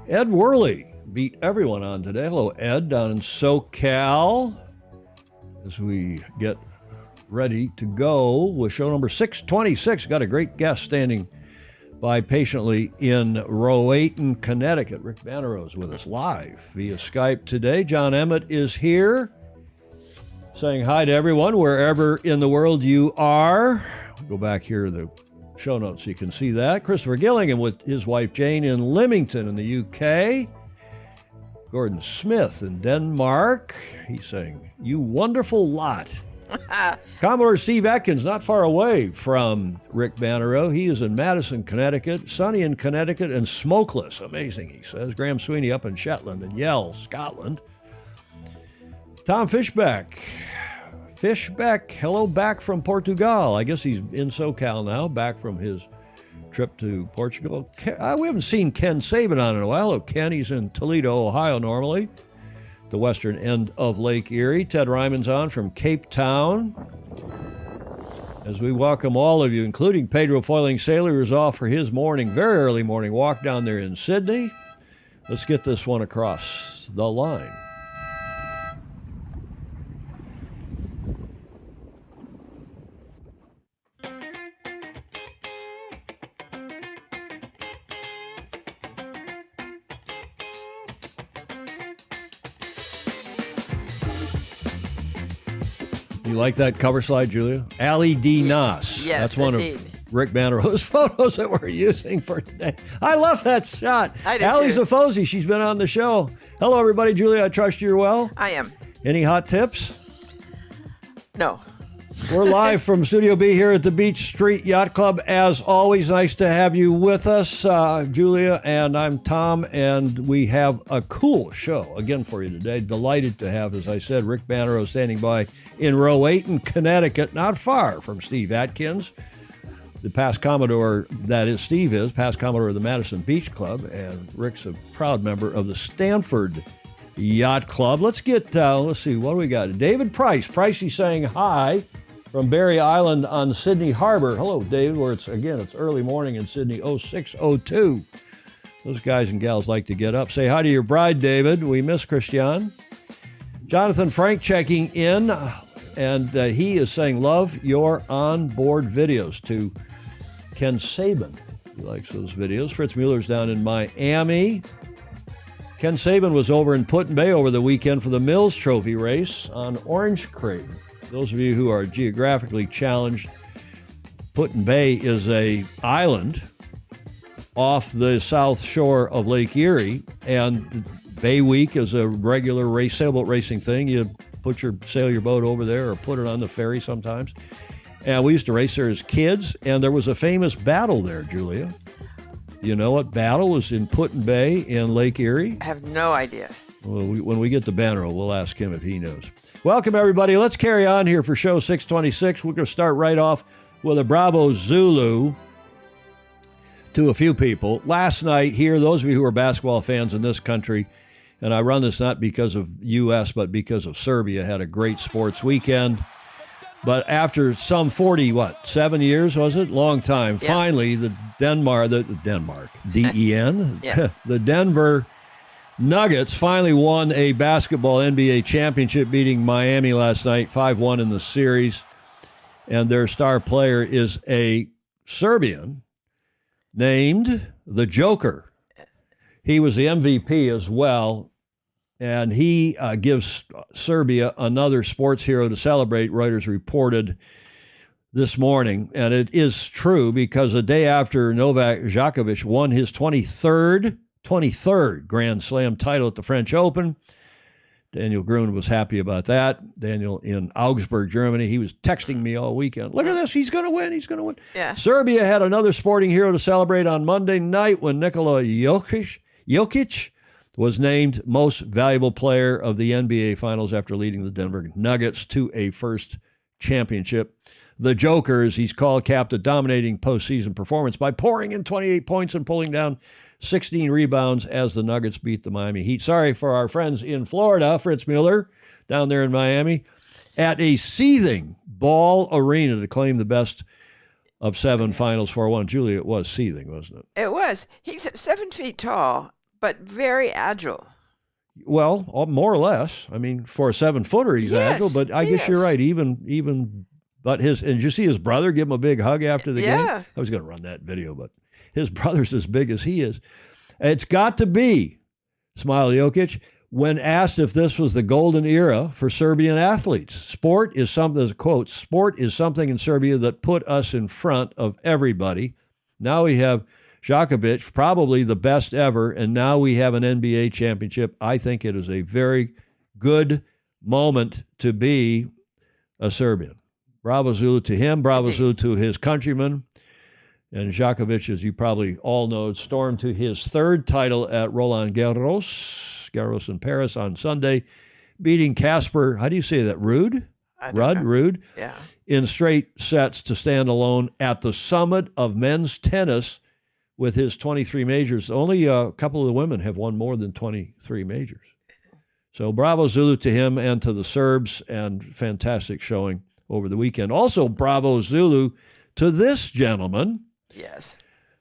Ed Worley beat everyone on today. Hello, Ed, down in SoCal. As we get ready to go with show number 626. Got a great guest standing by patiently in Rowayton, Connecticut. Rick Bannerot is with us live via Skype today. John Emmett is here saying hi to everyone wherever in the world you are. Go back here to the show notes so you can see that. Christopher Gillingham with his wife Jane in Leamington in the UK. Gordon Smith in Denmark. He's saying, "You wonderful lot." Commodore Steve Atkins, not far away from Rick Bannerot. He is in Madison, Connecticut, sunny in Connecticut, and smokeless. Amazing, he says. Graham Sweeney up in Shetland and Yell, Scotland. Tom Fishbeck. Fishbeck, hello back from Portugal. I guess he's in SoCal now, back from his trip to Portugal. We haven't seen Ken Saban on in a while. Hello, Ken. He's in Toledo, Ohio normally, the western end of Lake Erie. Ted Ryman's on from Cape Town. As we welcome all of you, including Pedro Foiling Sailor, who's off for his very early morning walk down there in Sydney. Let's get this one across the line. You like that cover slide, Julia? Allie D. Noss. Yes, that's one indeed. of Rick Bannerot's photos that we're using for today. I love that shot. I do Allie's too. a FOSI. She's been on the show. Hello, everybody. Julia, I trust you're well. I am. Any hot tips? No. We're live from Studio B here at the Beach Street Yacht Club. As always, nice to have you with us, Julia, and I'm Tom, and we have a cool show again for you today. Delighted to have, as I said, Rick Bannerot standing by in Rowayton, Connecticut, not far from Steve Atkins, the past Commodore, that is Steve is, past Commodore of the Madison Beach Club, and Rick's a proud member of the Stamford Yacht Club. Let's get, let's see, what do we got? David Price. Pricey saying hi from Berry Island on Sydney Harbor. Hello, David, where it's early morning in Sydney, 0602. Those guys and gals like to get up. Say hi to your bride, David. We miss Christian. Jonathan Frank checking in, and he is saying, love your onboard videos to Ken Saban. He likes those videos. Fritz Mueller's down in Miami. Ken Saban was over in Put-in-Bay over the weekend for the Mills Trophy race on Orange Crate. Those of you who are geographically challenged, Put-in-Bay is a island off the south shore of Lake Erie, and Bay Week is a regular sailboat racing thing. You sail your boat over there or put it on the ferry sometimes. And we used to race there as kids, and there was a famous battle there, Julia. You know what battle was in Put-in-Bay in Lake Erie? I have no idea. Well, when we get to Bannerot, we'll ask him if he knows. Welcome, everybody. Let's carry on here for show 626. We're going to start right off with a Bravo Zulu to a few people. Last night here, those of you who are basketball fans in this country, and I run this not because of U.S., but because of Serbia, had a great sports weekend. But after some 7 years, was it? Long time. Yeah. Finally, the Denmark, D-E-N, Yeah. the Denver Nuggets finally won a basketball NBA championship, beating Miami last night, 5-1 in the series. And their star player is a Serbian named the Joker. He was the MVP as well. And he gives Serbia another sports hero to celebrate, Reuters reported this morning. And it is true, because a day after Novak Djokovic won his 23rd Grand Slam title at the French Open, Daniel Gruen was happy about that. Daniel in Augsburg, Germany, he was texting me all weekend. Look at this, he's going to win, he's going to win. Yeah. Serbia had another sporting hero to celebrate on Monday night when Nikola Jokic was named most valuable player of the NBA Finals after leading the Denver Nuggets to a first championship. The Joker, as he's called, capped a dominating postseason performance by pouring in 28 points and pulling down 16 rebounds as the Nuggets beat the Miami Heat. Sorry for our friends in Florida, Fritz Mueller, down there in Miami, at a seething Ball Arena to claim the best of 7 Finals 4-1. Julia, it was seething, wasn't it? It was. He's 7 feet tall, but very agile. Well, more or less. I mean, for a 7-footer, he's agile, but I guess you're right. But did you see his brother give him a big hug after the game? I was going to run that video, but his brother's as big as he is. It's got to be, Smile Jokic, when asked if this was the golden era for Serbian athletes. Sport is something, as a quote, sport is something in Serbia that put us in front of everybody. Now we have Djokovic, probably the best ever, and now we have an NBA championship. I think it is a very good moment to be a Serbian. Bravo Zulu to him, bravo Zulu to his countrymen. And Djokovic, as you probably all know, stormed to his third title at Roland Garros in Paris on Sunday, beating Casper, how do you say that, Ruud? Ruud? Yeah. In straight sets to stand alone at the summit of men's tennis with his 23 majors. Only a couple of the women have won more than 23 majors. So bravo Zulu to him and to the Serbs, and fantastic showing over the weekend. Also, bravo Zulu to this gentleman. Yes.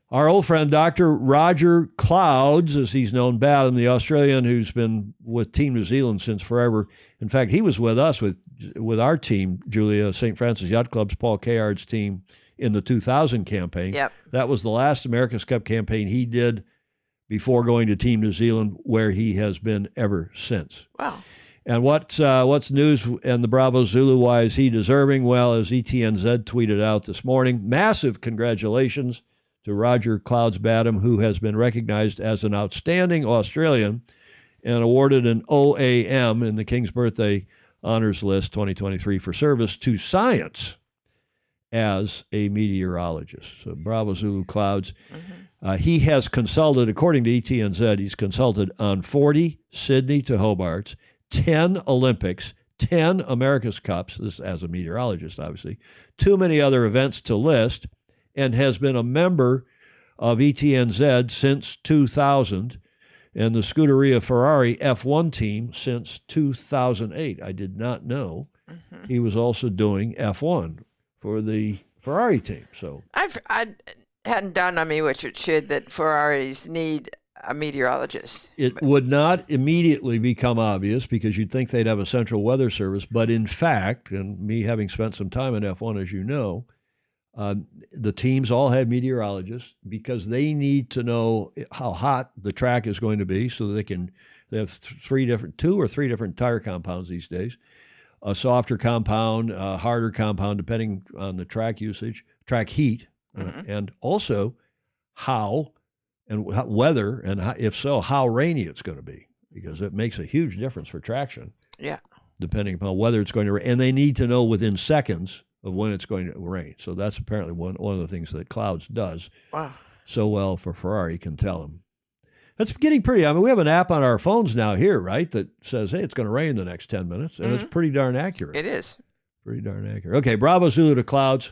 Our old friend, Dr. Roger Clouds, as he's known, Batham, the Australian who's been with Team New Zealand since forever. In fact, he was with us, with our team, Julia, St. Francis Yacht Club's Paul Kayard's team in the 2000 campaign. Yep. That was the last America's Cup campaign he did before going to Team New Zealand, where he has been ever since. Wow. And what's news and the Bravo Zulu? Why is he deserving? Well, as ETNZ tweeted out this morning, massive congratulations to Roger Clouds Batham, who has been recognized as an outstanding Australian and awarded an OAM in the King's Birthday Honors List 2023 for service to science as a meteorologist. So bravo Zulu Clouds. Mm-hmm. He has consulted, according to ETNZ, he's consulted on 40 Sydney to Hobarts, 10 Olympics, 10 America's Cups, this as a meteorologist, obviously, too many other events to list, and has been a member of ETNZ since 2000 and the Scuderia Ferrari F1 team since 2008. I did not know he was also doing F1 for the Ferrari team. So I hadn't dawned on me, which it should, that Ferraris need a meteorologist. It would not immediately become obvious because you'd think they'd have a central weather service. But in fact, and me having spent some time in F1, as you know, the teams all have meteorologists because they need to know how hot the track is going to be so that they have two or three different tire compounds these days, a softer compound, a harder compound, depending on the track usage, track heat, and also how and weather, and if so, how rainy it's going to be, because it makes a huge difference for traction. Yeah. Depending upon whether it's going to rain. And they need to know within seconds of when it's going to rain. So that's apparently one of the things that Clouds does so well for Ferrari, can tell them. That's getting pretty, I mean, we have an app on our phones now here, right, that says, hey, it's going to rain in the next 10 minutes. And it's pretty darn accurate. It is. Pretty darn accurate. Okay, bravo Zulu to Clouds.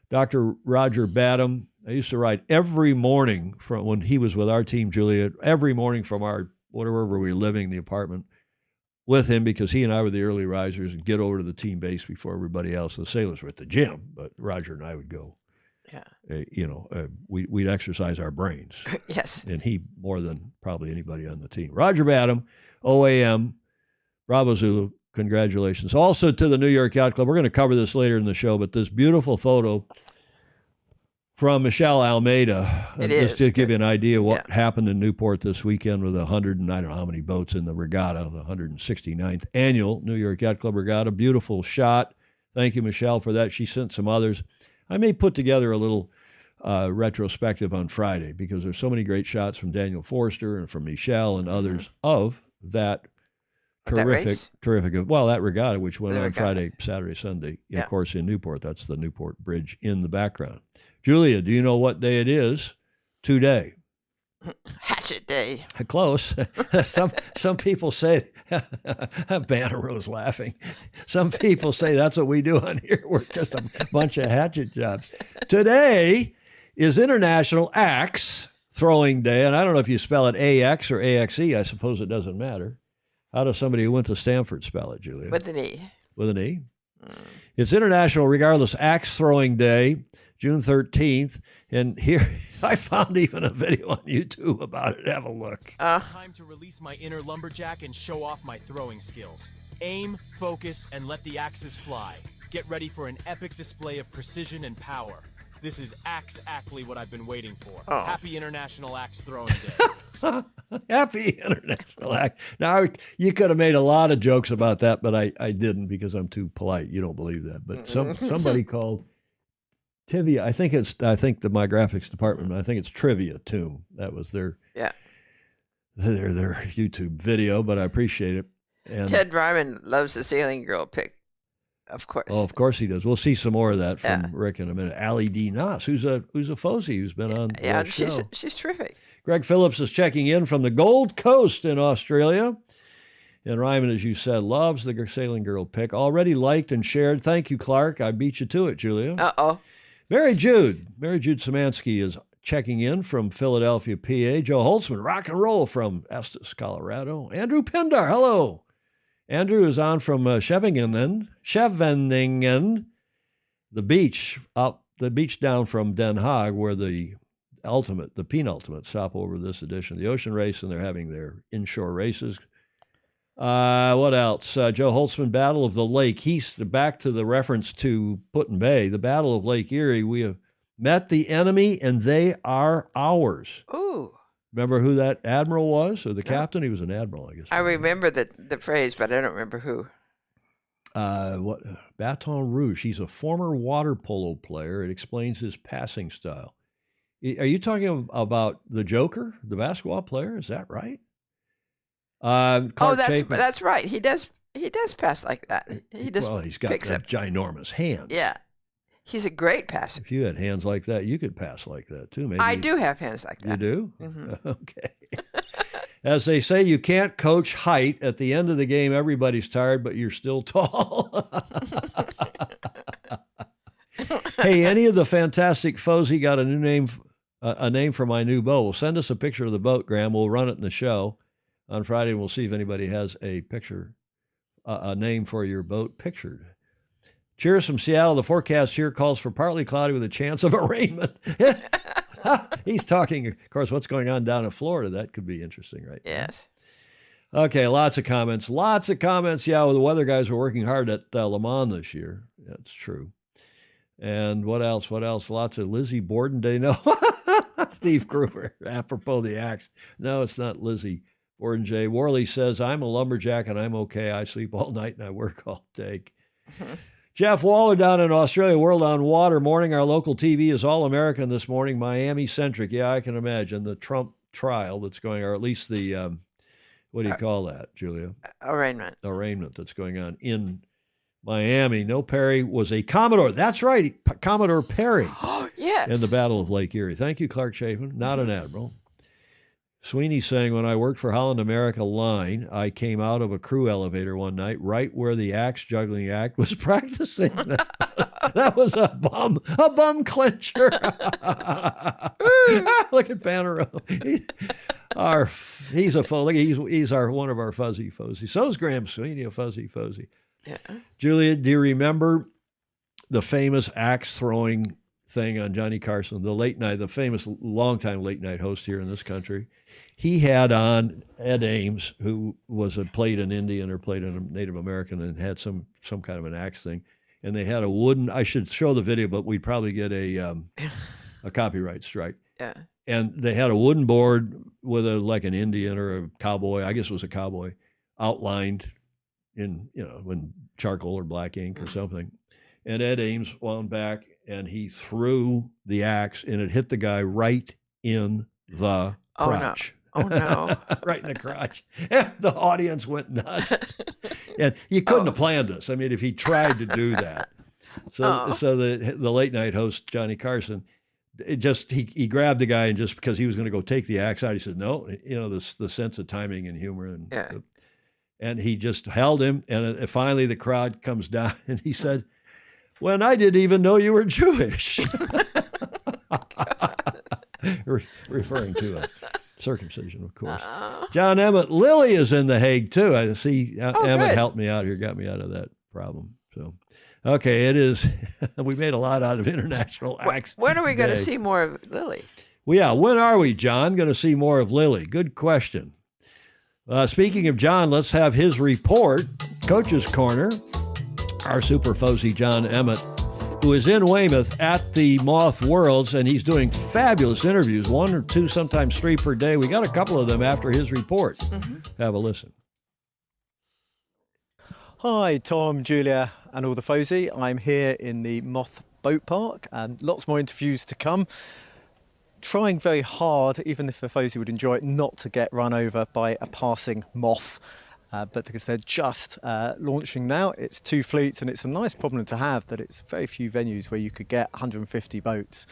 Dr. Roger Batham. I used to ride every morning from when he was with our team, Julia, every morning from our, wherever we were living, the apartment, with him, because he and I were the early risers and get over to the team base before everybody else. The sailors were at the gym, but Roger and I would go. Yeah. We'd exercise our brains. Yes. And he more than probably anybody on the team. Roger Batham, OAM, Bravo Zulu, congratulations. Also to the New York Yacht Club. We're going to cover this later in the show, but this beautiful photo from Michelle Almeida. Just to give you an idea of what happened in Newport this weekend with 100 and I don't know how many boats in the regatta, the 169th annual New York Yacht Club regatta. Beautiful shot. Thank you, Michelle, for that. She sent some others. I may put together a little retrospective on Friday because there's so many great shots from Daniel Forster and from Michelle and others of that terrific. Well, that regatta, which went on Friday, Saturday, Sunday, of course, in Newport. That's the Newport Bridge in the background. Julia, do you know what day it is today? Hatchet Day. Close. Some people say, Bannerot's laughing. Some people say that's what we do on here. We're just a bunch of hatchet jobs. Today is International Axe Throwing Day, and I don't know if you spell it AX or AXE. I suppose it doesn't matter. How does somebody who went to Stanford spell it, Julia? With an E. With an E? It's International Regardless Axe Throwing Day. June 13th. And here, I found even a video on YouTube about it. Have a look. Time to release my inner lumberjack and show off my throwing skills. Aim, focus, and let the axes fly. Get ready for an epic display of precision and power. This is exactly what I've been waiting for. Happy International Axe Throwing Day. Happy International Axe. Now, you could have made a lot of jokes about that, but I didn't because I'm too polite. You don't believe that. But somebody called Tivia. I think my graphics department, I think it's Trivia Tomb. That was their YouTube video, but I appreciate it. And Ted Ryman loves the Sailing Girl pic, of course. Oh, of course he does. We'll see some more of that from Rick in a minute. Allie D. Noss, who's a FOSI who's been on the show. She's terrific. Greg Phillips is checking in from the Gold Coast in Australia. And Ryman, as you said, loves the Sailing Girl pic. Already liked and shared. Thank you, Clark. I beat you to it, Julia. Uh-oh. Mary Jude Szymanski is checking in from Philadelphia, PA. Joe Holtzman, rock and roll from Estes, Colorado. Andrew Pindar, hello. Andrew is on from Scheveningen, the beach down from Den Haag, where the penultimate stop over this edition of the Ocean Race, and they're having their inshore races. What else? Joe Holtzman, Battle of the Lake. He's back to the reference to Put-in-Bay, the Battle of Lake Erie. We have met the enemy, and they are ours. Ooh. Remember who that admiral was, or the captain? He was an admiral, I guess. I remember the phrase, but I don't remember who. Baton Rouge. He's a former water polo player. It explains his passing style. Are you talking about the Joker, the basketball player? Is that right? That's right. He does pass like that. He's got that ginormous hand. Yeah. He's a great passer. If you had hands like that, you could pass like that too. Maybe I do have hands like that. You do? Mm-hmm. Okay. As they say, you can't coach height. At the end of the game, everybody's tired, but you're still tall. Hey, any of the fantastic FOSI got a new name, a name for my new boat? Well, send us a picture of the boat, Graham. We'll run it in the show on Friday, and we'll see if anybody has a picture, a name for your boat pictured. Cheers from Seattle. The forecast here calls for partly cloudy with a chance of a rainment. He's talking, of course, what's going on down in Florida. That could be interesting, right? Yes. Okay, lots of comments. Yeah, well, the weather guys were working hard at Le Mans this year. That's true. And what else? Lots of Lizzie Borden Day. No, Steve Gruber, apropos the axe. No, it's not Lizzie Borden J. Worley says, I'm a lumberjack and I'm okay. I sleep all night and I work all day. Jeff Waller down in Australia, World on Water morning. Our local TV is all American this morning, Miami-centric. Yeah, I can imagine the Trump trial that's going, or at least the, what do you call that, Julia? Arraignment. Arraignment that's going on in Miami. No, Perry was a Commodore. That's right, Commodore Perry. Yes. In the Battle of Lake Erie. Thank you, Clark Chapin. Not an admiral. Sweeney saying, when I worked for Holland America Line, I came out of a crew elevator one night right where the axe juggling act was practicing. That was a bum clincher. Look at Bannerot. He's one of our fuzzy FOSI. So is Graham Sweeney, a fuzzy FOSI. Yeah. Julia, do you remember the famous axe throwing thing on Johnny Carson, the famous longtime late night host here in this country? He had on Ed Ames, who played an Indian or played a Native American and had some kind of an axe thing. And they had a wooden, I should show the video, but we'd probably get a copyright strike. Yeah. And they had a wooden board with like an Indian or a cowboy, I guess it was a cowboy, outlined in charcoal or black ink or something. And Ed Ames wound back and he threw the axe and it hit the guy right in the crotch. Oh no. Right in the crotch. And the audience went nuts. And you couldn't have planned this. I mean, if he tried to do that. So the late night host, Johnny Carson, he grabbed the guy, and just because he was going to go take the axe out, he said, no, the sense of timing and humor. And he just held him. And finally the crowd comes down and he said, when I didn't even know you were Jewish. Referring to a circumcision, of course. John Emmett, Lily is in The Hague too. I see Emmett helped me out here, got me out of that problem. So, okay, it is. We made a lot out of international acts. When are we going to today. see more of Lily? Well, yeah, when are we, John, going to see more of Lily? Good question. Speaking of John, let's have his report, Coach's Corner. Our super FOSI, John Emmett, who is in Weymouth at the Moth Worlds, and he's doing fabulous interviews, 1 or 2, sometimes 3 per day. We got a couple of them after his report. Have a listen. Hi, Tom, Julia, and all the FOSI. I'm here in the Moth Boat Park, and lots more interviews to come. Trying very hard, even if the FOSI would enjoy it, not to get run over by a passing moth. But because they're just launching now, it's 2 fleets, and it's a nice problem to have that it's very few venues where you could get 150 boats.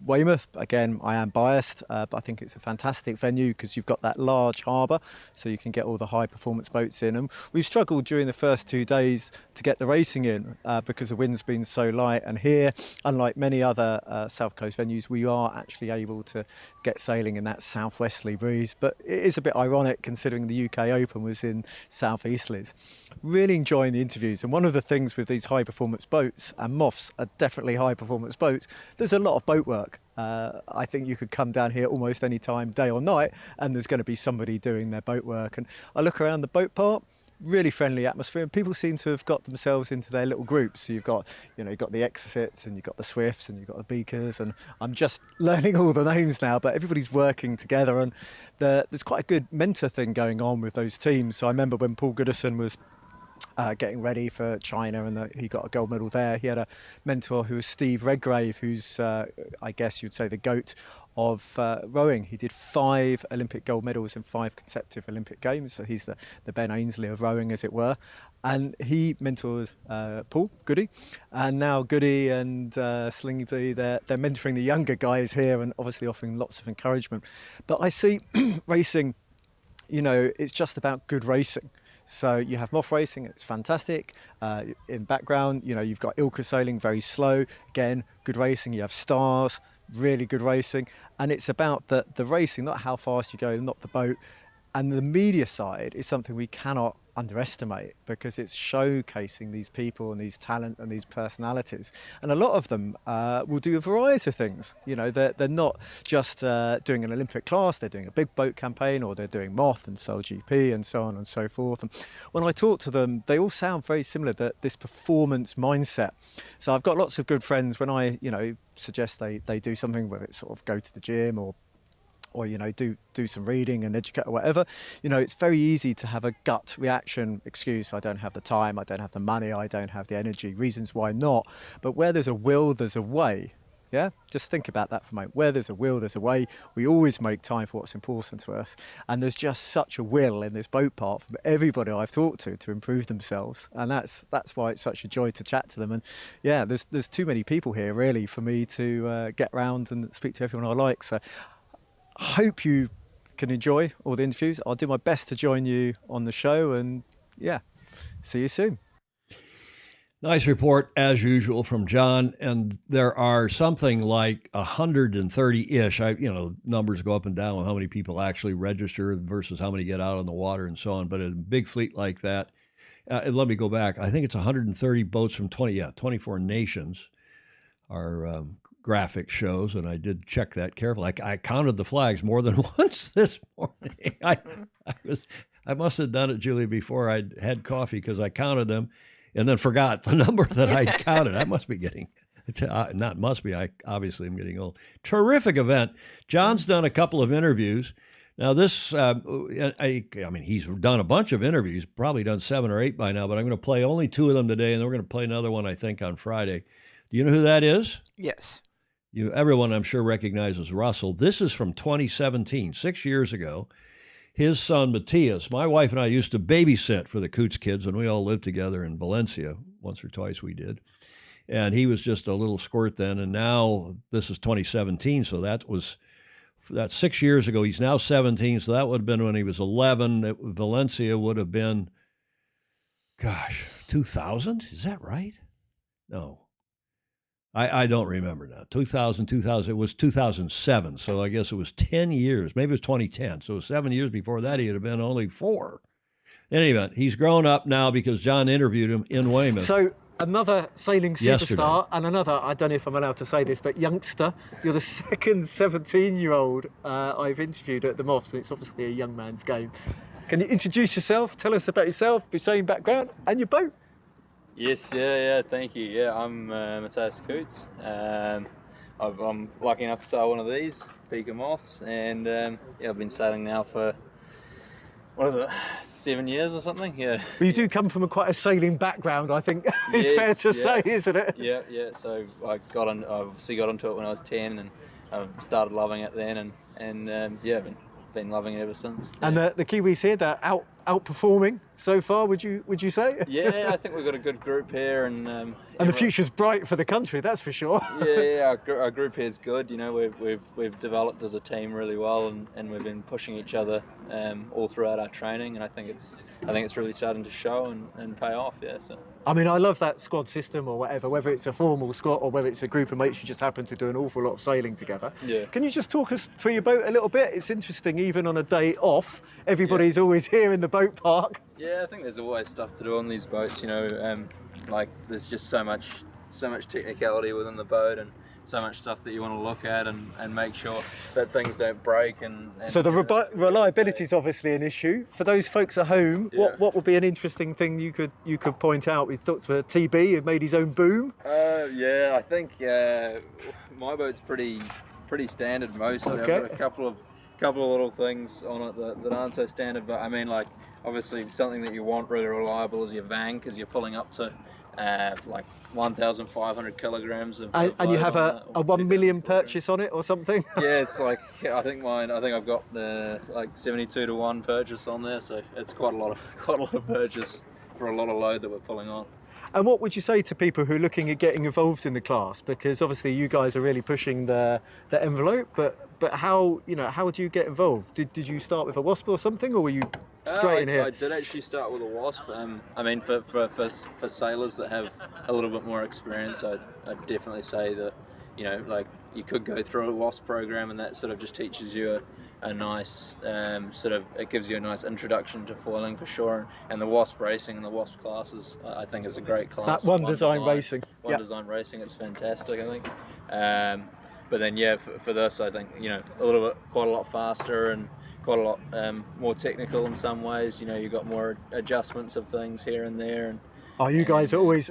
Weymouth, again, I am biased, but I think it's a fantastic venue because you've got that large harbour, so you can get all the high performance boats in. And we've struggled during the first 2 days to get the racing in because the wind's been so light. And here, unlike many other South Coast venues, we are actually able to get sailing in that southwesterly breeze. But it is a bit ironic considering the UK Open was in southeasterlies. Really enjoying the interviews, and one of the things with these high performance boats, and Moths are definitely high performance boats, there's a lot of boat work. I think you could come down here almost any time, day or night, and there's going to be somebody doing their boat work. And I look around the boat park, really friendly atmosphere, and people seem to have got themselves into their little groups. So you've got the Exits, and you've got the Swifts, and you've got the Beakers, and I'm just learning all the names now, but everybody's working together, and there's quite a good mentor thing going on with those teams. So I remember when Paul Goodison was getting ready for China, and he got a gold medal there. He had a mentor who was Steve Redgrave, who's I guess you'd say the GOAT of rowing. He did 5 Olympic gold medals in 5 consecutive Olympic Games, so he's the Ben Ainsley of rowing, as it were. And he mentored Paul Goody, and now Goody and Slingy, they're mentoring the younger guys here, and obviously offering lots of encouragement. But I see racing, it's just about good racing. So you have Moth racing, it's fantastic. In background, you've got Ilka sailing, very slow. Again, good racing. You have Stars, really good racing. And it's about the racing, not how fast you go, not the boat. And the media side is something we cannot underestimate, because it's showcasing these people and these talent and these personalities. And a lot of them will do a variety of things. They're not just doing an Olympic class, they're doing a big boat campaign, or they're doing Moth and Soul GP and so on and so forth. And when I talk to them, they all sound very similar, this performance mindset. So I've got lots of good friends when I, suggest they do something, whether it's sort of go to the gym or do some reading and educate or whatever. It's very easy to have a gut reaction excuse. I don't have the time, I don't have the money, I don't have the energy, reasons why not. But where there's a will, there's a way. Yeah, just think about that for a moment. Where there's a will, there's a way. We always make time for what's important to us. And there's just such a will in this boat park from everybody I've talked to improve themselves. And that's why it's such a joy to chat to them. And yeah, there's too many people here really for me to get around and speak to everyone I like. So I hope you can enjoy all the interviews. I'll do my best to join you on the show, and yeah, see you soon. Nice report, as usual, from John. And there are something like 130-ish. Numbers go up and down with how many people actually register versus how many get out on the water and so on. But a big fleet like that, and let me go back. I think it's 130 boats from 24 nations are graphic shows, and I did check that carefully. I counted the flags more than once this morning. I must have done it, Julie, before I'd had coffee, because I counted them and then forgot the number that I counted. I must be getting, not must be, I obviously am getting old. Terrific event. John's done a couple of interviews. Now this, he's done a bunch of interviews, probably done 7 or 8 by now, but I'm going to play only 2 of them today, and then we're going to play another one, I think, on Friday. Do you know who that is? Yes. Everyone, I'm sure, recognizes Russell. This is from 2017, 6 years ago. His son, Matthias, my wife and I used to babysit for the Coots kids, and we all lived together in Valencia. Once or twice we did. And he was just a little squirt then, and now this is 2017, so that's 6 years ago. He's now 17, so that would have been when he was 11. Valencia would have been, 2000? Is that right? No. I don't remember now. 2000, it was 2007. So I guess it was 10 years. Maybe it was 2010. So 7 years before that, he'd have been only 4. In any event, he's grown up now because John interviewed him in Weymouth. So another sailing superstar Yesterday. and another, I don't know if I'm allowed to say this, but youngster. You're the second 17-year-old I've interviewed at the Moths, and it's obviously a young man's game. Can you introduce yourself, tell us about yourself, your sailing background and your boat? Yes, yeah, thank you. Yeah, I'm Matthias Coots. I'm lucky enough to sail one of these, Beaker Moths, and yeah, I've been sailing now for, 7 years or something? Yeah. Well, you do come from quite a sailing background, I think it's fair to say, isn't it? Yeah. So I obviously got into it when I was 10, and I started loving it then, and yeah, been loving it ever since. Yeah. And the Kiwis here, they're outperforming so far, would you say? Yeah, I think we've got a good group here, and the future's bright for the country, that's for sure. Yeah, our group here is good. You know, we've developed as a team really well, and we've been pushing each other all throughout our training, and I think it's really starting to show and pay off. Yeah, so. I mean, I love that squad system or whatever, whether it's a formal squad or whether it's a group of mates who just happen to do an awful lot of sailing together. Yeah. Can you just talk us through your boat a little bit? It's interesting, even on a day off, everybody's always here in the boat park. Yeah, I think there's always stuff to do on these boats. You know, like there's just so much technicality within the boat, and so much stuff that you want to look at and make sure that things don't break. And so the reliability is obviously an issue for those folks at home. Yeah. What would be an interesting thing you could point out? We talked to TB, who made his own boom. Yeah, I think my boat's pretty standard mostly. Okay. I've got a couple of little things on it that aren't so standard, but I mean, like, obviously something that you want really reliable is your van, because you're pulling up to like 1,500 kilograms of and you have a 1 million purchase on it or something. Yeah, it's like, I think I've got the like 72-to-1 purchase on there, so it's quite a lot of purchase for a lot of load that we're pulling on. And what would you say to people who are looking at getting involved in the class? Because obviously you guys are really pushing the envelope, but how do you get involved? Did you start with a WASP or something, or were you straight in here? I did actually start with a WASP. I mean, for sailors that have a little bit more experience, I'd definitely say that, you know, like, you could go through a WASP program, and that sort of just teaches you a nice it gives you a nice introduction to foiling for sure. And the WASP racing and the WASP classes, I think, is a great class. That one design racing, it's fantastic, I think. But then, yeah, for this, I think, you know, quite a lot faster and quite a lot more technical in some ways. You know, you've got more adjustments of things here and there. And you guys are always.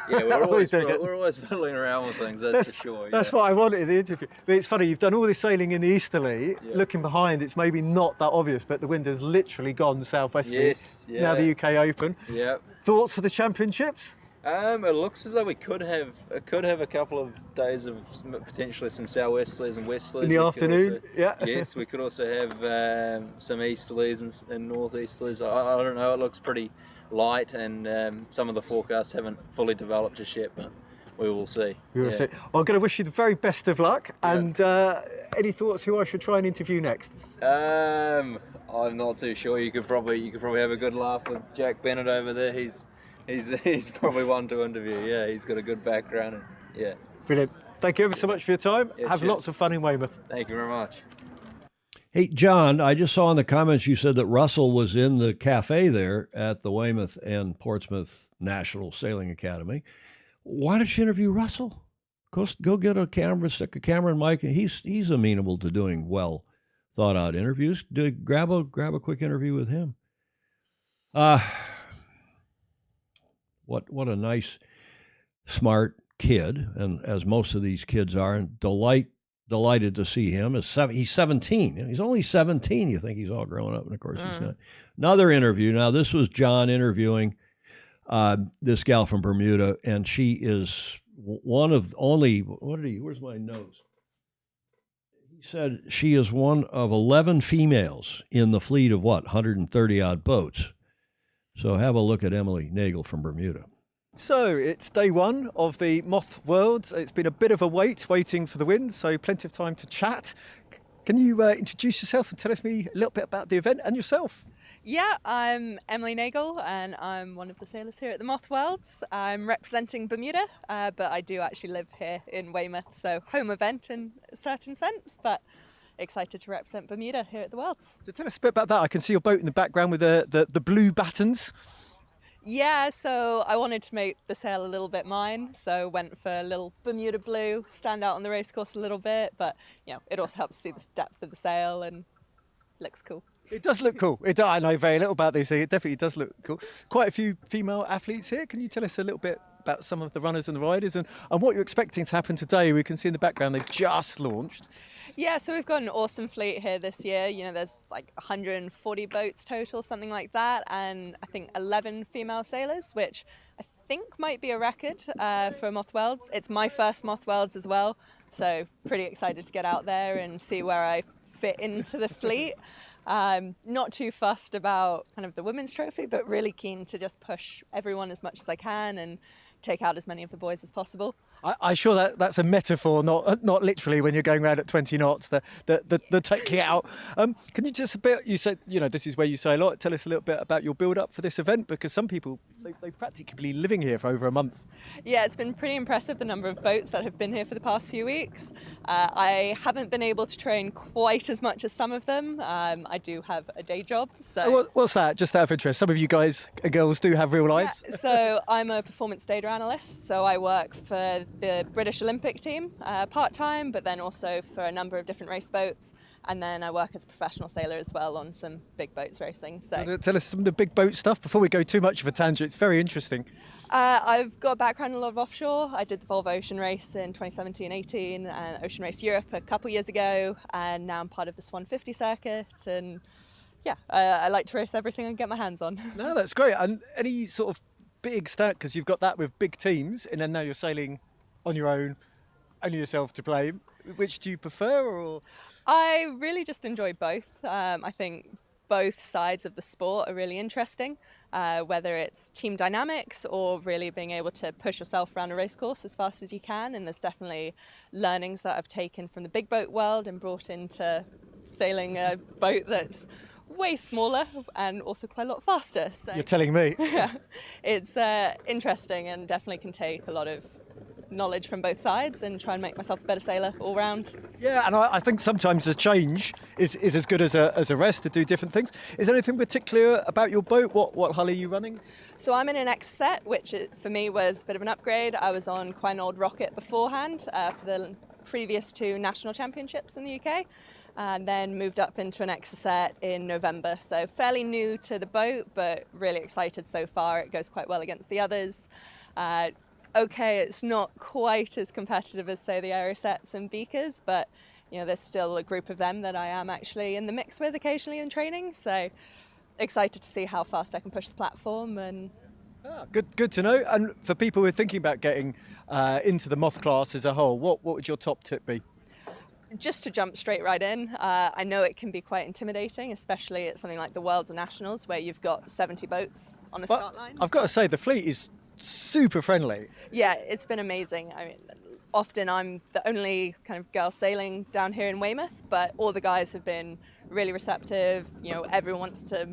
Yeah, we're always fiddling around with things, that's for sure. Yeah. That's what I wanted in the interview. But it's funny, you've done all this sailing in the easterly. Yeah. Looking behind, it's maybe not that obvious, but the wind has literally gone southwesterly. Yes, yeah. Now the UK Open. Yeah. Thoughts for the championships? It looks as though we could have a couple of days of potentially some southwesterlies and westerlies In the afternoon, yeah. Yes, we could also have some easterlies and northeasterlies. I don't know, it looks pretty light, and some of the forecasts haven't fully developed just yet, but we will see. We will see. Well, I'm going to wish you the very best of luck. Yeah. And any thoughts who I should try and interview next? I'm not too sure. You could probably have a good laugh with Rick Bannerot over there. He's probably one to interview. Yeah, he's got a good background. And, yeah. Brilliant. Thank you ever so much for your time. Yeah, have cheers. lots of fun in Weymouth. Thank you very much. Hey, John, I just saw in the comments you said that Russell was in the cafe there at the Weymouth and Portsmouth National Sailing Academy. Why don't you interview Russell? Go get a camera, stick a camera and mic. He's amenable to doing well thought out interviews. Grab a quick interview with him. What a nice, smart kid, and as most of these kids are, and delighted to see him. He's 17. He's only 17. You think he's all grown up, and of course he's not. Another interview. Now, this was John interviewing this gal from Bermuda, and she is one of only, where's my notes? He said she is one of 11 females in the fleet of 130 odd boats. So have a look at Emily Nagel from Bermuda. So it's day one of the Moth Worlds. It's been a bit of a waiting for the wind, so plenty of time to chat. Can you introduce yourself and tell me a little bit about the event and yourself? Yeah, I'm Emily Nagel, and I'm one of the sailors here at the Moth Worlds. I'm representing Bermuda, but I do actually live here in Weymouth, so home event in a certain sense, but excited to represent Bermuda here at the Worlds. So tell us a bit about that. I can see your boat in the background with the blue battens. Yeah, so I wanted to make the sail a little bit mine, so went for a little Bermuda blue, stand out on the race course a little bit, but it also helps see the depth of the sail and looks cool. It does look cool. I know very little about these things. It definitely does look cool. Quite a few female athletes here. Can you tell us a little bit about some of the runners and the riders and what you're expecting to happen today? We can see in the background they've just launched. Yeah, so we've got an awesome fleet here this year. There's like 140 boats total, something like that, and I think 11 female sailors, which I think might be a record for Moth Worlds. It's my first Moth Worlds as well, so pretty excited to get out there and see where I fit into the fleet. Not too fussed about kind of the women's trophy, but really keen to just push everyone as much as I can and take out as many of the boys as possible. I'm sure that's a metaphor, not literally when you're going around at 20 knots, the taking out. Can you just a bit, you said, this is where you say a lot. Tell us a little bit about your build up for this event, because some people, they've practically been living here for over a month. Yeah, it's been pretty impressive, the number of boats that have been here for the past few weeks. I haven't been able to train quite as much as some of them. I do have a day job. So what's that? Just out of interest. Some of you guys and girls do have real lives. Yeah, so I'm a performance data analyst. So I work for the British Olympic team part-time, but then also for a number of different race boats. And then I work as a professional sailor as well on some big boats racing. So tell us some of the big boat stuff before we go too much of a tangent. It's very interesting. I've got a background in a lot of offshore. I did the Volvo Ocean Race in 2017-18 and Ocean Race Europe a couple years ago, and now I'm part of the Swan 50 circuit. And yeah, I like to race everything I can get my hands on. No, that's great. And any sort of big stat, because you've got that with big teams, and then now you're sailing on your own, only yourself to blame. Which do you prefer, or? I really just enjoy both. I think both sides of the sport are really interesting, whether it's team dynamics or really being able to push yourself around a race course as fast as you can. And there's definitely learnings that I've taken from the big boat world and brought into sailing a boat that's way smaller and also quite a lot faster. So you're telling me. Yeah, it's interesting and definitely can take a lot of knowledge from both sides and try and make myself a better sailor all round. Yeah, and I think sometimes the change is as good as a rest to do different things. Is there anything particular about your boat? What hull are you running? So I'm in an X set, which for me was a bit of an upgrade. I was on quite an old rocket beforehand for the previous 2 national championships in the UK, and then moved up into an X set in November. So fairly new to the boat, but really excited so far. It goes quite well against the others. Okay, it's not quite as competitive as, say, the Aerosets and Beakers, but there's still a group of them that I am actually in the mix with occasionally in training. So excited to see how fast I can push the platform. And good to know. And for people who are thinking about getting into the Moth class as a whole, what would your top tip be? Just to jump straight right in. I know it can be quite intimidating, especially at something like the Worlds or Nationals, where you've got 70 boats on a start line. I've got to say, the fleet is super friendly. Yeah, it's been amazing. I mean, often I'm the only kind of girl sailing down here in Weymouth, but all the guys have been really receptive. Everyone wants to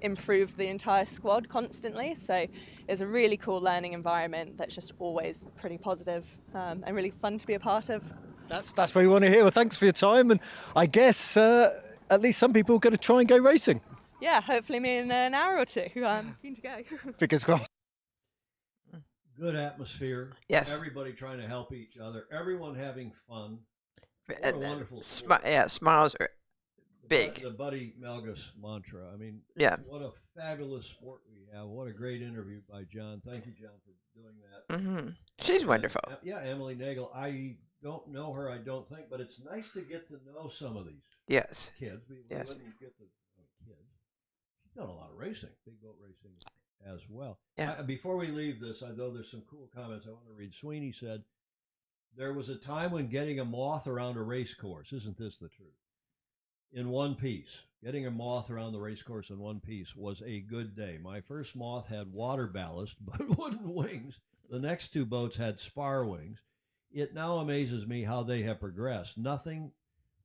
improve the entire squad constantly. So it's a really cool learning environment that's just always pretty positive and really fun to be a part of. That's what we want to hear. Well, thanks for your time, and I guess at least some people are going to try and go racing. Yeah, hopefully me in an hour or 2. I'm keen to go. Fingers crossed. Good atmosphere. Yes. Everybody trying to help each other. Everyone having fun. What a wonderful smiles are big. The Buddy Melgus mantra. I mean, yeah. What a fabulous sport we have. What a great interview by John. Thank you, John, for doing that. Mm-hmm. She's wonderful. Yeah, Emily Nagel. I don't know her, I don't think, but it's nice to get to know some of these yes. kids. We yes. wouldn't get to kids. She's done a lot of racing, big boat racing as well. Yeah. Before we leave this, I know there's some cool comments I want to read. Sweeney said, there was a time when getting a moth around a race course, isn't this the truth? In one piece, getting a moth around the race course in one piece was a good day. My first moth had water ballast, but wooden wings. The next 2 boats had spar wings. It now amazes me how they have progressed. Nothing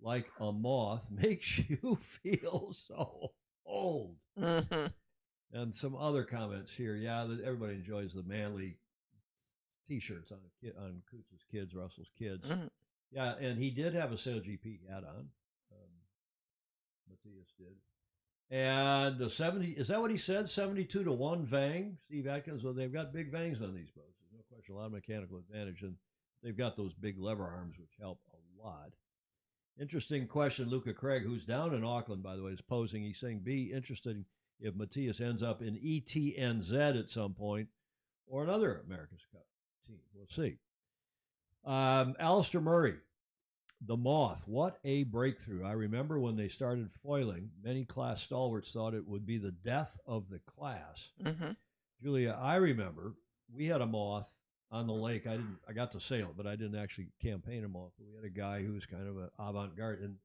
like a moth makes you feel so old. Mm-hmm. And some other comments here. Yeah, everybody enjoys the manly T-shirts on Coots's kids, Russell's kids. Mm-hmm. Yeah, and he did have a SailGP hat on. Matthias did. And the 70, is that what he said? 72-1 Vang, Steve Atkins. Well, they've got big Vangs on these boats. There's no question, a lot of mechanical advantage. And they've got those big lever arms, which help a lot. Interesting question. Luca Craig, who's down in Auckland, by the way, is posing. He's saying, be interesting if Matthias ends up in ETNZ at some point or another America's Cup team. We'll see. Alistair Murray, the Moth, what a breakthrough. I remember when they started foiling, many class stalwarts thought it would be the death of the class. Mm-hmm. Julia, I remember we had a Moth on the lake. I got to sail it, but I didn't actually campaign a Moth. We had a guy who was kind of an avant-garde. And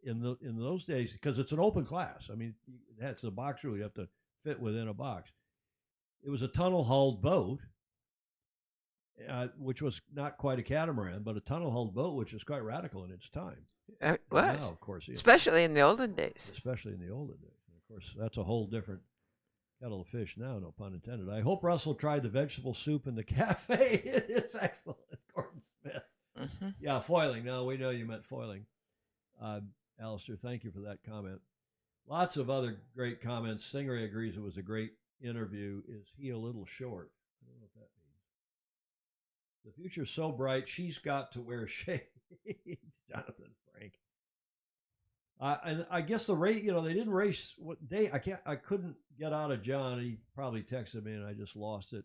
in those days, because it's an open class, I mean, it's a box rule. You have to fit within a box. It was a tunnel-hulled boat, which was not quite a catamaran, but a tunnel-hulled boat, which is quite radical in its time. It was. Now, of course, Especially in the olden days. Especially in the olden days. And of course, that's a whole different kettle of fish now, no pun intended. I hope Russell tried the vegetable soup in the cafe. It's excellent, Gordon Smith. Mm-hmm. Yeah, foiling. No, we know you meant foiling. Alistair, thank you for that comment. Lots of other great comments. Stingray agrees it was a great interview. Is he a little short? I don't know what that means. The future's so bright, she's got to wear shades. Jonathan Frank. And I guess the rate, they didn't race what day. I couldn't get out of John. He probably texted me and I just lost it.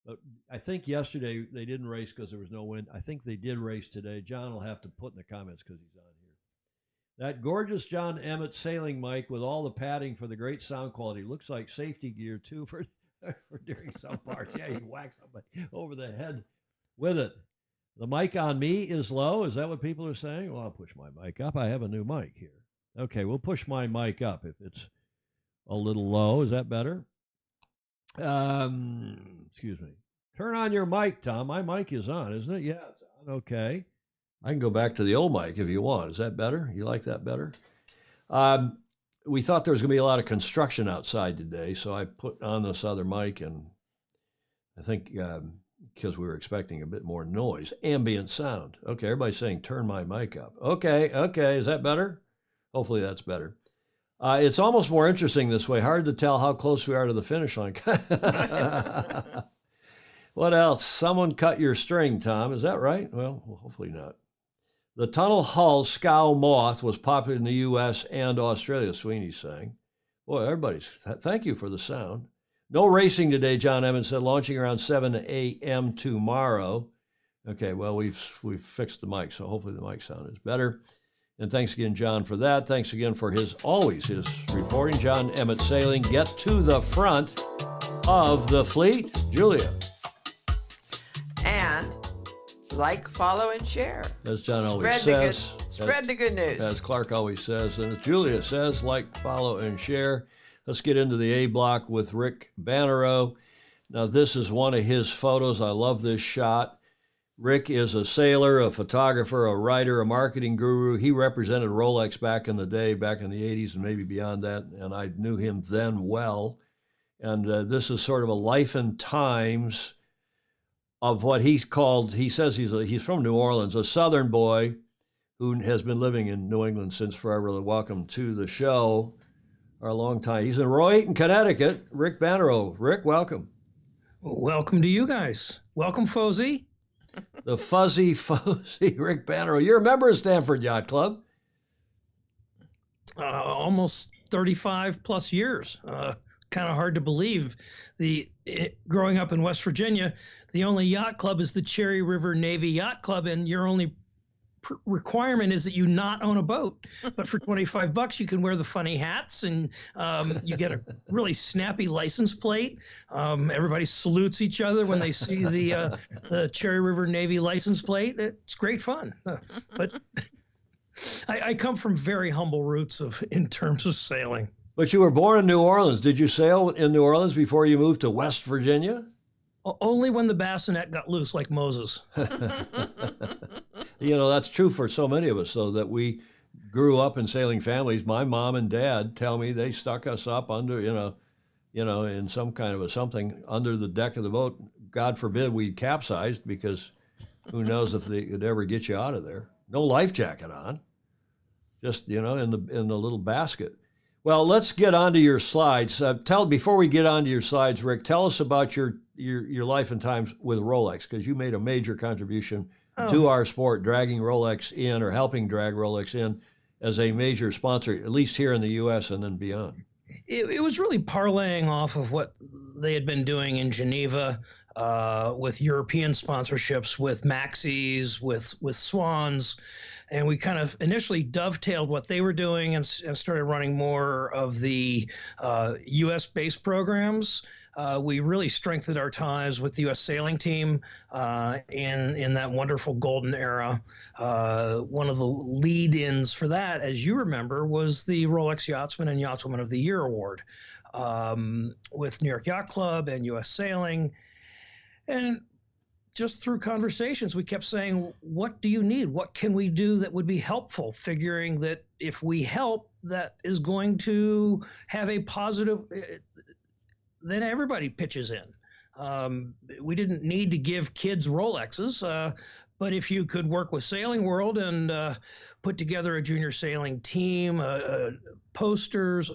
But I think yesterday they didn't race because there was no wind. I think they did race today. John will have to put in the comments because he's on here. That gorgeous John Emmett sailing mic with all the padding for the great sound quality. Looks like safety gear too for during some parts. Yeah, you whack somebody over the head with it. The mic on me is low. Is that what people are saying? Well, I'll push my mic up. I have a new mic here. Okay, we'll push my mic up if it's a little low. Is that better? Excuse me. Turn on your mic, Tom. My mic is on, isn't it? Yeah, it's on. Okay. I can go back to the old mic if you want. Is that better? You like that better? We thought there was going to be a lot of construction outside today, so I put on this other mic, and I think because we were expecting a bit more noise, ambient sound. Okay, everybody's saying turn my mic up. Okay, is that better? Hopefully that's better. It's almost more interesting this way. Hard to tell how close we are to the finish line. What else? Someone cut your string, Tom. Is that right? Well, hopefully not. The tunnel hull scow Moth was popular in the U.S. and Australia, Sweeney's saying. Boy, thank you for the sound. No racing today, John Emmons said, launching around 7 a.m. tomorrow. Okay, well, we've fixed the mic, so hopefully the mic sound is better. And thanks again, John, for that. Thanks again for his reporting. John Emmett Sailing, get to the front of the fleet. Julia. And like, follow, and share. As John always says. Spread the good news. As Clark always says. And as Julia says, like, follow, and share. Let's get into the A block with Rick Bannerot. Now, this is one of his photos. I love this shot. Rick is a sailor, a photographer, a writer, a marketing guru. He represented Rolex back in the day, back in the 80s and maybe beyond that, and I knew him then well. And this is sort of a life and times of what he says he's from New Orleans, a Southern boy who has been living in New England since forever. Welcome to the show, our long time. He's in Royton, Connecticut. Rick Bannerot. Rick, welcome. Welcome to you guys. Welcome, FOSI. The fuzzy FOSI, Rick Bannerot. You're a member of Stamford Yacht Club. Almost 35 plus years. Kind of hard to believe. Growing up in West Virginia, the only yacht club is the Cherry River Navy Yacht Club, and your only requirement is that you not own a boat. But for $25, you can wear the funny hats, and you get a really snappy license plate. Everybody salutes each other when they see the Cherry River Navy license plate. It's great fun. But I come from very humble roots in terms of sailing. But you were born in New Orleans. Did you sail in New Orleans before you moved to West Virginia? Only when the bassinet got loose, like Moses. That's true for so many of us, though, that we grew up in sailing families. My mom and dad tell me they stuck us up under, in some kind of something under the deck of the boat. God forbid we capsized, because who knows if they could ever get you out of there. No life jacket on, just, in the little basket. Well, let's get onto your slides. Before we get onto your slides, Rick, tell us about your life and times with Rolex, because you made a major contribution to our sport, dragging Rolex in, or helping drag Rolex in as a major sponsor, at least here in the U.S. and then beyond. It was really parlaying off of what they had been doing in Geneva with European sponsorships, with Maxis, with Swans. And we kind of initially dovetailed what they were doing and started running more of the U.S.-based programs. We really strengthened our ties with the U.S. sailing team in that wonderful golden era. One of the lead-ins for that, as you remember, was the Rolex Yachtsman and Yachtswoman of the Year award with New York Yacht Club and U.S. Sailing. And just through conversations, we kept saying, what do you need? What can we do that would be helpful? Figuring that if we help, that is going to have a positive, then everybody pitches in. We didn't need to give kids Rolexes, but if you could work with Sailing World and put together a junior sailing team, posters,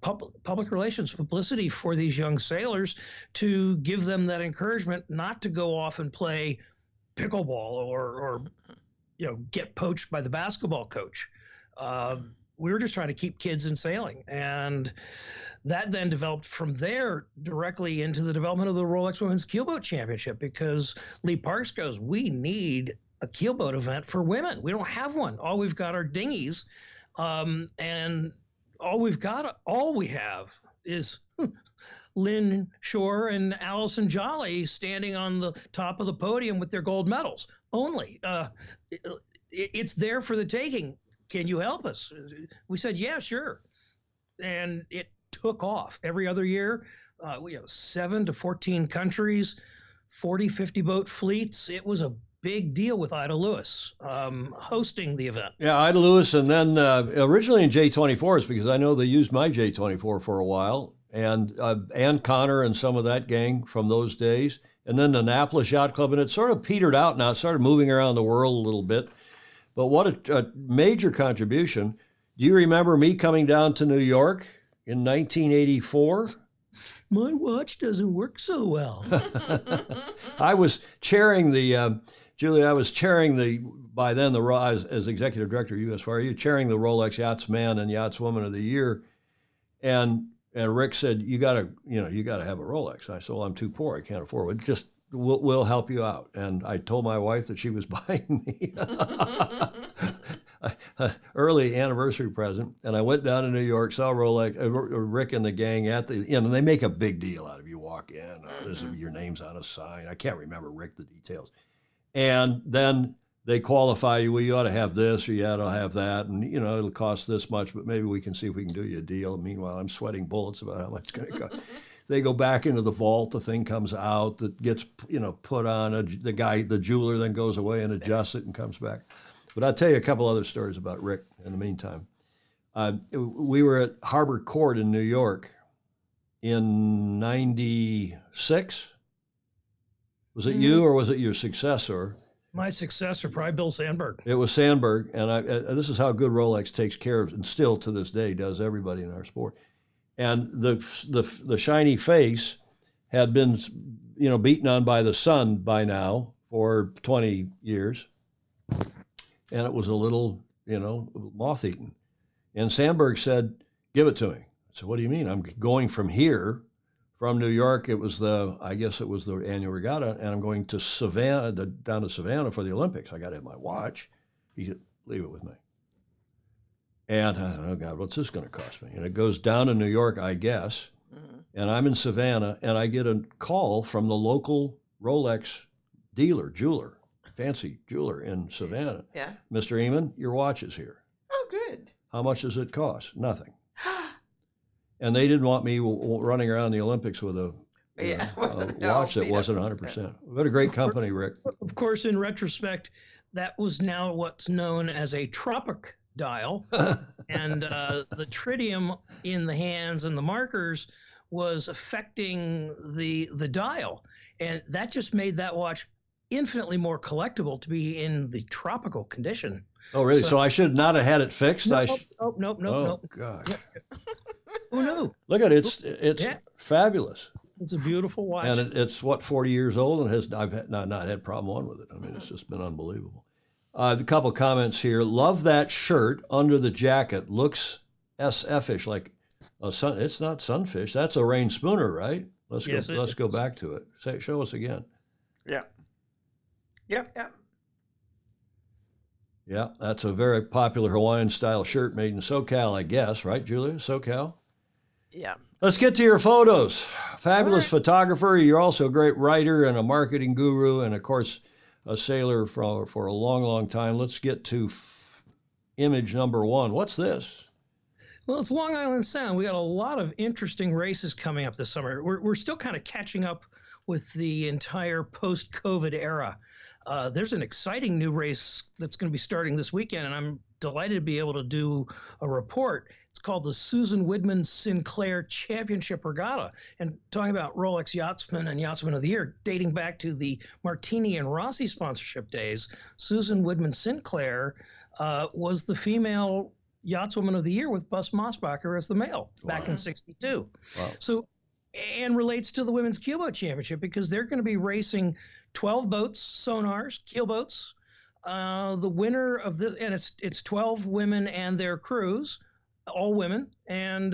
public relations, publicity for these young sailors to give them that encouragement not to go off and play pickleball or get poached by the basketball coach. We were just trying to keep kids in sailing, and that then developed from there directly into the development of the Rolex Women's Keelboat Championship, because Lee Parks goes, we need a keelboat event for women. We don't have one. All we've got are dinghies, and all we have is Lynn Shore and Allison Jolly standing on the top of the podium with their gold medals. Only it's there for the taking. Can you help us? We said, yeah, sure. And it took off. Every other year, we have 7 to 14 countries, 40, 50 boat fleets. It was a big deal with Ida Lewis hosting the event. Yeah, Ida Lewis, and then originally in J24s, because I know they used my J24 for a while, and Ann Connor and some of that gang from those days, and then the Annapolis Yacht Club, and it sort of petered out now. It started moving around the world a little bit. But what a major contribution. Do you remember me coming down to New York in 1984? My watch doesn't work so well. I was chairing the, Julia, by then, as executive director of USFRU, chairing the Rolex Yachtsman and Yachtswoman of the Year. And Rick said, you gotta have a Rolex. I said, well, I'm too poor. I can't afford it. We'll help you out. And I told my wife that she was buying me an early anniversary present. And I went down to New York, saw Rolex, Rick and the gang at the inn, and they make a big deal out of you walk in. Your name's on a sign. I can't remember, Rick, the details. And then they qualify you. Well, you ought to have this, or you ought to have that, and it'll cost this much, but maybe we can see if we can do you a deal. Meanwhile, I'm sweating bullets about how much it's going to cost. They go back into the vault. The thing comes out that gets put on. The jeweler then goes away and adjusts it and comes back. But I'll tell you a couple other stories about Rick in the meantime. We were at Harbor Court in New York in '96. Was it you or was it your successor? My successor, probably Bill Sandberg. It was Sandberg, and this is how good Rolex takes care of, and still to this day does, everybody in our sport. And the shiny face had been, beaten on by the sun by now for 20 years, and it was a little, moth-eaten. And Sandberg said, "Give it to me." I said, "What do you mean? I'm going from here, from New York. It was the annual regatta, and I'm going to Savannah, down to Savannah for the Olympics. I got to have my watch." He said, "Leave it with me." And, oh God, what's this going to cost me? And it goes down to New York, I guess, and I'm in Savannah, and I get a call from the local Rolex jeweler, fancy jeweler in Savannah. Yeah. "Mr. Eamon, your watch is here." Oh, good. "How much does it cost?" "Nothing." And they didn't want me running around the Olympics with a watch that wasn't 100%. What a great company, Rick. Of course, in retrospect, that was now what's known as a tropic dial, and the tritium in the hands and the markers was affecting the dial, and that just made that watch infinitely more collectible to be in the tropical condition. Oh, really? So I should not have had it fixed? Nope. Oh, Nope. gosh. Yep. Who knew? Look at it. It's Yeah. fabulous. It's a beautiful watch. And it's what, 40 years old, and I've not had problem one with it. I mean, it's just been unbelievable. A couple comments here. Love that shirt under the jacket. Looks SF-ish, like a sun. It's not sunfish. That's a rain spooner, right? Let's go back to it. Show us again. Yeah. Yep. Yeah, that's a very popular Hawaiian style shirt made in SoCal, I guess, right, Julia? SoCal? Yeah. Let's get to your photos. Fabulous photographer. You're also a great writer and a marketing guru, and of course, a sailor for a long, long time. Let's get to image number one. What's this? Well, it's Long Island Sound. We got a lot of interesting races coming up this summer. We're still kind of catching up with the entire post-COVID era. There's an exciting new race that's going to be starting this weekend, and I'm delighted to be able to do a report. It's called the Susan Widman Sinclair Championship Regatta. And talking about Rolex Yachtsman and Yachtsman of the Year, dating back to the Martini and Rossi sponsorship days, Susan Widman Sinclair was the female Yachtswoman of the Year with Bus Mossbacher as the male back in '62. Wow. So, and relates to the Women's Keelboat Championship because they're going to be racing 12 boats, sonars, keelboats. The winner of this, and it's 12 women and their crews, all women, and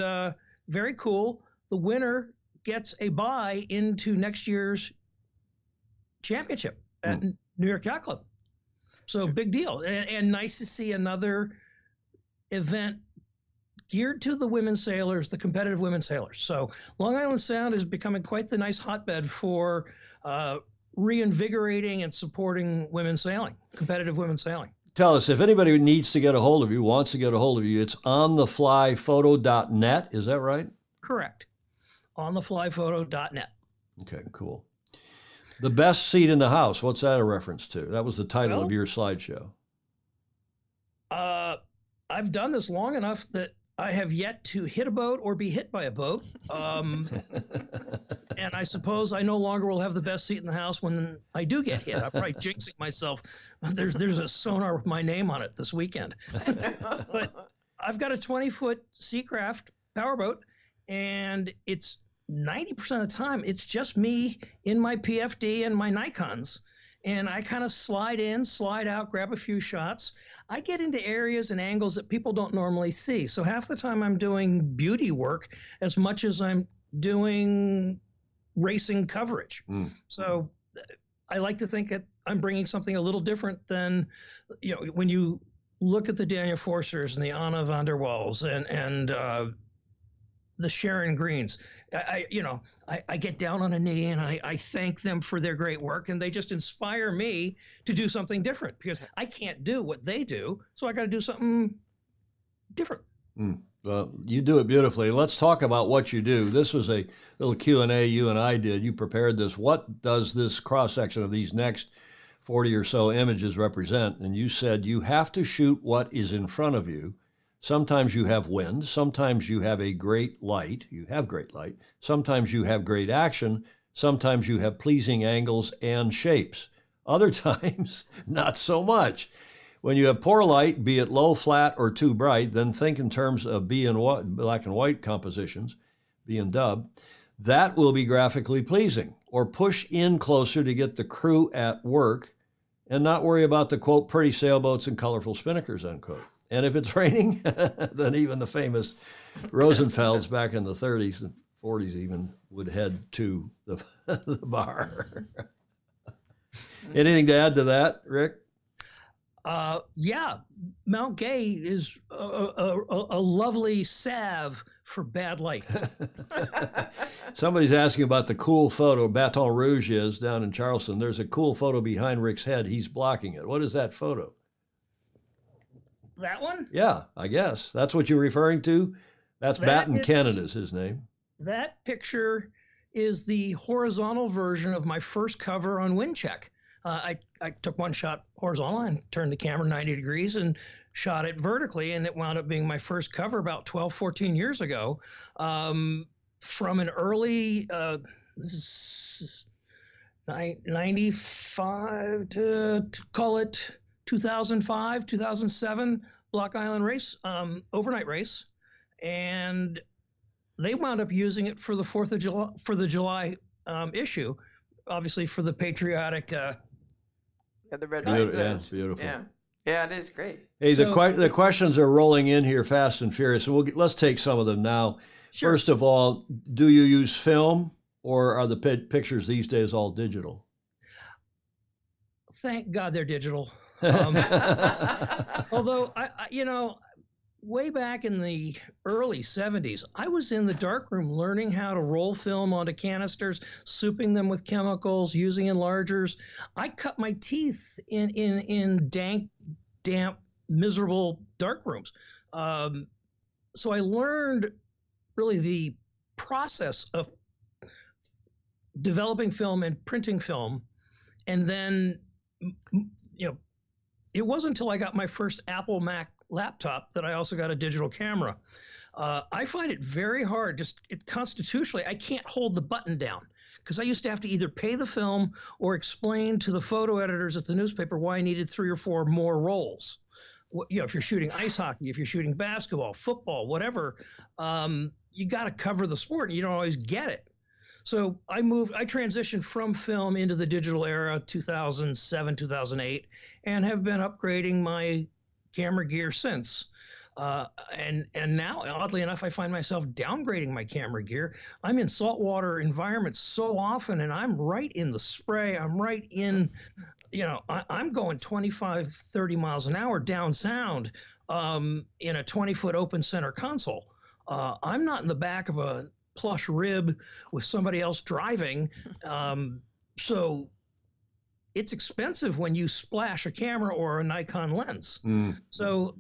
very cool. The winner gets a bye into next year's championship at New York Yacht Club. So big deal, and nice to see another event geared to the women sailors, the competitive women sailors. So Long Island Sound is becoming quite the nice hotbed for reinvigorating and supporting women's sailing, competitive women's sailing. Tell us, if anybody needs to get a hold of you, wants to get a hold of you, it's ontheflyphoto.net. Is that right? Correct. Ontheflyphoto.net. Okay, cool. The best seat in the house, what's that a reference to? That was the title of your slideshow. I've done this long enough that I have yet to hit a boat or be hit by a boat. And I suppose I no longer will have the best seat in the house when I do get hit. I'm probably jinxing myself. There's a sonar with my name on it this weekend. But I've got a 20-foot Seacraft powerboat, and it's 90% of the time, it's just me in my PFD and my Nikons. And I kind of slide in, slide out, grab a few shots. I get into areas and angles that people don't normally see. So half the time I'm doing beauty work as much as I'm doing racing coverage. So I like to think that I'm bringing something a little different than, when you look at the Daniel Forsters and the Anna van der Waals and the Sharon Greens. I get down on a knee and I thank them for their great work, and they just inspire me to do something different because I can't do what they do, so I got to do something different. Well, you do it beautifully. Let's talk about what you do. This was a little Q&A you and I did. You prepared this. What does this cross-section of these next 40 or so images represent? And you said you have to shoot what is in front of you. Sometimes you have wind. Sometimes you have a great light. You have great light. Sometimes you have great action. Sometimes you have pleasing angles and shapes. Other times, not so much. When you have poor light, be it low, flat, or too bright, then think in terms of black and white compositions, B and dub. That will be graphically pleasing. Or push in closer to get the crew at work and not worry about the, quote, pretty sailboats and colorful spinnakers, unquote. And if it's raining, then even the famous Rosenfelds back in the 30s and 40s even would head to the bar. Anything to add to that, Rick? Yeah, Mount Gay is a lovely salve for bad light. Somebody's asking about the cool photo Baton Rouge is down in Charleston. There's a cool photo behind Rick's head. He's blocking it. What is that photo? That one? Yeah, I guess. That's what you're referring to? That's Baton Canada's his name. That picture is the horizontal version of my first cover on wind check. I took one shot horizontal and turned the camera 90 degrees and shot it vertically, and it wound up being my first cover about 12, 14 years ago from an early, 95 to call it 2005, 2007 Block Island race, overnight race, and they wound up using it for the 4th of July, for the July issue, obviously for the patriotic. Yeah, the red, Beautiful, white, yeah, blues. beautiful. Yeah, yeah, it is great. Hey, So- the questions are rolling in here fast and furious, so let's take some of them now. Sure. First of all, do you use film, or are the pictures these days all digital? Thank God they're digital. Although way back in the early 70s, I was in the darkroom learning how to roll film onto canisters, souping them with chemicals, using enlargers. I cut my teeth in dank, damp, miserable darkrooms. So I learned really the process of developing film and printing film. And then, it wasn't until I got my first Apple Mac laptop that I also got a digital camera. I find it very hard, constitutionally, I can't hold the button down because I used to have to either pay the film or explain to the photo editors at the newspaper why I needed 3 or 4 more rolls. If you're shooting ice hockey, if you're shooting basketball, football, whatever, you got to cover the sport and you don't always get it. So I transitioned from film into the digital era, 2007, 2008, and have been upgrading my camera gear since. And now, oddly enough, I find myself downgrading my camera gear. I'm in saltwater environments so often, and I'm right in the spray. I'm right in, I'm going 25, 30 miles an hour down sound in a 20-foot open center console. I'm not in the back of a plush rib with somebody else driving. So it's expensive when you splash a camera or a Nikon lens. So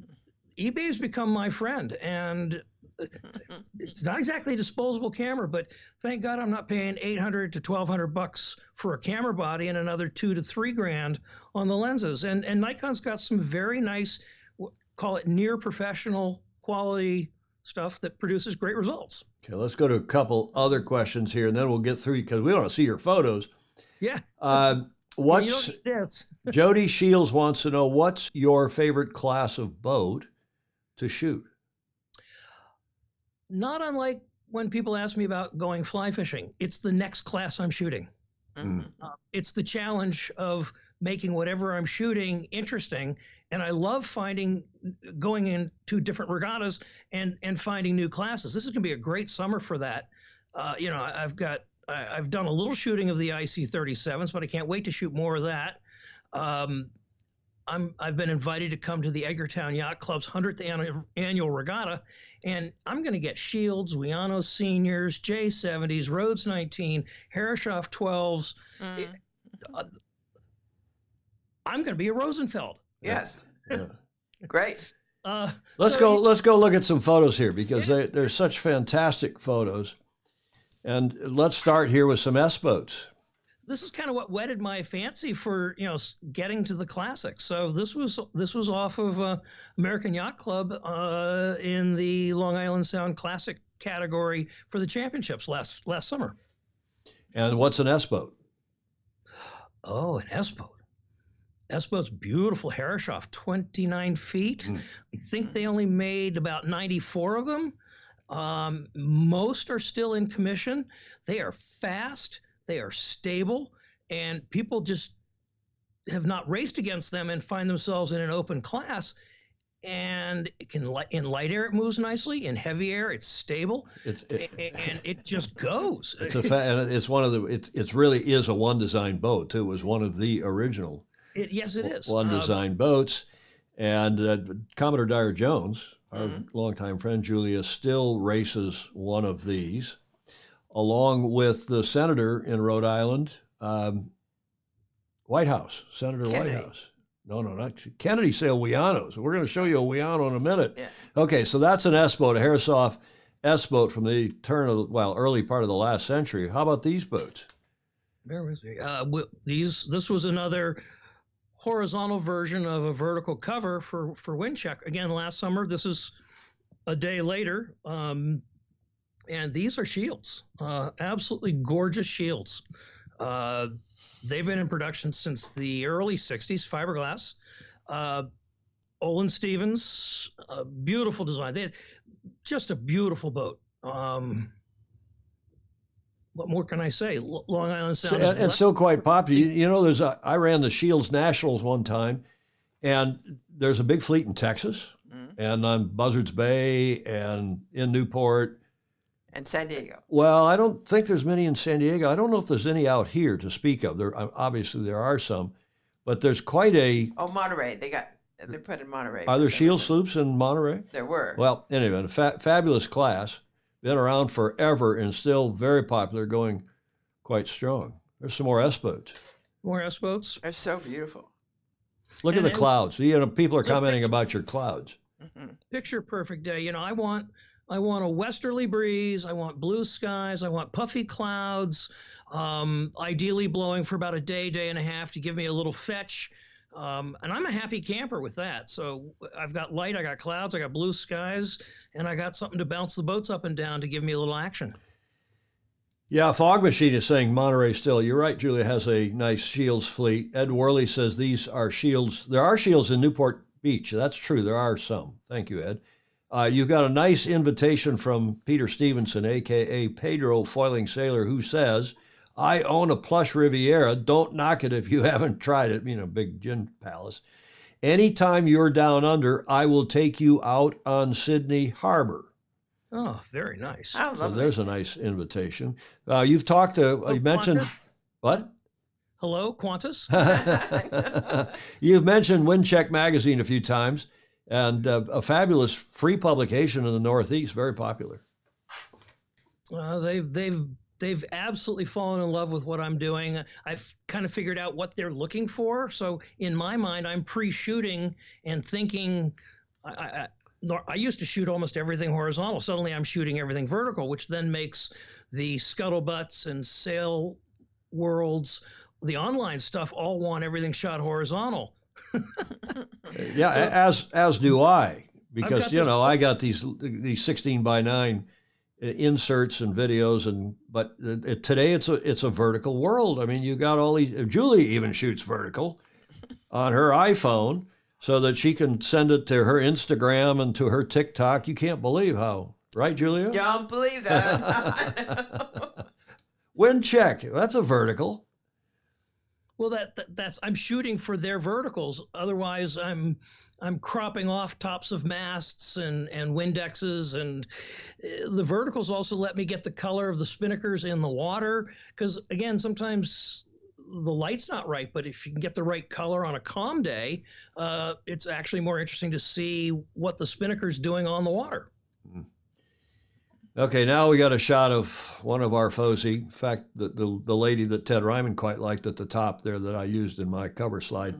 eBay's become my friend, and it's not exactly a disposable camera, but thank God I'm not paying $800 to $1,200 for a camera body and another $2,000 to $3,000 on the lenses. And Nikon's got some very nice, call it near professional quality stuff that produces great results. Okay, let's go to a couple other questions here, and then we'll get through because we want to see your photos. Yeah. Jody Shields wants to know, what's your favorite class of boat to shoot? Not unlike when people ask me about going fly fishing, it's the next class I'm shooting. It's the challenge of making whatever I'm shooting interesting. And I love going into different regattas and finding new classes. This is going to be a great summer for that. I've done a little shooting of the IC-37s, but I can't wait to shoot more of that. I've been invited to come to the Edgartown Yacht Club's 100th annual regatta, and I'm going to get Shields, Wianos Seniors, J70s, Rhodes 19, Herreshoff 12s. I'm going to be a Rosenfeld. Yes. Yeah. Great. Let's go look at some photos here because they're such fantastic photos. And let's start here with some S-boats. This is kind of what whetted my fancy for getting to the classics. So this was off of American Yacht Club in the Long Island Sound Classic category for the championships last summer. And what's an S-boat? Oh, an S-boat. S-boat's beautiful. Herreshoff, 29 feet. I think they only made about 94 of them. Most are still in commission. They are fast. They are stable, and people just have not raced against them and find themselves in an open class. And in light air, it moves nicely. In heavy air, it's stable, and it just goes. It really is a one design boat too. It was one of the original. Yes, it is. One design boats, and Commodore Dyer Jones, our longtime friend Julia, still races one of these, along with the senator in Rhode Island, Whitehouse, Senator Kennedy. Whitehouse. No, not Kennedy sailed Wianos. We're going to show you a Wiano in a minute. Yeah. Okay, so that's an S-boat, a Herreshoff S-boat from the early part of the last century. How about these boats? Bear with me. This was another horizontal version of a vertical cover for wind check. Again, last summer. This is a day later. And these are shields, absolutely gorgeous shields. They've been in production since the early 60s, fiberglass. Olin Stevens, beautiful design. Just a beautiful boat. What more can I say? Long Island Sound and still quite popular. You know, I ran the Shields Nationals one time, and there's a big fleet in Texas, and on Buzzards Bay, and in Newport, and San Diego. Well, I don't think there's many in San Diego. I don't know if there's any out here to speak of. Obviously there are some, but there's quite a. Oh, Monterey. They're put in Monterey. Are there Shield sloops in Monterey? There were. Well, anyway, fabulous class. Been around forever and still very popular, going quite strong. There's some more S boats. More S boats. They're so beautiful. Look at the clouds. People are commenting about your clouds. Picture perfect day. I want a westerly breeze. I want blue skies. I want puffy clouds. Ideally blowing for about a day and a half to give me a little fetch. And I'm a happy camper with that. So I've got light, I got clouds, I got blue skies, and I got something to bounce the boats up and down to give me a little action. Yeah, Fog Machine is saying Monterey still. You're right, Julia has a nice Shields fleet. Ed Worley says these are Shields. There are Shields in Newport Beach. That's true. There are some. Thank you, Ed. You've got a nice invitation from Peter Stevenson, a.k.a. Pedro Foiling Sailor, who says, I own a plush Riviera. Don't knock it if you haven't tried it. Big gin palace. Anytime you're down under, I will take you out on Sydney Harbor. Oh, very nice. Oh, so there's a nice invitation. You've talked to, you mentioned, Qantas? What? Hello, Qantas? You've mentioned Windcheck Magazine a few times, and a fabulous free publication in the Northeast, very popular. They've absolutely fallen in love with what I'm doing. I've kind of figured out what they're looking for. So in my mind, I'm pre-shooting and thinking. I used to shoot almost everything horizontal. Suddenly I'm shooting everything vertical, which then makes the scuttlebutts and sail worlds, the online stuff, all want everything shot horizontal. Yeah, so, as do I, because I got these 16:9 inserts and videos, but today it's a vertical world. I mean, you got all these. Julie even shoots vertical on her iPhone so that she can send it to her Instagram and to her TikTok. You can't believe how, right, Julia? Don't believe that. Wind check. That's a vertical. Well, that's I'm shooting for their verticals. Otherwise, I'm cropping off tops of masts and Windexes, and the verticals also let me get the color of the spinnakers in the water. Because again, sometimes the light's not right, but if you can get the right color on a calm day, it's actually more interesting to see what the spinnaker's doing on the water. Okay, now we got a shot of one of our FOSI. In fact, the lady that Ted Ryman quite liked at the top there that I used in my cover slide,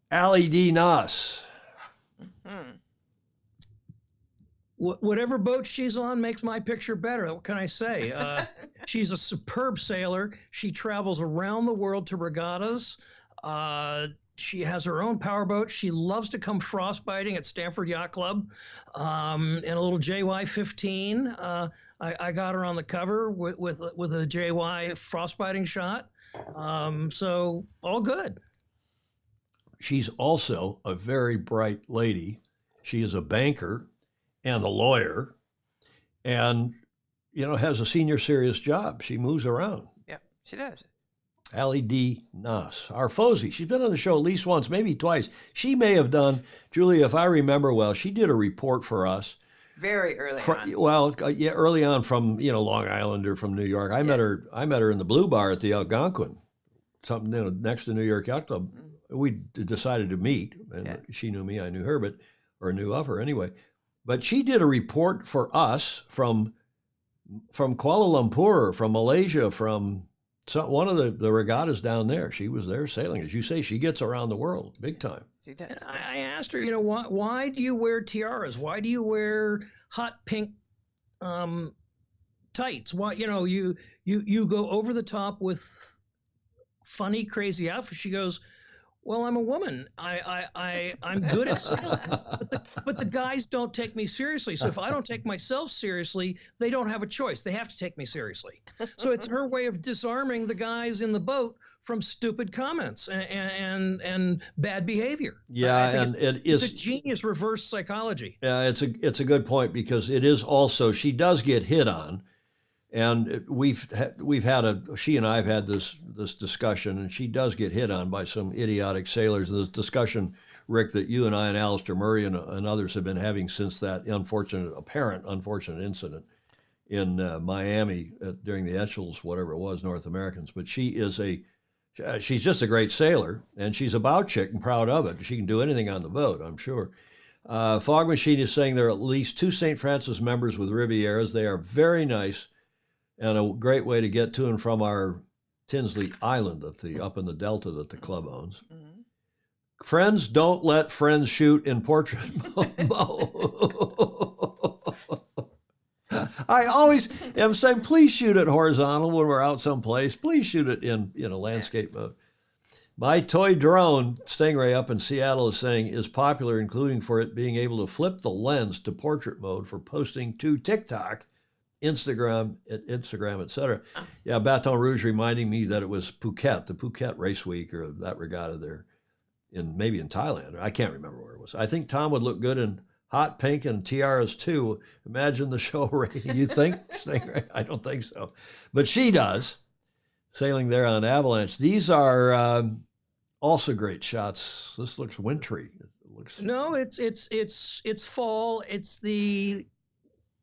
Allie D. Noss. Whatever boat she's on makes my picture better. What can I say? She's a superb sailor. She travels around the world to regattas. She has her own powerboat. She loves to come frostbiting at Stamford Yacht Club, and a little JY-15. I got her on the cover with a JY frostbiting shot. So all good. She's also a very bright lady. She is a banker and a lawyer, and has a senior serious job. She moves around. Yeah, she does. Allie D. Noss, our FOSI. She's been on the show at least once, maybe twice. She may have done, Julia, if I remember well, she did a report for us. Very early on. Well, yeah, early on from Long Island or from New York. I met her in the Blue Bar at the Algonquin, something next to New York Yacht Club. We decided to meet, and she knew me, I knew her, or knew of her anyway. But she did a report for us from Kuala Lumpur, from Malaysia, from one of the regattas down there. She was there sailing. As you say, she gets around the world big time. She does. I asked her, why do you wear tiaras? Why do you wear hot pink tights? Why, you go over the top with funny, crazy outfits? She goes, Well, I'm a woman. I'm good at sailing, but the guys don't take me seriously. So if I don't take myself seriously, they don't have a choice. They have to take me seriously. So it's her way of disarming the guys in the boat from stupid comments and bad behavior. Yeah, I think and it it's is a genius reverse psychology. Yeah, it's a good point because it is also she does get hit on, and she and I have had this discussion, and she does get hit on by some idiotic sailors. This discussion, Rick, that you and I and Alistair Murray and others have been having since that apparent unfortunate incident in Miami during the Etchells, whatever it was, North Americans. But she's just a great sailor, and she's a bow chick and proud of it. She can do anything on the boat, I'm sure. Fog Machine is saying there are at least 2 St. Francis members with Rivieras. They are very nice and a great way to get to and from our Tinsley Island up in the Delta that the club owns. Mm-hmm. Friends don't let friends shoot in portrait mode. I always am saying, please shoot it horizontal when we're out someplace. Please shoot it in landscape mode. My toy drone, Stingray, up in Seattle is saying is popular, including for it being able to flip the lens to portrait mode for posting to TikTok, Instagram, etc. Yeah, Baton Rouge reminding me that it was Phuket, the Phuket Race Week or that regatta there, maybe in Thailand. I can't remember where it was. I think Tom would look good in hot pink and tiaras too. Imagine the show rating. You think, Stingray? I don't think so, but she does. Sailing there on Avalanche. These are also great shots. This looks wintry. No, it's fall. It's the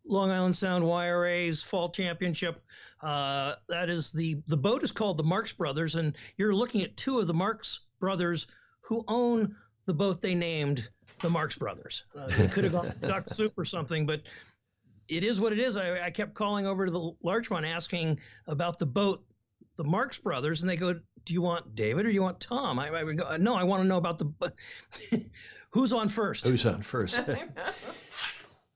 Long Island Sound YRA's Fall Championship. That is the boat is called the Marx Brothers, and you're looking at 2 of the Marx Brothers who own the boat they named the Marx Brothers. They could have gone duck soup or something, but it is what it is. I kept calling over to the Larchmont asking about the boat, the Marx Brothers, and they go, "Do you want David or do you want Tom?" I would go, "No, I want to know about who's on first." Who's on first?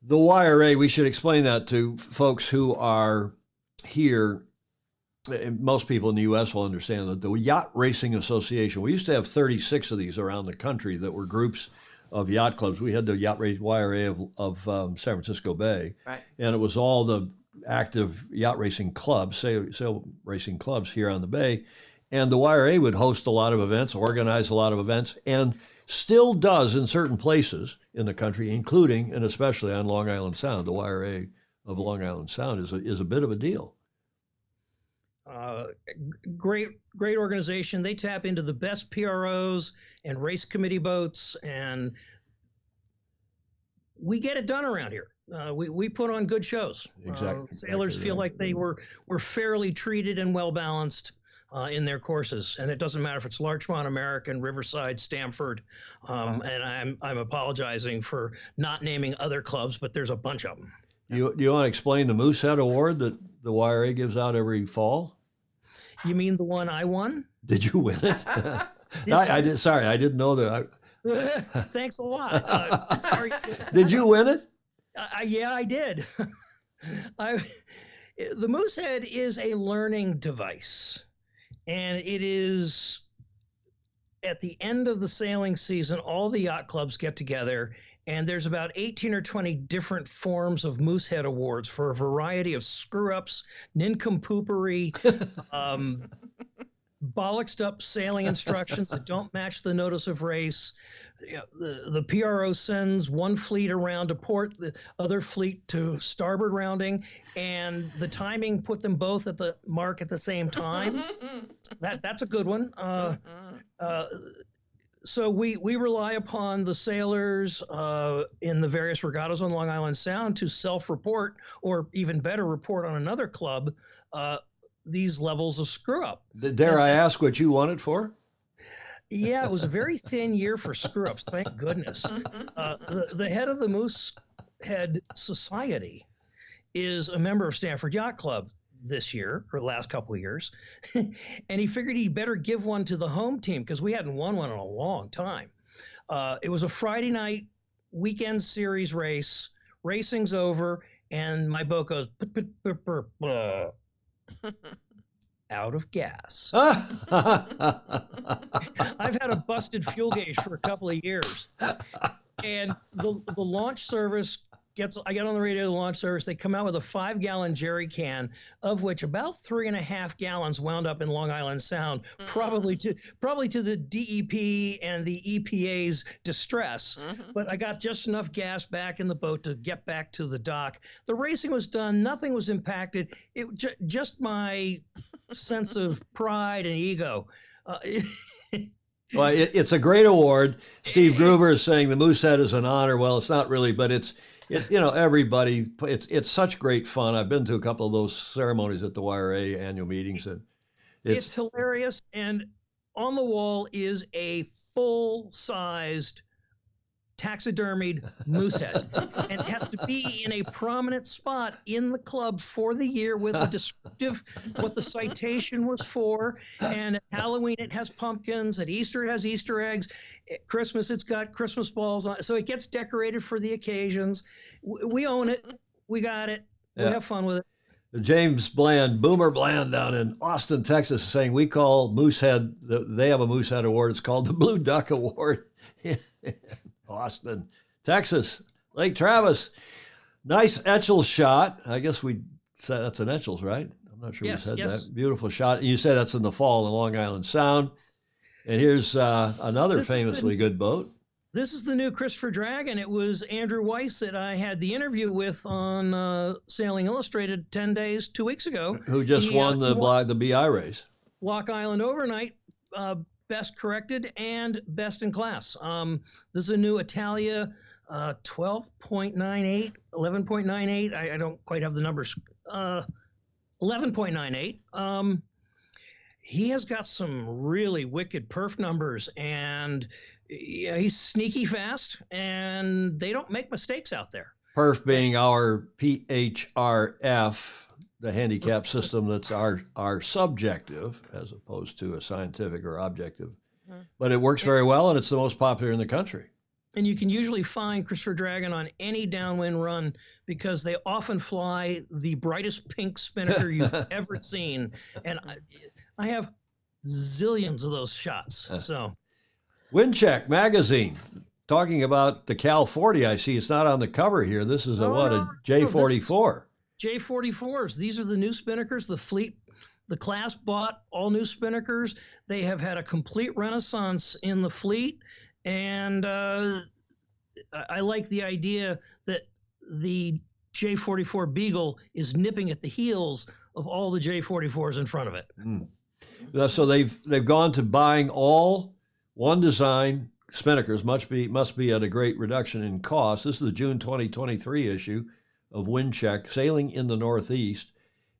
The YRA, we should explain that to folks who are here. Most people in the U.S. will understand that the Yacht Racing Association, we used to have 36 of these around the country that were groups of yacht clubs. We had the Yacht YRA of San Francisco Bay, right, and it was all the active yacht racing clubs, sail racing clubs here on the bay. And the YRA would host a lot of events, organize a lot of events, and still does in certain places in the country, including and especially on Long Island Sound. The YRA of Long Island Sound is a bit of a deal. Great organization. They tap into the best PROs and race committee boats, and we get it done around here. We put on good shows. Sailors feel like they were fairly treated and well balanced in their courses, and it doesn't matter if it's Larchmont, American, Riverside, Stamford, and I'm apologizing for not naming other clubs, but there's a bunch of them. You want to explain the Moosehead Award that the YRA gives out every fall? You mean the one I won? Did you win it? I did. Sorry, I didn't know that. Thanks a lot. Sorry. Did you win it? Yeah, I did. The Moosehead is a learning device, and it is at the end of the sailing season, all the yacht clubs get together, and there's about 18 or 20 different forms of Moosehead Awards for a variety of screw-ups, nincompoopery, bollocksed up sailing instructions that don't match the notice of race. The PRO sends one fleet around to port, the other fleet to starboard rounding, and the timing put them both at the mark at the same time. That's a good one. So we rely upon the sailors in the various regattas on Long Island Sound to self-report, or even better, report on another club, these levels of screw-up. Dare I ask what you won it for? Yeah, it was a very thin year for screw-ups, thank goodness. The head of the Moosehead Society is a member of Stamford Yacht Club this year, or the last couple of years, and he figured he better give one to the home team because we hadn't won one in a long time. It was a Friday night weekend series race. Racing's over, and my boat goes out of gas. Ah! I've had a busted fuel gauge for a couple of years. And the launch service I get on the radio, the launch service, they come out with a 5-gallon jerry can, of which about 3.5 gallons wound up in Long Island Sound, probably to the DEP and the EPA's distress. But I got just enough gas back in the boat to get back to the dock. The racing was done. Nothing was impacted. It just my sense of pride and ego. Well, it's a great award. Steve Gruber is saying the Moosehead is an honor. Well, it's not really, but it's everybody. It's such great fun. I've been to a couple of those ceremonies at the YRA annual meetings, and it's hilarious. And on the wall is a full-sized taxidermied moosehead, and it has to be in a prominent spot in the club for the year with a descriptive what the citation was for. And at Halloween it has pumpkins, at Easter it has Easter eggs, at Christmas it's got Christmas balls on it. So it gets decorated for the occasions. We own it, we got it, we have fun with it. James Bland, Boomer Bland down in Austin, Texas, is saying we call Moosehead, they have a Moosehead award, it's called the Blue Duck Award. Austin, Texas, Lake Travis. Nice Etchels shot. I guess we said that's an Etchels, right? I'm not sure we said that. Beautiful shot. You said that's in the fall in Long Island Sound. And here's another famously good boat. This is the new Christopher Dragon. It was Andrew Weiss that I had the interview with on Sailing Illustrated 10 days, 2 weeks ago. Who just won the BI race. Block Island Overnight. Best corrected and best in class. This is a new Italia 12.98, 11.98. I don't quite have the numbers. 11.98. He has got some really wicked perf numbers, and he's sneaky fast, and they don't make mistakes out there. Perf being our PHRF, the handicap system that's our subjective as opposed to a scientific or objective. But it works very well, and it's the most popular in the country. And you can usually find Christopher Dragon on any downwind run because they often fly the brightest pink spinnaker you've ever seen. And I have zillions of those shots. So, Windcheck magazine, talking about the Cal 40. I see it's not on the cover here. This is a J44. J44s. These are the new spinnakers. The fleet, the class bought all new spinnakers. They have had a complete renaissance in the fleet. And I like the idea that the J44 Beagle is nipping at the heels of all the J44s in front of it. So they've gone to buying all one design spinnakers. Must be at a great reduction in cost. This is the June 2023 issue of Windcheck, Sailing in the Northeast.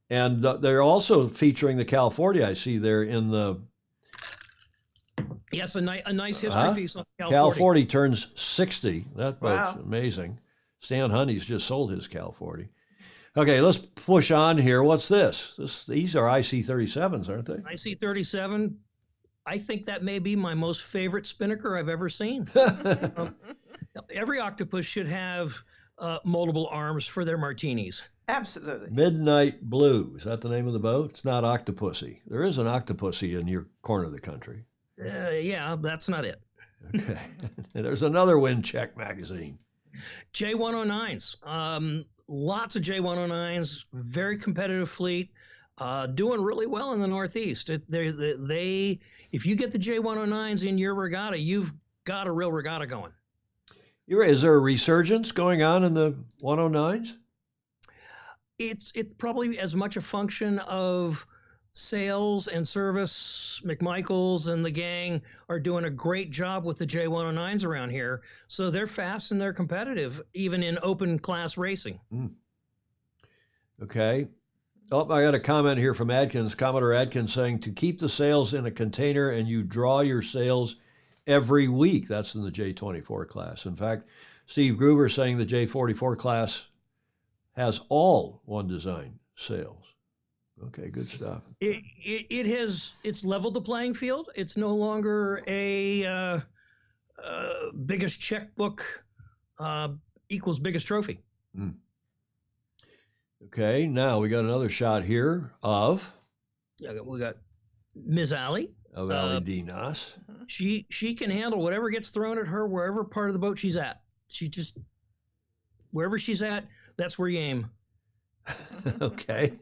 And they're also featuring the Cal 40 I see there in the... Yes, a nice history piece on Cal 40 turns 60. That boat's amazing. Stan Honey's just sold his Cal 40. Okay, let's push on here. What's this? These are IC-37s, aren't they? IC-37. I think that may be my most favorite spinnaker I've ever seen. Every octopus should have multiple arms for their martinis. Absolutely. Midnight Blue. Is that the name of the boat? It's not Octopussy. There is an Octopussy in your corner of the country. Yeah, that's not it. Okay. There's another Windcheck magazine. J109s. Lots of J109s. Very competitive fleet. Doing really well in the Northeast. If you get the J109s in your regatta, you've got a real regatta going. Is there a resurgence going on in the 109s? It's probably as much a function of sales and service. McMichaels and the gang are doing a great job with the J109s around here. So they're fast and they're competitive, even in open class racing. Okay. Oh, I got a comment here from Adkins, Commodore Adkins, saying to keep the sales in a container and you draw your sales every week. That's in the J24 class. In fact, Steve Gruber saying the J44 class has all one design sales. Okay, good stuff. It's leveled the playing field. It's no longer a biggest checkbook equals biggest trophy. Okay, now we got another shot here of Yeah, we got Ms. Allie. Of Ali Dinas. She can handle whatever gets thrown at her, wherever part of the boat she's at. She just, wherever she's at, that's where you aim. Okay.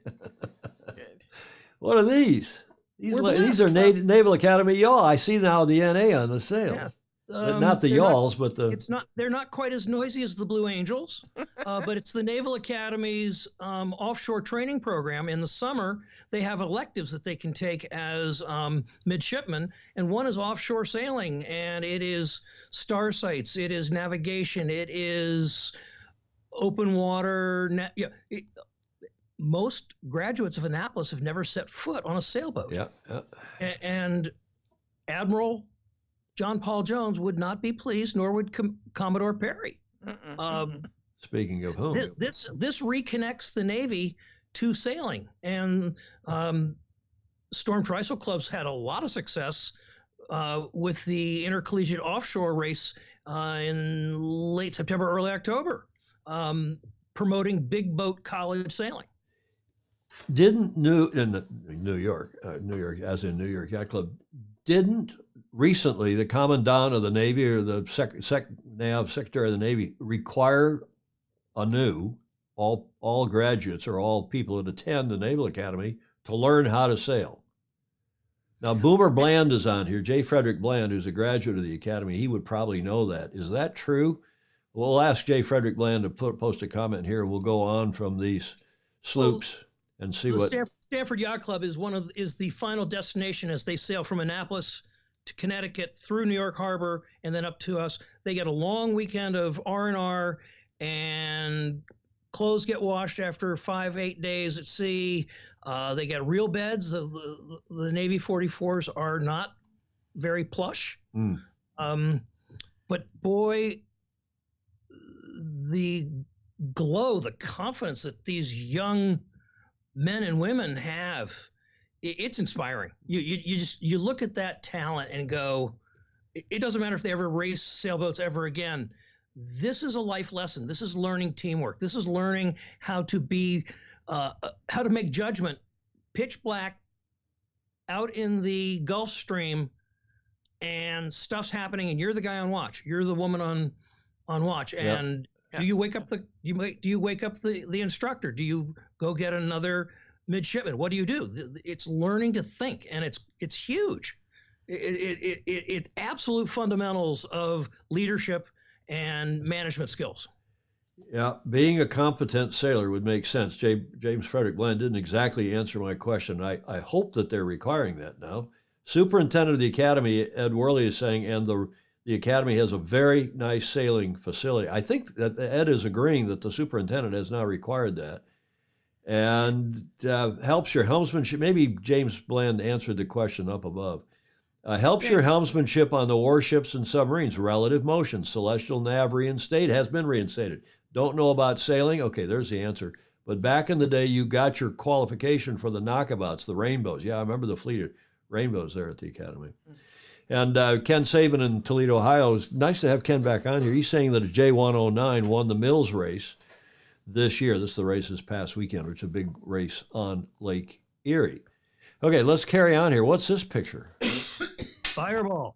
What are these? We're These are blessed. Naval Academy yawl. I see now the NA on the sails. Yeah. Not the They're yawls, but the. They're not quite as noisy as the Blue Angels, but it's the Naval Academy's offshore training program. In the summer, they have electives that they can take as midshipmen, and one is offshore sailing, and it is star sights, it is navigation, it is open water. Most graduates of Annapolis have never set foot on a sailboat. Yeah. And Admiral John Paul Jones would not be pleased, nor would Commodore Perry. Speaking of whom? This reconnects the Navy to sailing, and Storm Trysail Club's had a lot of success with the intercollegiate offshore race in late September, early October, promoting big boat college sailing. Didn't New York Yacht Club, didn't recently the Commandant of the Navy or the Secretary of the Navy require anew all graduates or all people that attend the Naval Academy to learn how to sail? Now, Boomer Bland is on here, J. Frederick Bland, who's a graduate of the Academy. He would probably know that. Is that true? We'll ask J. Frederick Bland to post a comment here. We'll go on from these sloops and see what. Stamford Yacht Club is the final destination as they sail from Annapolis to Connecticut through New York Harbor and then up to us. They get a long weekend of R&R, and clothes get washed after 5-8 days at sea. They get real beds. The Navy 44s are not very plush. But boy, the glow, the confidence that these young men and women have, it's inspiring. You look at that talent and go, it doesn't matter if they ever race sailboats ever again. This is a life lesson. This is learning teamwork. This is learning how to make judgment, pitch black, out in the Gulf Stream, and stuff's happening, and you're the guy on watch. You're the woman on watch. Yep. And do you wake up the instructor? Do you go get another midshipman? What do you do? It's learning to think, and it's huge. It's absolute fundamentals of leadership and management skills. Yeah, being a competent sailor would make sense. James Frederick Bland didn't exactly answer my question. I hope that they're requiring that now. Superintendent of the Academy, Ed Worley, is saying, and the Academy has a very nice sailing facility. I think that Ed is agreeing that the superintendent has now required that. And helps your helmsmanship. Maybe James Bland answered the question up above. Helps your helmsmanship on the warships and submarines. Relative motion. Celestial Nav has been reinstated. Don't know about sailing? Okay, there's the answer. But back in the day, you got your qualification for the knockabouts, the rainbows. Yeah, I remember the fleet of rainbows there at the Academy. And Ken Saban in Toledo, Ohio. It's nice to have Ken back on here. He's saying that a J109 won the Mills race this year. This is the race this past weekend, which is a big race on Lake Erie. Okay, let's carry on here. What's this picture? Fireball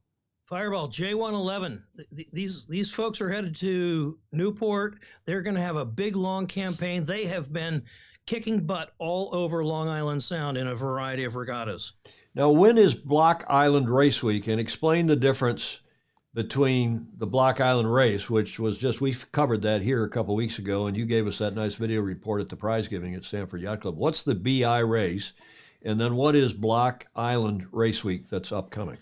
J111. These folks are headed to Newport. They're going to have a big, long campaign. They have been kicking butt all over Long Island Sound in a variety of regattas. Now, when is Block Island Race Week? And explain the difference between the Block Island Race, which was just, we covered that here a couple weeks ago, and you gave us that nice video report at the prize giving at Stamford Yacht Club. What's the BI race? And then what is Block Island Race Week that's upcoming?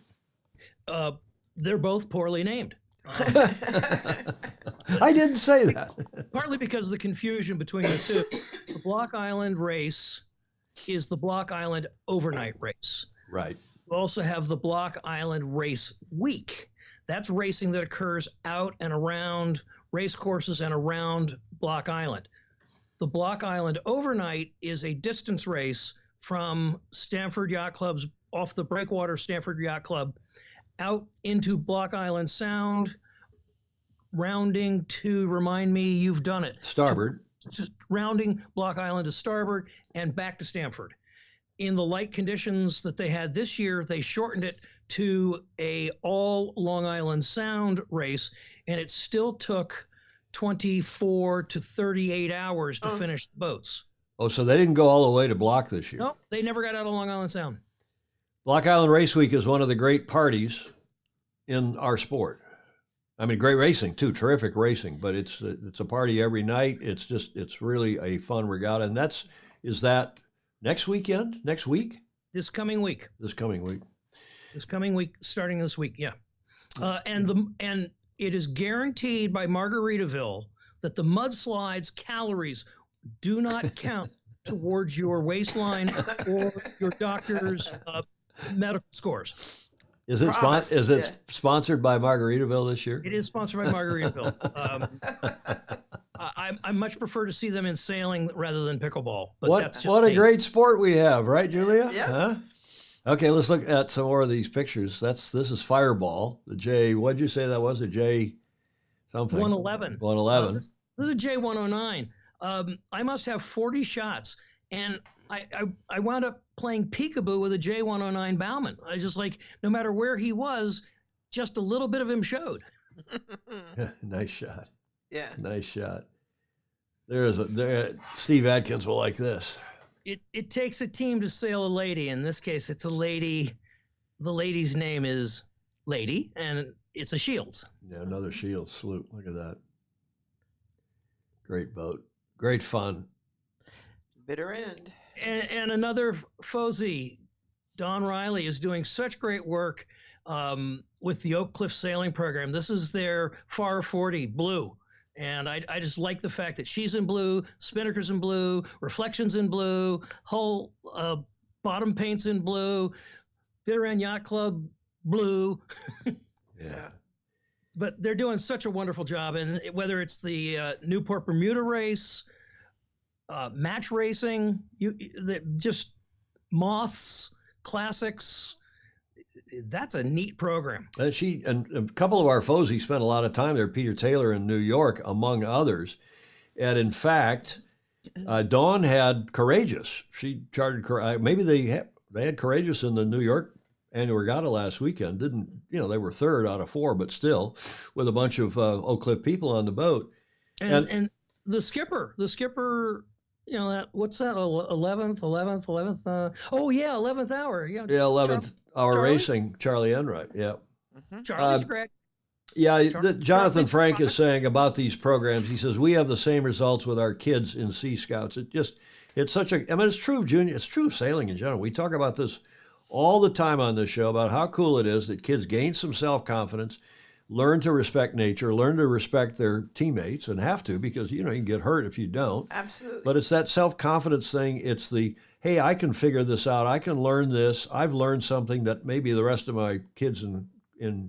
They're both poorly named. I didn't say that. Partly because of the confusion between the two. The Block Island Race is the Block Island Overnight Race. Right. We also have the Block Island Race Week. That's racing that occurs out and around race courses and around Block Island. The Block Island Overnight is a distance race from Stamford Yacht Club's, off the breakwater Stamford Yacht Club, out into Block Island Sound, rounding to, remind me, you've done it. Starboard. Just rounding Block Island to starboard and back to Stamford. in the light conditions that they had this year, they shortened it to a all Long Island Sound race, and it still took 24 to 38 hours to finish the boats. Oh, so they didn't go all the way to Block this year? No, they never got out of Long Island Sound. Block Island Race Week is one of the great parties in our sport. I mean, great racing too, terrific racing, but it's a party every night. It's really a fun regatta. And is that next weekend? Next week? This coming week. This coming week. This coming week, starting this week, yeah. And it is guaranteed by Margaritaville that the mudslides calories do not count towards your waistline or your doctor's medical scores. Is it sponsored by Margaritaville this year? It is sponsored by Margaritaville. I much prefer to see them in sailing rather than pickleball. But what a great sport we have, right, Julia? Yes. Huh? Okay, let's look at some more of these pictures. This is Fireball. The J. What did you say that was? A J something. 111. 111. This is a J109. I must have 40 shots, and I wound up playing peekaboo with a J109 bowman. I just no matter where he was, just a little bit of him showed. Nice shot. Yeah. Nice shot. Steve Adkins will like this. It takes a team to sail a lady. In this case, it's a lady. The lady's name is Lady, and it's a Shields. Yeah, another Shields sloop. Look at that. Great boat. Great fun. Bitter end. And another FOSI, Don Riley, is doing such great work with the Oak Cliff Sailing Program. This is their Far 40 Blue. And I just like the fact that she's in blue, spinnaker's in blue, reflections in blue, whole bottom paint's in blue, Bitter End Yacht Club blue. Yeah. But they're doing such a wonderful job. And whether it's the Newport Bermuda race, match racing, just moths, classics, that's a neat program. And a couple of our FOSI spent a lot of time there, Peter Taylor in New York, among others. And in fact, Dawn had Courageous. She chartered, maybe they had Courageous in the New York annual regatta last weekend. They were third out of four, but still with a bunch of Oak Cliff people on the boat. And the skipper, what's that? 11th. 11th hour. Yeah. Yeah, 11th hour racing. Charlie Enright. Yeah. Mm-hmm. Charlie's great. Yeah, Jonathan Frank is saying about these programs. He says we have the same results with our kids in Sea Scouts. It's such a. I mean, it's true, Junior. It's true of sailing in general. We talk about this all the time on this show about how cool it is that kids gain some self-confidence, learn to respect nature, learn to respect their teammates, and have to, because you can get hurt if you don't. Absolutely. But it's that self-confidence thing. It's hey, I can figure this out. I can learn this. I've learned something that maybe the rest of my kids in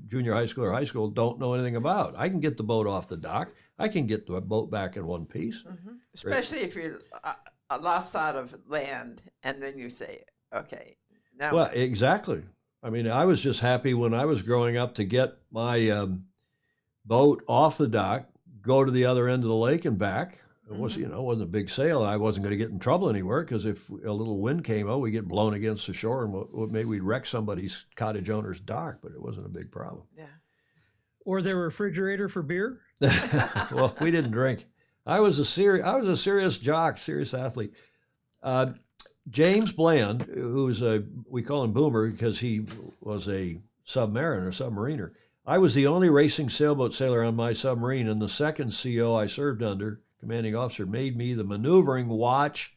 junior high school or high school don't know anything about. I can get the boat off the dock. I can get the boat back in one piece. Mm-hmm. Especially if you're lost sight of land, and then you say, okay. Now well, exactly. I mean, I was just happy when I was growing up to get my boat off the dock, go to the other end of the lake and back. It wasn't a big sail. I wasn't going to get in trouble anywhere because if a little wind came, we get blown against the shore and maybe we'd wreck somebody's cottage owner's dock, but it wasn't a big problem. Yeah. Or their refrigerator for beer. Well, we didn't drink. I was a serious jock, serious athlete. James Bland, we call him Boomer because he was a submariner. I was the only racing sailboat sailor on my submarine, and the second CO I served under, commanding officer, made me the maneuvering watch,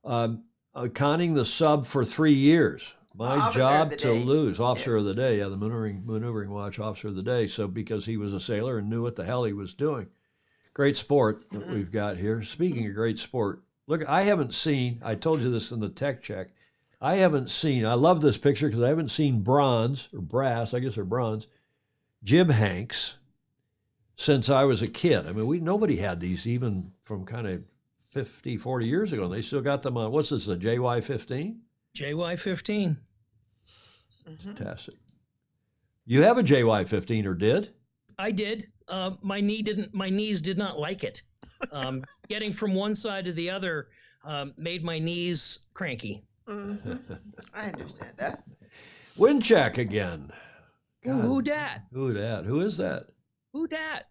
conning the sub for 3 years. My job to lose, officer of the day, the maneuvering watch officer of the day. So because he was a sailor and knew what the hell he was doing. Great sport that we've got here. Speaking of great sport, look, I haven't seen, I told you this in the tech check, I love this picture because I haven't seen bronze, or brass, I guess they're bronze, jib hanks since I was a kid. I mean, nobody had these even from kind of 50, 40 years ago, and they still got them on, what's this, a JY15? JY15. Fantastic. You have a JY15 or did? I did. My knees did not like it. Getting from one side to the other made my knees cranky. I understand that. Wind check again. Who dat? Who dat? Who is that? Who dat?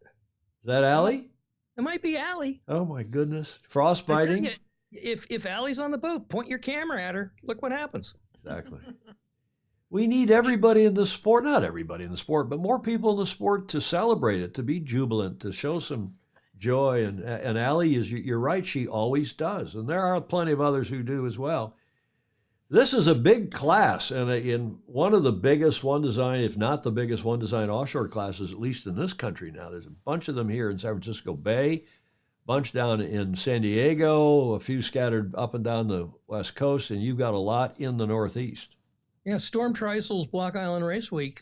Is that Allie? It might be Allie. Oh my goodness. I tell Frostbiting? you, if Allie's on the boat, point your camera at her. Look what happens. Exactly. We need everybody in the sport, not everybody in the sport, but more people in the sport to celebrate it, to be jubilant, to show some joy. And Allie, you're right, she always does. And there are plenty of others who do as well. This is a big class, and in one of the biggest one design, if not the biggest one design offshore classes, at least in this country now. There's a bunch of them here in San Francisco Bay, bunch down in San Diego, a few scattered up and down the West Coast, and you've got a lot in the Northeast. Yeah, Storm Trisol's Block Island Race Week.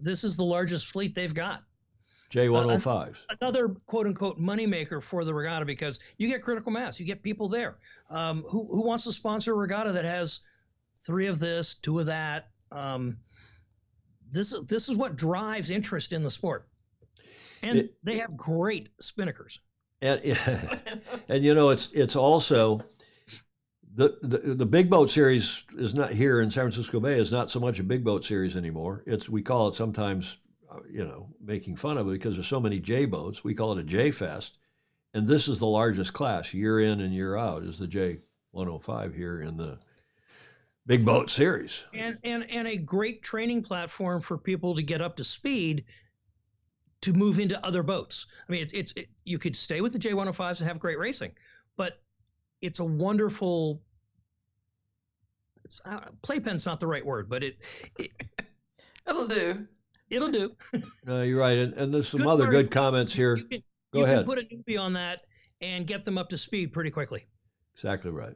This is the largest fleet they've got. J105s. Another quote-unquote moneymaker for the regatta, because you get critical mass. You get people there. Who wants to sponsor a regatta that has 3 of this, 2 of that? This is what drives interest in the sport. And they have great spinnakers. And you know, it's also the big boat series is not here in San Francisco Bay is not so much a big boat series anymore. We call it sometimes, making fun of it because there's so many J boats. We call it a J Fest, and this is the largest class year in and year out is the J105 here in the big boat series. And a great training platform for people to get up to speed to move into other boats. I mean, you could stay with the J105s and have great racing, but it's a wonderful. Playpen's not the right word, but It'll do. It'll do. No, you're right, and there's some Good other work. good comments here. Go ahead. You can put a newbie on that and get them up to speed pretty quickly. Exactly right.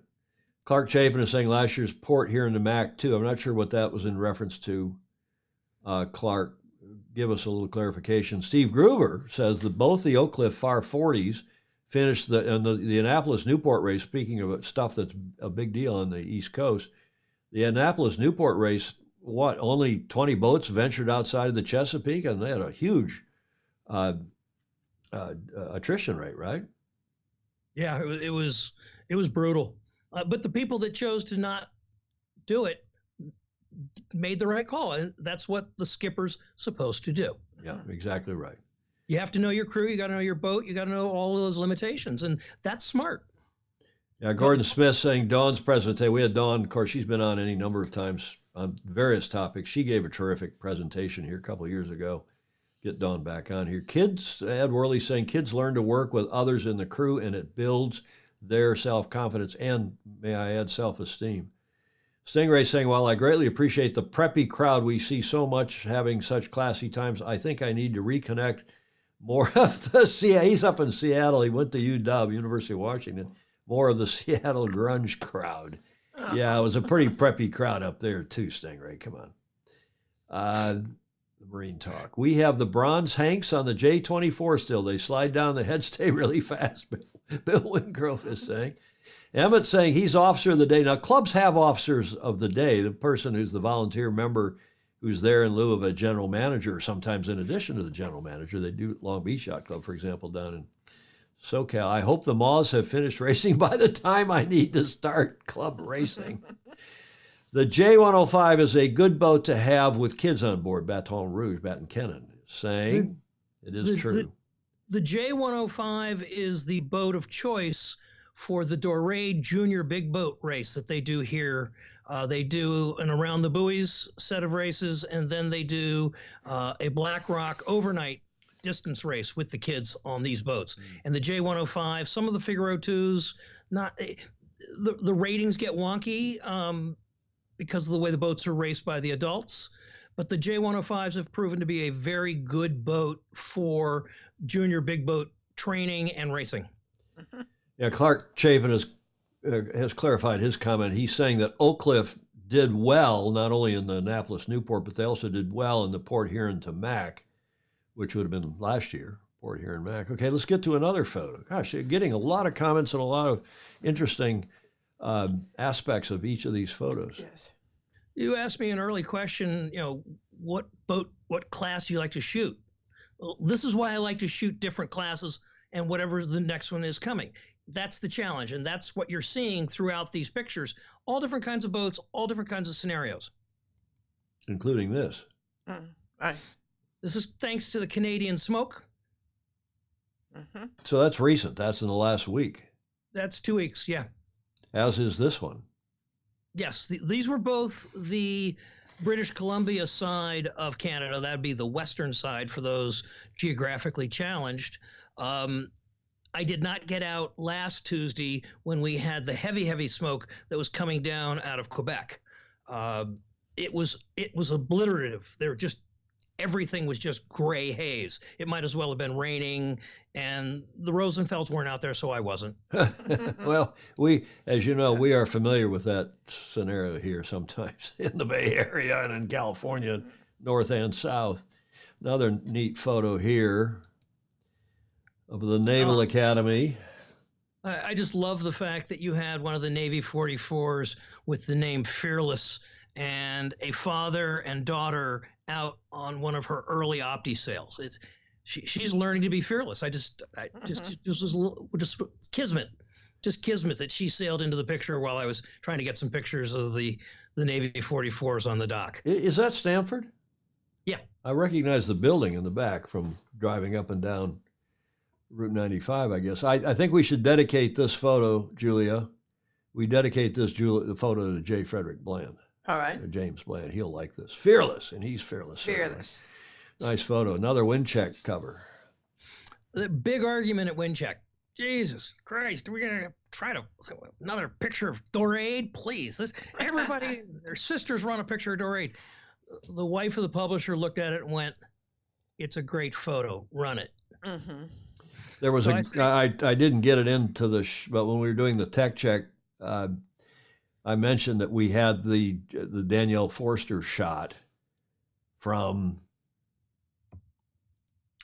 Clark Chapin is saying last year's port here in the MAC too. I'm not sure what that was in reference to. Clark, give us a little clarification. Steve Gruber says that both the Oak Cliff Far 40s finished the Annapolis Newport race. Speaking of stuff that's a big deal on the East Coast, the Annapolis Newport race, only 20 boats ventured outside of the Chesapeake, and they had a huge attrition rate, right? Yeah, it was brutal. But the people that chose to not do it made the right call, and that's what the skipper's supposed to do. Yeah, exactly right. You have to know your crew, you got to know your boat, you got to know all of those limitations, and that's smart. Yeah, Gordon Smith saying Dawn's presentation. We had Dawn, of course, she's been on any number of times on various topics. She gave a terrific presentation here a couple of years ago. Get Dawn back on here. Kids, Ed Worley saying kids learn to work with others in the crew, and it builds their self-confidence and, may I add, self-esteem. Stingray saying, while I greatly appreciate the preppy crowd we see so much having such classy times, I think I need to reconnect more of the he's up in Seattle. He went to UW, University of Washington, more of the Seattle grunge crowd. Yeah, it was a pretty preppy crowd up there too, Stingray. Come on. The Marine Talk. We have the Bronze Hanks on the J24 still. They slide down the head, stay really fast. Bill Wingrove is saying. Emmett saying he's officer of the day. Now, clubs have officers of the day, the person who's the volunteer member who's there in lieu of a general manager, sometimes in addition to the general manager. They do at Long Beach Yacht Club, for example, down in SoCal. I hope the Moths have finished racing by the time I need to start club racing. The J105 is a good boat to have with kids on board, Baton Rouge, Baton Kennan, saying it is true. The J105 is the boat of choice for the Dorade Junior Big Boat race that they do here. They do an Around the Buoys set of races, and then they do a Black Rock overnight distance race with the kids on these boats. And the J105, some of the Figaro 2s, the ratings get wonky because of the way the boats are raced by the adults. But the J105s have proven to be a very good boat for junior big boat training and racing. Yeah, Clark Chapin has clarified his comment. He's saying that Oak Cliff did well, not only in the Annapolis Newport, but they also did well in the Port Huron to Mac, which would have been last year, Port Huron Mac. Okay, let's get to another photo. Gosh, you're getting a lot of comments and a lot of interesting aspects of each of these photos. Yes. You asked me an early question, what class do you like to shoot? Well, this is why I like to shoot different classes and whatever the next one is coming. that's the challenge, and that's what you're seeing throughout these pictures. All different kinds of boats, all different kinds of scenarios. Including this. Nice. This is thanks to the Canadian smoke. So that's recent. That's in the last week. That's 2 weeks, yeah. As is this one. Yes, these were both the British Columbia side of Canada. That'd be the western side for those geographically challenged. I did not get out last Tuesday when we had the heavy smoke that was coming down out of Quebec. It was obliterative. Everything was just gray haze. It might as well have been raining, and the Rosenfelds weren't out there, so I wasn't. Well, as you know, we are familiar with that scenario here sometimes in the Bay Area and in California, north and south. Another neat photo here of the Naval Academy. I just love the fact that you had one of the Navy 44s with the name Fearless and a father and daughter out on one of her early Opti sails. She's learning to be fearless. Just kismet that she sailed into the picture while I was trying to get some pictures of the Navy 44s on the dock. Is that Stamford? Yeah. I recognize the building in the back from driving up and down Route 95, I guess. I think we should dedicate this photo, Julia. We dedicate the photo to J. Frederick Bland. All right. Or James Bland. He'll like this. Fearless, and he's fearless. Fearless. Certainly. Nice photo. Another wind check cover. The big argument at wind check. Jesus Christ, are we going to try another picture of Dorade? Please. Everybody, their sisters run a picture of Dorade. The wife of the publisher looked at it and went, "It's a great photo. Run it." Mm-hmm. There was I didn't get it into but when we were doing the tech check, I mentioned that we had the Danielle Forster shot from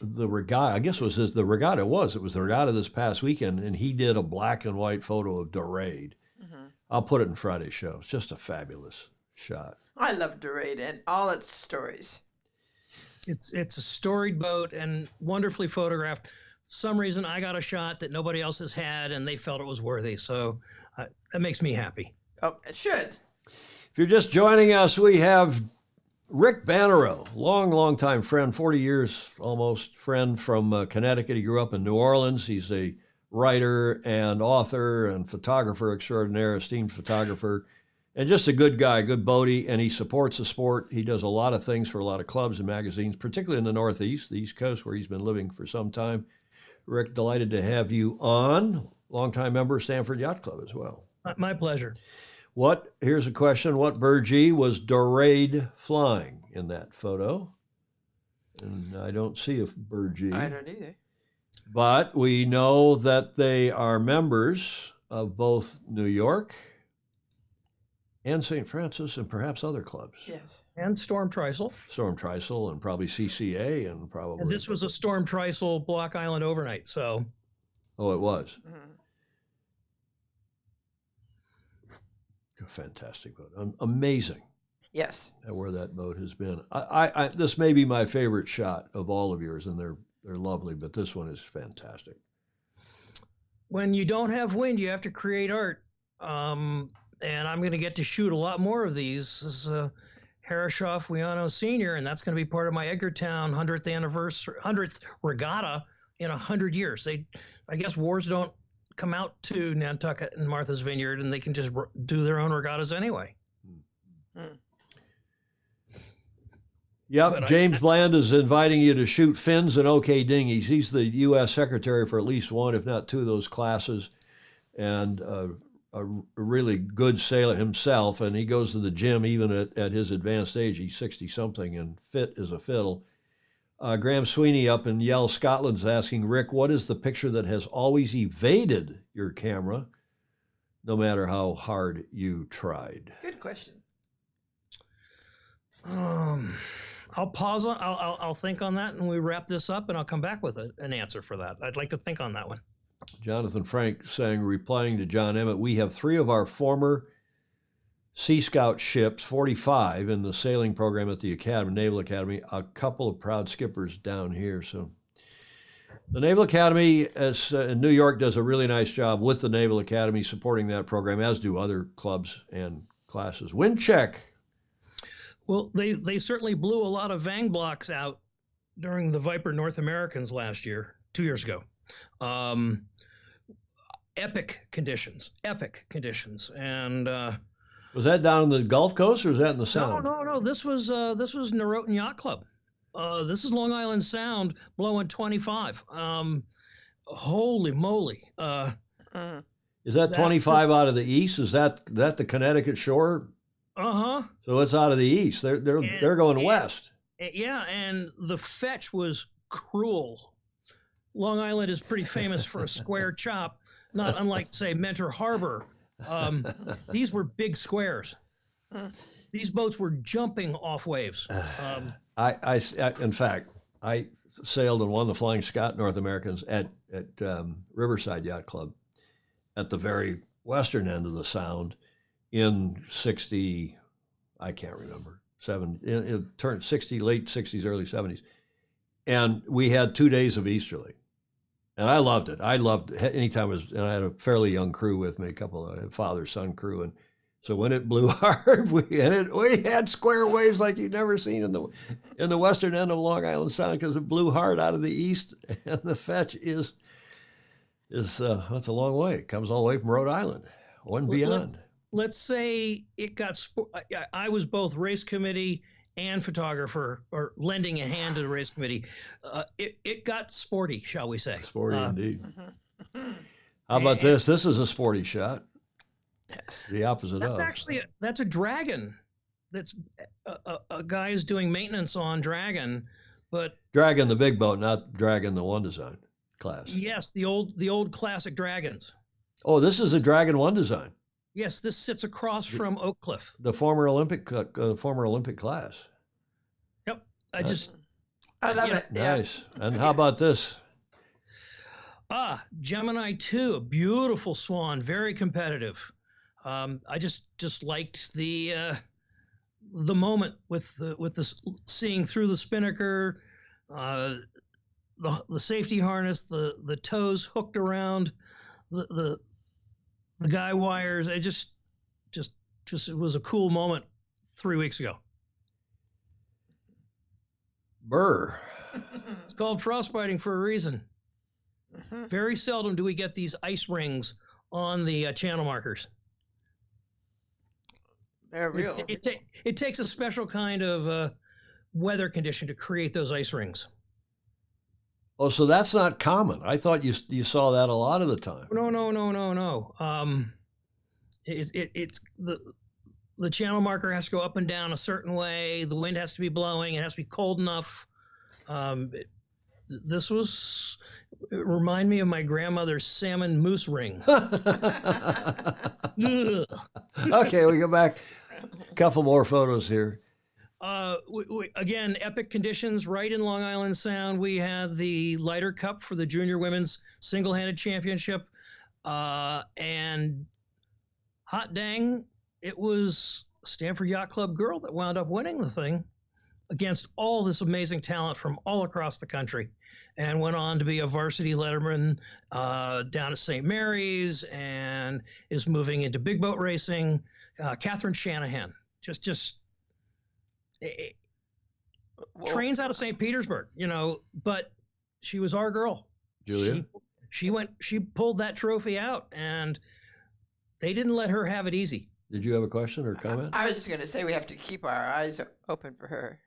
the regatta. I guess it was the regatta. It was the regatta this past weekend, and he did a black and white photo of Dorade. Mm-hmm. I'll put it in Friday's show. It's just a fabulous shot. I love Dorade and all its stories. It's a storied boat and wonderfully photographed. For some reason, I got a shot that nobody else has had, and they felt it was worthy. So that makes me happy. Oh, it should. If you're just joining us, we have Rick Bannerot, long time friend, 40 years almost friend from Connecticut. He grew up in New Orleans. He's a writer and author and photographer extraordinaire, esteemed photographer, and just a good guy, good boatie, and he supports the sport. He does a lot of things for a lot of clubs and magazines, particularly in the Northeast, the East Coast, where he's been living for some time. Rick, delighted to have you on. Longtime member of Stamford Yacht Club as well. My pleasure. Here's a question. What burgee was Dorade flying in that photo? And I don't see a burgee. I don't either. But we know that they are members of both New York and St. Francis and perhaps other clubs. Yes. And Storm Trysail. Storm Trysail and probably CCA and probably... And this was a Storm Trysail Block Island overnight, so... Oh, it was? Mm-hmm. Fantastic boat. Amazing. Yes. Where that boat has been. This may be my favorite shot of all of yours, and they're lovely, but this one is fantastic. When you don't have wind, you have to create art. And I'm going to get to shoot a lot more of these. This is Harrishoff Wiano Sr., and that's going to be part of my Edgartown 100th regatta in 100 years. I guess wars don't come out to Nantucket and Martha's Vineyard, and they can just do their own regattas anyway. Yep, James Bland is inviting you to shoot fins and OK dinghies. He's the U.S. Secretary for at least one, if not two, of those classes, and a really good sailor himself. And he goes to the gym even at his advanced age. He's 60-something and fit as a fiddle. Graham Sweeney up in Yell, Scotland is asking, Rick, what is the picture that has always evaded your camera, no matter how hard you tried? Good question. I'll pause. I'll think on that, and we wrap this up, and I'll come back with an answer for that. I'd like to think on that one. Jonathan Frank saying, replying to John Emmett, we have 3 of our former Sea Scout ships, 45 in the sailing program at the Naval Academy, a couple of proud skippers down here. So The Naval Academy in New York does a really nice job with the Naval Academy supporting that program, as do other clubs and classes. Wind check. Well, they certainly blew a lot of Vang blocks out during the Viper North Americans last year, 2 years ago. Epic conditions. And was that down in the Gulf Coast or was that in the Sound? No. This was Norotan Yacht Club. This is Long Island Sound blowing 25. Holy moly! Is that 25 out of the east? Is that the Connecticut shore? So it's out of the east. They're going west. Yeah, and the fetch was cruel. Long Island is pretty famous for a square chop, not unlike, say, Mentor Harbor. These were big squares. These boats were jumping off waves. In fact, I sailed and won the Flying Scot North Americans at Riverside Yacht Club at the very western end of the Sound in 60, I can't remember, it turned 60, late 60s, early 70s. And we had 2 days of easterly. And I loved it. I loved anytime and I had a fairly young crew with me, a couple of father-son crew. And so when it blew hard, we had square waves like you'd never seen in the western end of Long Island Sound because it blew hard out of the east. And the fetch is that's a long way. It comes all the way from Rhode Island, one beyond. Let's say it got. I was both race committee and photographer, or lending a hand to the race committee. It got sporty, shall we say? Sporty indeed. How about this? This is a sporty shot. Yes. The opposite that's of. That's a Dragon. That's a guy is doing maintenance on Dragon, but Dragon the big boat, not Dragon the One Design class. Yes, the old classic Dragons. Oh, this is a Dragon One Design. Yes, this sits across from Oak Cliff. The former Olympic class. Yep, I love it. Nice. Yeah. And how about this? Gemini 2, a beautiful swan, very competitive. I just liked the moment with the seeing through the spinnaker, the safety harness, the toes hooked around the guy wires. It just it was a cool moment 3 weeks ago. Burr. It's called frostbiting for a reason. Very seldom do we get these ice rings on the channel markers. They're real. It takes a special kind of weather condition to create those ice rings. Oh, so that's not common. I thought you saw that a lot of the time. No. It's the channel marker has to go up and down a certain way. The wind has to be blowing. It has to be cold enough. This was remind me of my grandmother's salmon moose ring. Okay, we go back. A couple more photos here. Again, epic conditions right in Long Island Sound. We had the Lighter Cup for the Junior Women's Single-Handed Championship. And hot dang, it was Stamford Yacht Club girl that wound up winning the thing against all this amazing talent from all across the country, and went on to be a varsity letterman down at St. Mary's and is moving into big boat racing. Catherine Shanahan, just trains out of St. Petersburg, but she was our girl. Julia? She pulled that trophy out, and they didn't let her have it easy. Did you have a question or comment? I was just going to say we have to keep our eyes open for her.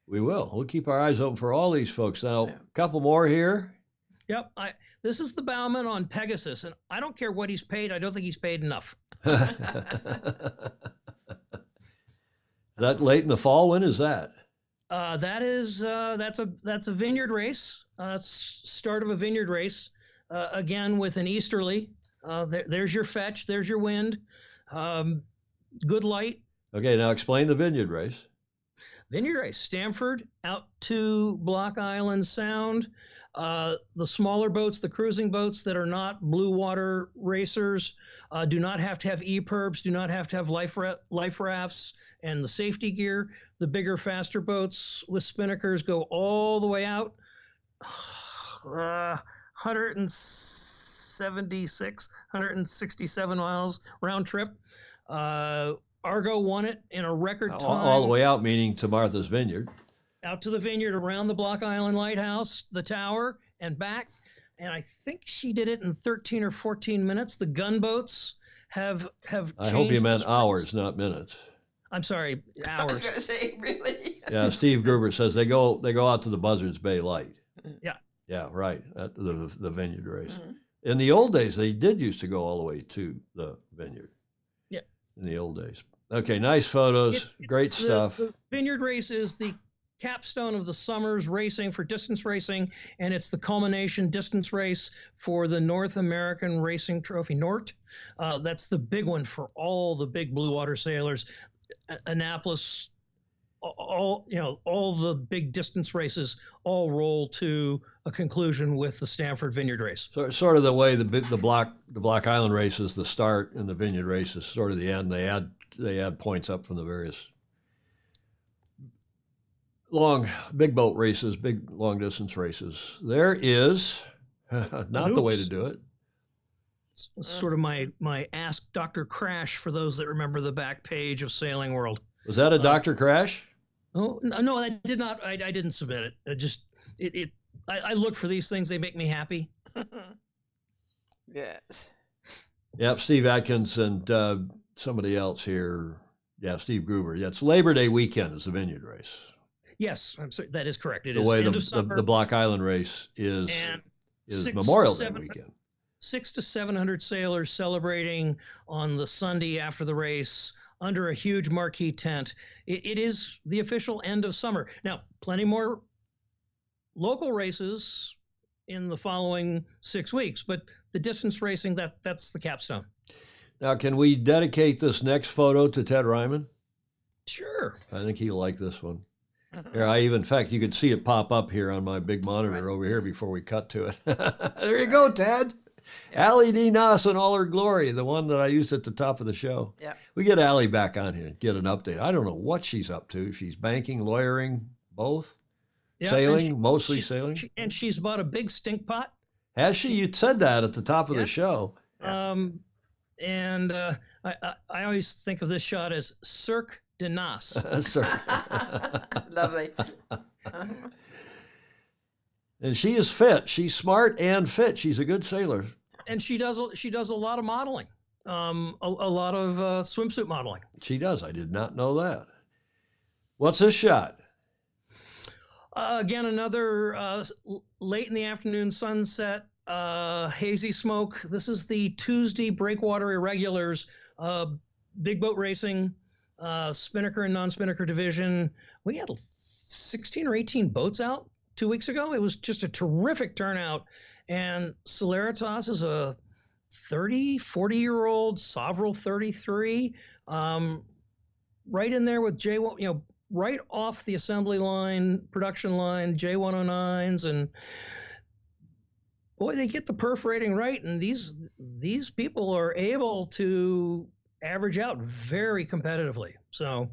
We will. We'll keep our eyes open for all these folks. Now, a couple more here. Yep. This is the bowman on Pegasus, and I don't care what he's paid. I don't think he's paid enough. That late in the fall? When is that? That's a vineyard race. It's start of a vineyard race. Again with an easterly. There's your fetch. There's your wind. Good light. Okay, now explain the vineyard race. Vineyard race, Stamford out to Block Island Sound. The smaller boats, the cruising boats that are not blue water racers, do not have to have EPIRBs, do not have to have life rafts and the safety gear. The bigger, faster boats with spinnakers go all the way out. 167 miles round trip. Argo won it in a record time. All the way out, meaning to Martha's Vineyard. Out to the vineyard, around the Block Island Lighthouse, the tower, and back. And I think she did it in 13 or 14 minutes. The gunboats have changed. I hope you meant hours, not minutes. I'm sorry, I was hours. going to say, really? Yeah, Steve Gruber says they go out to the Buzzards Bay Light. Yeah. Yeah, right, at the vineyard race. Mm-hmm. In the old days, they did used to go all the way to the vineyard. Yeah. In the old days. Okay, nice photos, great stuff. The vineyard race is the capstone of the summer's racing for distance racing, and it's the culmination distance race for the North American Racing Trophy, NORT. That's the big one for all the big blue water sailors. Annapolis, all the big distance races all roll to a conclusion with the Stamford Vineyard race. So sort of the way the Block Island race is the start, and the vineyard race is sort of the end. They add points up from the various big boat races, big long distance races. There is not the way to do it. It's sort of my Ask Dr. Crash for those that remember the back page of Sailing World. Was that a Dr. Crash? Oh no, I did not. I didn't submit it. I look for these things. They make me happy. Yes. Yep, Steve Atkins and somebody else here. Yeah, Steve Gruber. Yeah, it's Labor Day weekend is the vineyard race. Yes, I'm sorry, that is correct. It the is way end of summer, the Block Island race is Memorial Day weekend. 600 to 700 sailors celebrating on the Sunday after the race under a huge marquee tent. It is the official end of summer. Now, plenty more local races in the following 6 weeks, but the distance racing, that's the capstone. Now, can we dedicate this next photo to Ted Ryman? Sure. I think he'll like this one. Here, in fact, you could see it pop up here on my big monitor over here before we cut to it. There you go, Ted. Yeah. Allie D. Noss in all her glory, the one that I used at the top of the show. Yeah. We get Allie back on here and get an update. I don't know what she's up to. She's banking, lawyering, both. Yeah, sailing, mostly sailing. And she's bought a big stink pot. Has she? You said that at the top of the show. And I always think of this shot as Cirque de Nos. Lovely. And she is fit. She's smart and fit. She's a good sailor. And she does a lot of modeling, a lot of swimsuit modeling. She does. I did not know that. What's this shot? Again, another late in the afternoon sunset, hazy smoke. This is the Tuesday Breakwater Irregulars, big boat racing, spinnaker and non-spinnaker division. We had 16 or 18 boats out 2 weeks ago. It was just a terrific turnout. And Solaritas is a 40-year-old Sovereign 33, right in there with J1, right off the assembly line, production line, J109s, and boy, they get the perf rating right, and these people are able to average out very competitively. So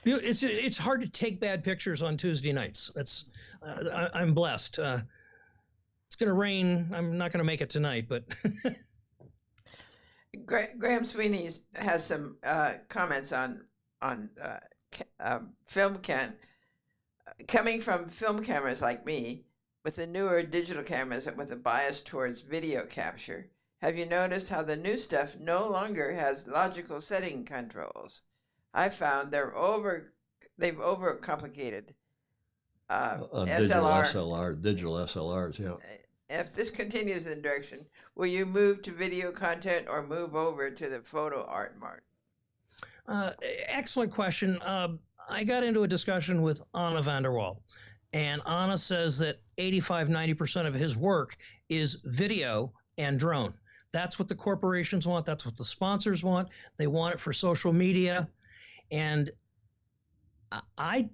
it's hard to take bad pictures on Tuesday nights. I'm blessed. It's going to rain. I'm not going to make it tonight, but. Graham Sweeney has some comments on film coming from film cameras like me, with the newer digital cameras with a bias towards video capture. Have you noticed how the new stuff no longer has logical setting controls? I found they've overcomplicated digital SLRs, yeah. If this continues in direction, will you move to video content or move over to the photo art mark? Excellent question. I got into a discussion with Anna van der Wal, and Anna says that 85-90% of his work is video and drone. That's what the corporations want. That's what the sponsors want. They want it for social media. And I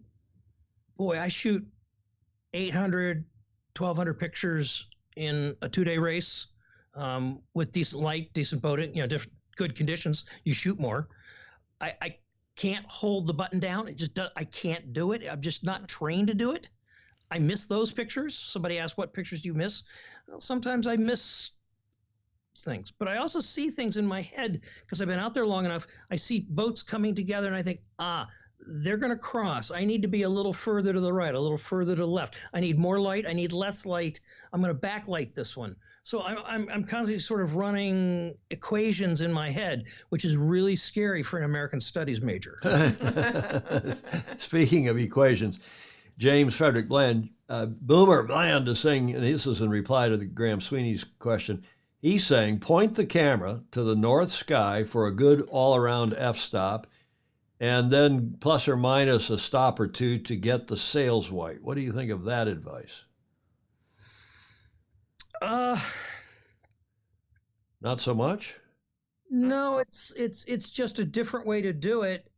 shoot 800, 1,200 pictures in a 2-day race with decent light, decent boating, good conditions. You shoot more. I can't hold the button down. I can't do it. I'm just not trained to do it. I miss those pictures. Somebody asked, what pictures do you miss? Well, sometimes I miss things, but I also see things in my head because I've been out there long enough. I see boats coming together and I think, they're going to cross. I need to be a little further to the right, a little further to the left. I need more light. I need less light. I'm going to backlight this one. So I'm constantly sort of running equations in my head, which is really scary for an American studies major. Speaking of equations, James Frederick Bland, Boomer Bland is saying, and this is in reply to the Graham Sweeney's question, he's saying, point the camera to the north sky for a good all-around f-stop, and then plus or minus a stop or two to get the sails white. What do you think of that advice? Not so much? No, it's just a different way to do it.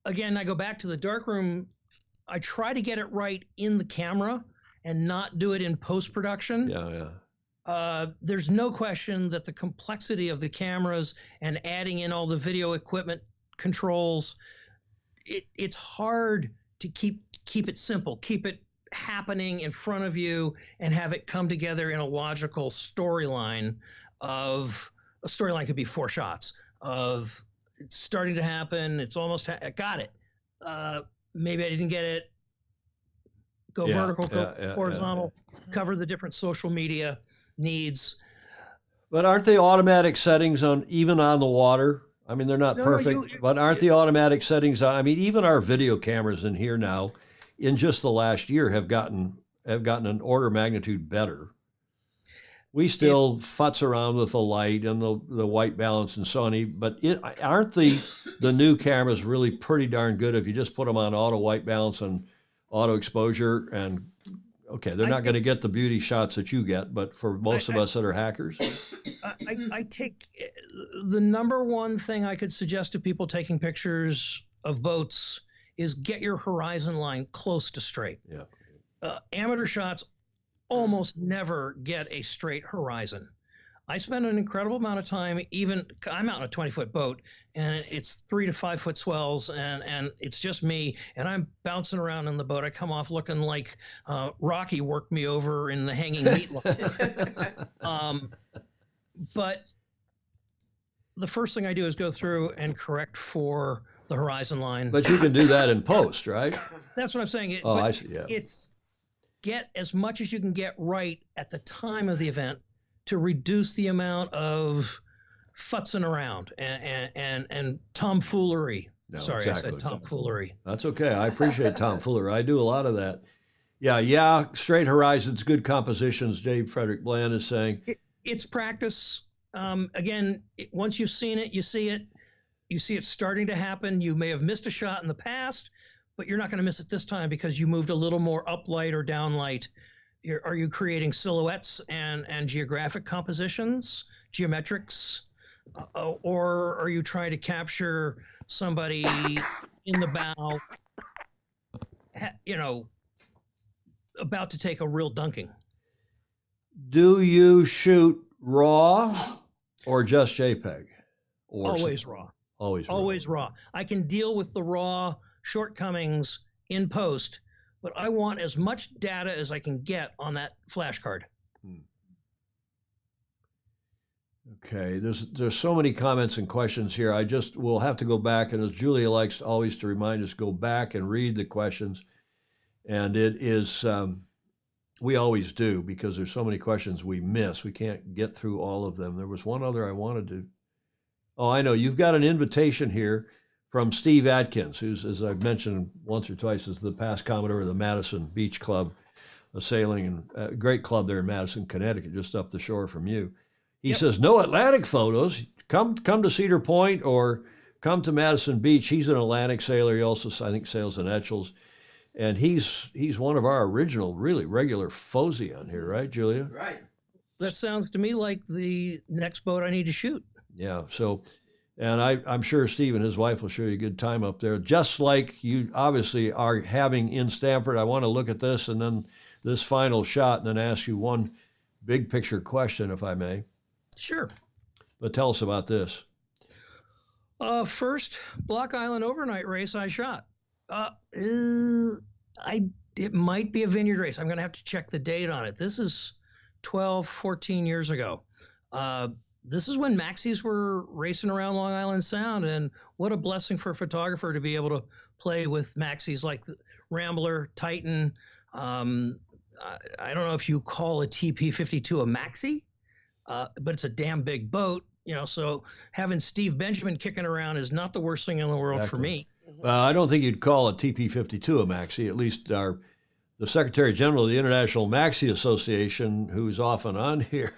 Again, I go back to the darkroom. I try to get it right in the camera and not do it in post-production. Yeah. There's no question that the complexity of the cameras and adding in all the video equipment controls, it's hard to keep it simple, keep it happening in front of you and have it come together in a logical storyline. Of a storyline could be 4 shots of it's starting to happen, it's almost got it, maybe I didn't get it, go vertical, go horizontal, cover the different social media needs. But aren't they automatic settings even on the water? I mean, they're not perfect, but aren't the automatic settings on? I mean, even our video cameras in here now, in just the last year, have gotten an order of magnitude better. We still futz around with the light and the white balance and so on, but aren't the new cameras really pretty darn good if you just put them on auto white balance and auto exposure? And okay, they're not going to get the beauty shots that you get, but for most of us that are hackers, I take the number one thing I could suggest to people taking pictures of boats is get your horizon line close to straight. Yeah. Amateur shots almost never get a straight horizon. I spend an incredible amount of time, I'm out in a 20-foot boat and it's 3 to 5 foot swells and it's just me and I'm bouncing around in the boat. I come off looking like Rocky worked me over in the hanging meat line. But the first thing I do is go through and correct for the horizon line. But you can do that in post, right? That's what I'm saying. I see, yeah. It's get as much as you can get right at the time of the event to reduce the amount of futzing around and tomfoolery. No, Sorry, exactly. I said tomfoolery. That's okay. I appreciate tomfoolery. I do a lot of that. Yeah. Straight horizons, good compositions, Dave Frederick Bland is saying. It's practice. Again, once you've seen it, you see it. You see it starting to happen. You may have missed a shot in the past, but you're not going to miss it this time because you moved a little more up light or down light. Are you creating silhouettes and geographic compositions, geometrics, or are you trying to capture somebody in the bow, about to take a real dunking? Do you shoot raw or just JPEG? Always raw. Always raw. I can deal with the raw shortcomings in post, but I want as much data as I can get on that flash card. Okay, there's so many comments and questions here. We'll have to go back, and as Julia likes always to remind us, go back and read the questions. And it is, we always do, because there's so many questions we miss. We can't get through all of them. There was one other I wanted to. Oh, I know. You've got an invitation here from Steve Atkins, who's, as I've mentioned once or twice, is the past Commodore of the Madison Beach Club, a sailing and a great club there in Madison, Connecticut, just up the shore from you. He says, no Atlantic photos. Come to Cedar Point or come to Madison Beach. He's an Atlantic sailor. He also, I think, sails in Etchells. And he's one of our original, really regular FOSI on here, right, Julia? Right. That sounds to me like the next boat I need to shoot. Yeah, so, and I'm sure Steve and his wife will show you a good time up there, just like you obviously are having in Stamford. I want to look at this and then this final shot and then ask you one big picture question, if I may. Sure. But tell us about this. First Block Island overnight race I shot. I it might be a vineyard race. I'm going to have to check the date on it. This is 12, 14 years ago. This is when Maxis were racing around Long Island Sound, and what a blessing for a photographer to be able to play with Maxis like the Rambler, Titan. I don't know if you call a TP52 a Maxi, but it's a damn big boat, so having Steve Benjamin kicking around is not the worst thing in the world for me. Well, I don't think you'd call a TP52 a Maxi. At least the Secretary General of the International Maxi Association, who's often on here,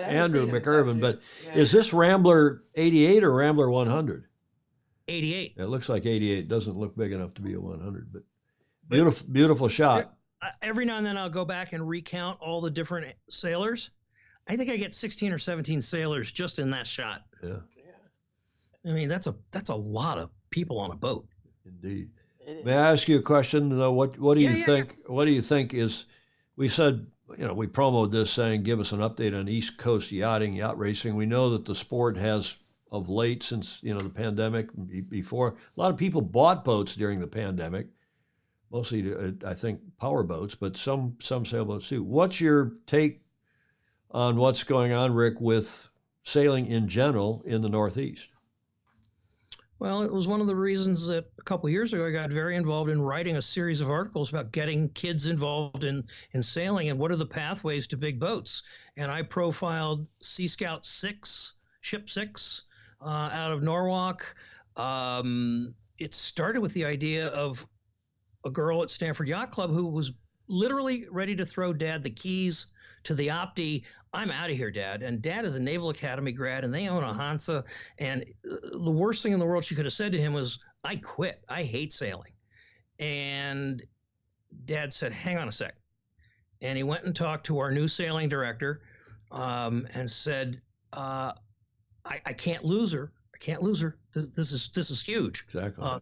Andrew McIrvin. But is this Rambler 88 or Rambler 100? 88. It looks like 88. It doesn't look big enough to be a 100, but beautiful shot. Every now and then I'll go back and recount all the different sailors. I think I get 16 or 17 sailors just in that shot. Yeah. I mean, that's a lot of people on a boat. Indeed. May I ask you a question? What do you think? Yeah. What do you think is? We said, we promoted this saying, give us an update on East Coast yacht racing. We know that the sport has, of late, since the pandemic, before, a lot of people bought boats during the pandemic, mostly I think power boats, but some sailboats too. What's your take on what's going on, Rick, with sailing in general in the Northeast? Well, it was one of the reasons that a couple of years ago I got very involved in writing a series of articles about getting kids involved in sailing and what are the pathways to big boats. And I profiled Sea Scout 6, Ship 6 out of Norwalk. It started with the idea of a girl at Stamford Yacht Club who was literally ready to throw Dad the keys to the Opti. I'm out of here, Dad. And Dad is a Naval Academy grad, and they own a Hansa. And the worst thing in the world she could have said to him was, I quit. I hate sailing. And Dad said, hang on a sec. And he went and talked to our new sailing director and said, I can't lose her. I can't lose her. This is huge. Exactly.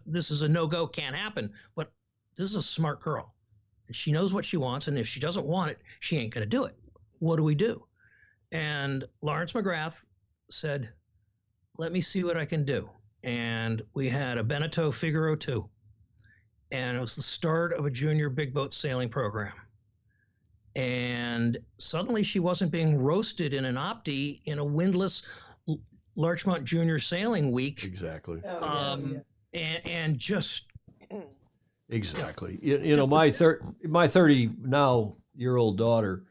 This is a no-go, can't happen. But this is a smart girl. And she knows what she wants, and if she doesn't want it, she ain't going to do it. What do we do? And Lawrence McGrath said, let me see what I can do. And we had a Beneteau Figaro 2. And it was the start of a junior big boat sailing program. And suddenly she wasn't being roasted in an Opti in a windless Larchmont Junior Sailing Week. Exactly. And just... Exactly. My 30-now-year-old daughter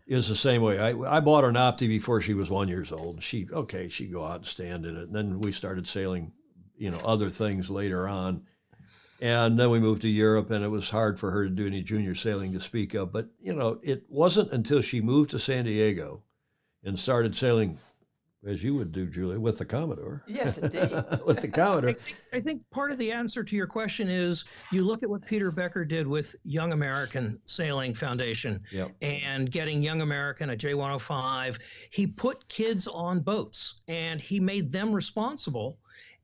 is the same way. I bought her an Opti before she was 1 year old. She'd go out and stand in it. And then we started sailing, other things later on. And then we moved to Europe, and it was hard for her to do any junior sailing to speak of. But, it wasn't until she moved to San Diego and started sailing, as you would do, Julia, with the Commodore. Yes, indeed. With the Commodore. I think part of the answer to your question is you look at what Peter Becker did with Young American Sailing Foundation and getting Young American, a J105. He put kids on boats, and he made them responsible.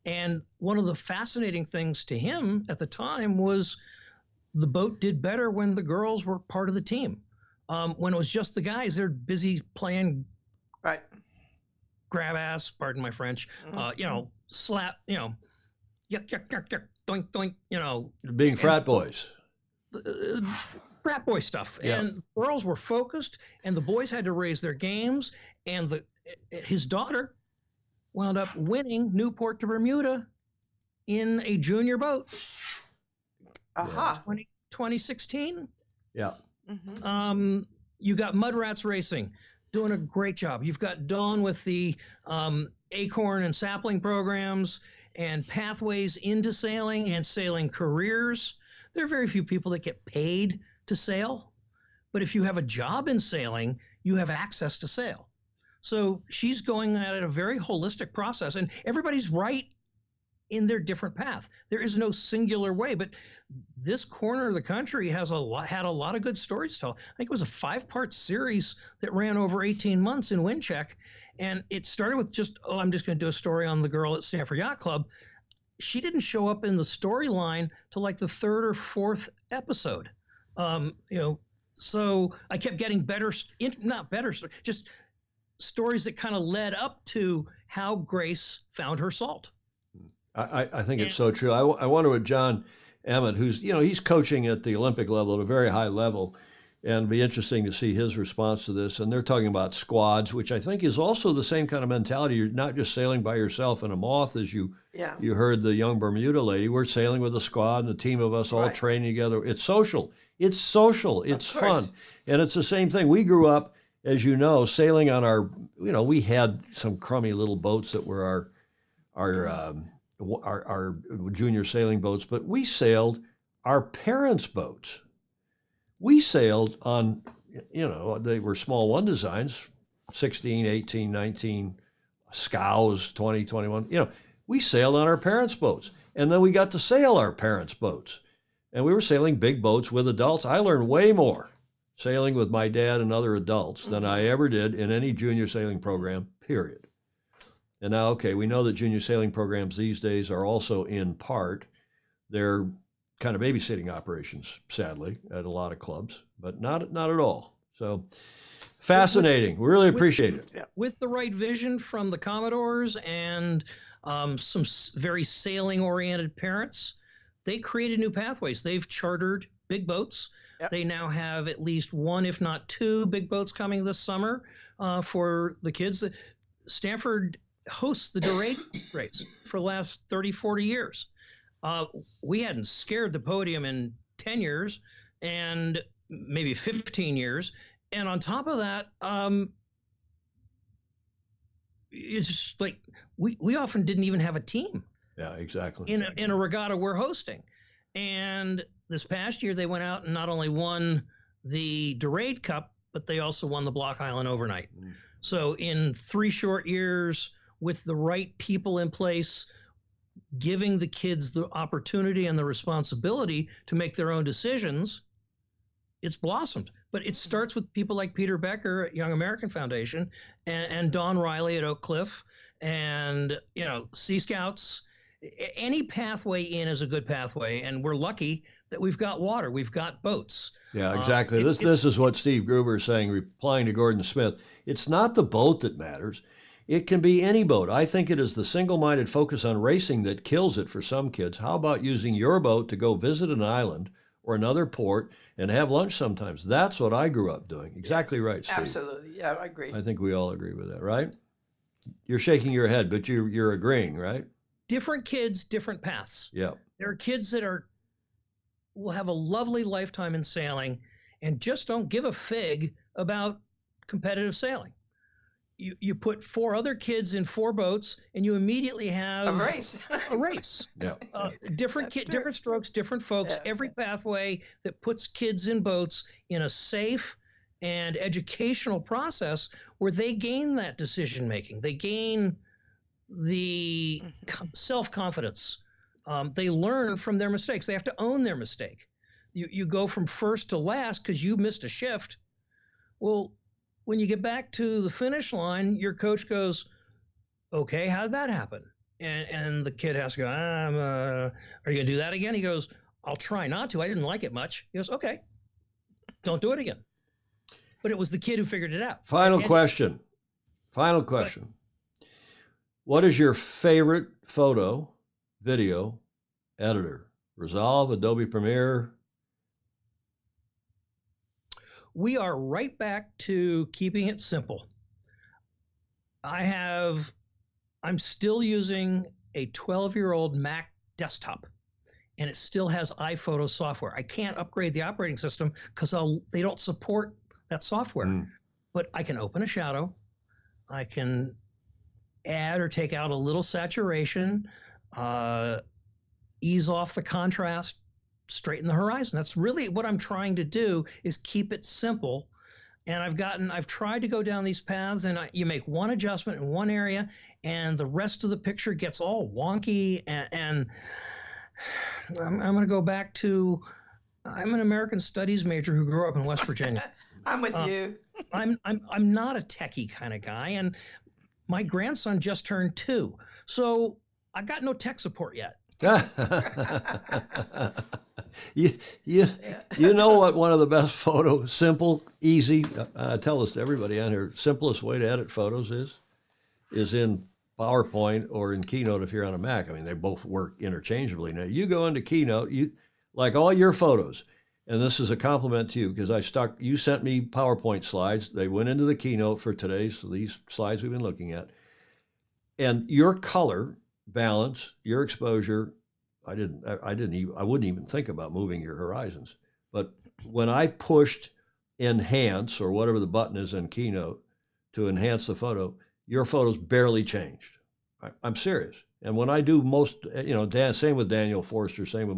And one of the fascinating things to him at the time was the boat did better when the girls were part of the team. When it was just the guys, they're busy playing grab ass, pardon my French, slap, yuck, yuck, yuck, yuck, doink, doink, Being frat boys. Frat boy stuff. Yeah. And girls were focused, and the boys had to raise their games, and his daughter wound up winning Newport to Bermuda in a junior boat. 2016. Yeah. Mm-hmm. You got Mud Rats Racing doing a great job. You've got Dawn with the Acorn and Sapling programs and pathways into sailing and sailing careers. There are very few people that get paid to sail, but if you have a job in sailing, you have access to sail. So she's going at it a very holistic process, and everybody's right in their different path. There is no singular way, but this corner of the country had a lot of good stories to tell. I think it was a 5-part series that ran over 18 months in Windcheck, and it started with I'm just going to do a story on the girl at Stamford Yacht Club. She didn't show up in the storyline till like the 3rd or 4th episode. So I kept getting just stories that kind of led up to how Grace found her salt. I think it's so true. I wonder what John, Emmett, who's, he's coaching at the Olympic level at a very high level. And it'd be interesting to see his response to this. And they're talking about squads, which I think is also the same kind of mentality. You're not just sailing by yourself in a moth, as you heard the young Bermuda lady. We're sailing with a squad and a team of us all training together. It's social. It's social. It's fun. And it's the same thing. We grew up, as you know, sailing on our, we had some crummy little boats that were our junior sailing boats, but we sailed our parents' boats. We sailed on, they were small one designs, 16, 18, 19, scows, 20, 21. We sailed on our parents' boats. And then we got to sail our parents' boats. And we were sailing big boats with adults. I learned way more sailing with my dad and other adults than I ever did in any junior sailing program, period. And now, okay, we know that junior sailing programs these days are also in part, they're kind of babysitting operations, sadly, at a lot of clubs, but not at all. So fascinating. We really appreciate it. With the right vision from the Commodores and some very sailing-oriented parents, they created new pathways. They've chartered big boats. Yep. They now have at least one, if not two, big boats coming this summer for the kids. Stanford hosts the Dorade race for the last 30, 40 years. We hadn't scared the podium in 10 years and maybe 15 years. And on top of that, it's just like we often didn't even have a team. Yeah, exactly. In a regatta we're hosting. And this past year, they went out and not only won the Dorade Cup, but they also won the Block Island Overnight. So in 3 short years, with the right people in place, giving the kids the opportunity and the responsibility to make their own decisions, it's blossomed. But it starts with people like Peter Becker at Young American Foundation and Don Riley at Oak Cliff and, Sea Scouts. Any pathway in is a good pathway, and we're lucky that we've got water, we've got boats. Yeah, exactly. This is what Steve Gruber is saying, replying to Gordon Smith. It's not the boat that matters. It can be any boat. I think it is the single-minded focus on racing that kills it for some kids. How about using your boat to go visit an island or another port and have lunch sometimes? That's what I grew up doing. Exactly right, Steve. Absolutely. Yeah, I agree. I think we all agree with that, right? You're shaking your head, but you're agreeing, right? Different kids, different paths. Yeah. There are kids that will have a lovely lifetime in sailing and just don't give a fig about competitive sailing. You put 4 other kids in 4 boats and you immediately have a race. Yeah. Different strokes, different folks. Yeah. Every pathway that puts kids in boats in a safe and educational process where they gain that decision making. They gain the self-confidence. They learn from their mistakes. They have to own their mistake. You go from first to last because you missed a shift. Well, when you get back to the finish line, your coach goes, okay, how did that happen? And the kid has to go, are you going to do that again? He goes, I'll try not to. I didn't like it much. He goes, okay, don't do it again. But it was the kid who figured it out. Final question. What is your favorite photo, video editor? Resolve, Adobe Premiere? We are right back to keeping it simple. I'm still using a 12-year-old Mac desktop, and it still has iPhoto software. I can't upgrade the operating system because they don't support that software. But I can open a shadow. I can add or take out a little saturation, ease off the contrast, straighten the horizon. That's really what I'm trying to do, is keep it simple. And I've tried to go down these paths, and you make one adjustment in one area and the rest of the picture gets all wonky. And I'm going to go back to, I'm an American Studies major who grew up in West Virginia. I'm with you. I'm not a techie kind of guy, and my grandson just turned 2, so I got no tech support yet. You know what one of the best simple, easy, I tell this to everybody on here, simplest way to edit photos is in PowerPoint or in Keynote if you're on a Mac. I mean, they both work interchangeably. Now, you go into Keynote, like all your photos, and this is a compliment to you because you sent me PowerPoint slides. They went into the keynote for today's, so these slides we've been looking at. And your color balance, your exposure, I wouldn't even think about moving your horizons. But when I pushed enhance or whatever the button is in Keynote to enhance the photo, your photos barely changed. I'm serious. And when I do most, same with Daniel Forster, same with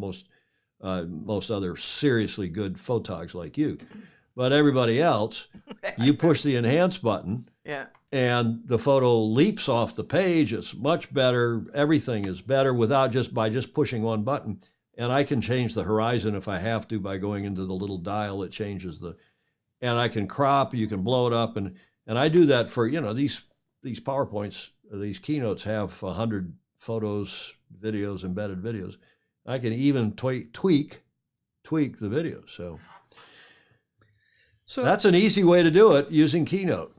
most other seriously good photogs like you. But everybody else, you push the enhance button, yeah, and the photo leaps off the page. It's much better. Everything is better by just pushing one button. And I can change the horizon if I have to by going into the little dial that changes and I can crop, you can blow it up. And I do that for, these PowerPoints, these keynotes have 100 photos, videos, embedded videos. I can even tweak the video. So that's an easy way to do it using Keynote.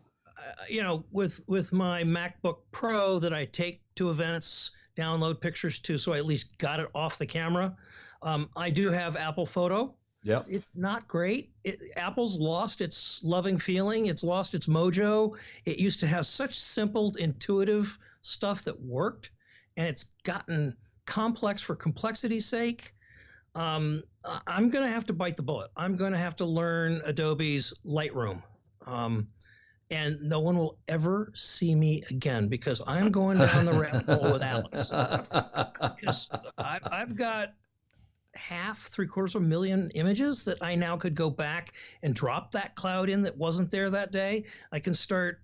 With my MacBook Pro that I take to events, download pictures to, so I at least got it off the camera. I do have Apple Photo. Yeah, it's not great. Apple's lost its loving feeling. It's lost its mojo. It used to have such simple, intuitive stuff that worked, and it's gotten complex for complexity's sake. I'm going to have to bite the bullet. I'm going to have to learn Adobe's Lightroom. And no one will ever see me again because I'm going down the rabbit hole with Alex. Because I've got three-quarters of a million images that I now could go back and drop that cloud in that wasn't there that day. I can start,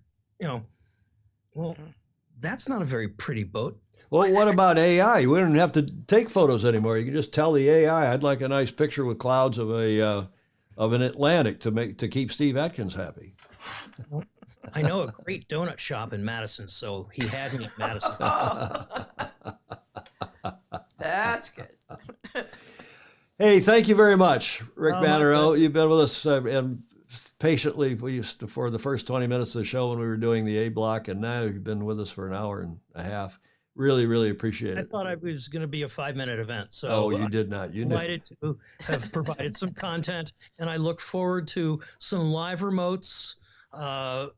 that's not a very pretty boat. Well, what about AI? We don't have to take photos anymore. You can just tell the AI, I'd like a nice picture with clouds of an Atlantic to keep Steve Atkins happy. I know a great donut shop in Madison, so he had me in Madison. That's good. Hey, thank you very much, Rick Bannerot. You've been with us and patiently for the first 20 minutes of the show when we were doing the A block, and now you've been with us for an hour and a half. Really, really appreciate it. I thought I was going to be a 5-minute event. So you did not. You delighted to have provided some content, and I look forward to some live remotes,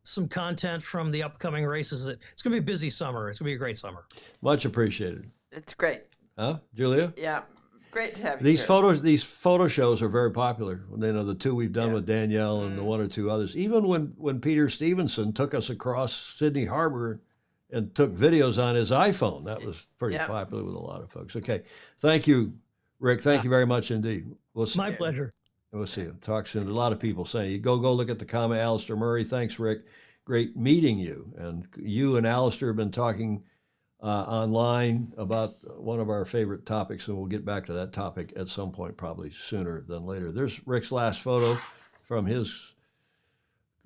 some content from the upcoming races. It's going to be a busy summer. It's going to be a great summer. Much appreciated. It's great. Huh, Julia? Yeah, great to have you These here. these photo shows are very popular. The two we've done with Danielle and the one or two others. Even when Peter Stevenson took us across Sydney Harbor and took videos on his iPhone, that was pretty popular with a lot of folks. Okay, thank you, Rick. Thank you very much indeed. My pleasure. We'll see you. Talk soon. A lot of people saying, you go look at the comment. Alistair Murray, thanks, Rick. Great meeting you. And you and Alistair have been talking online about one of our favorite topics, and we'll get back to that topic at some point, probably sooner than later. There's Rick's last photo from his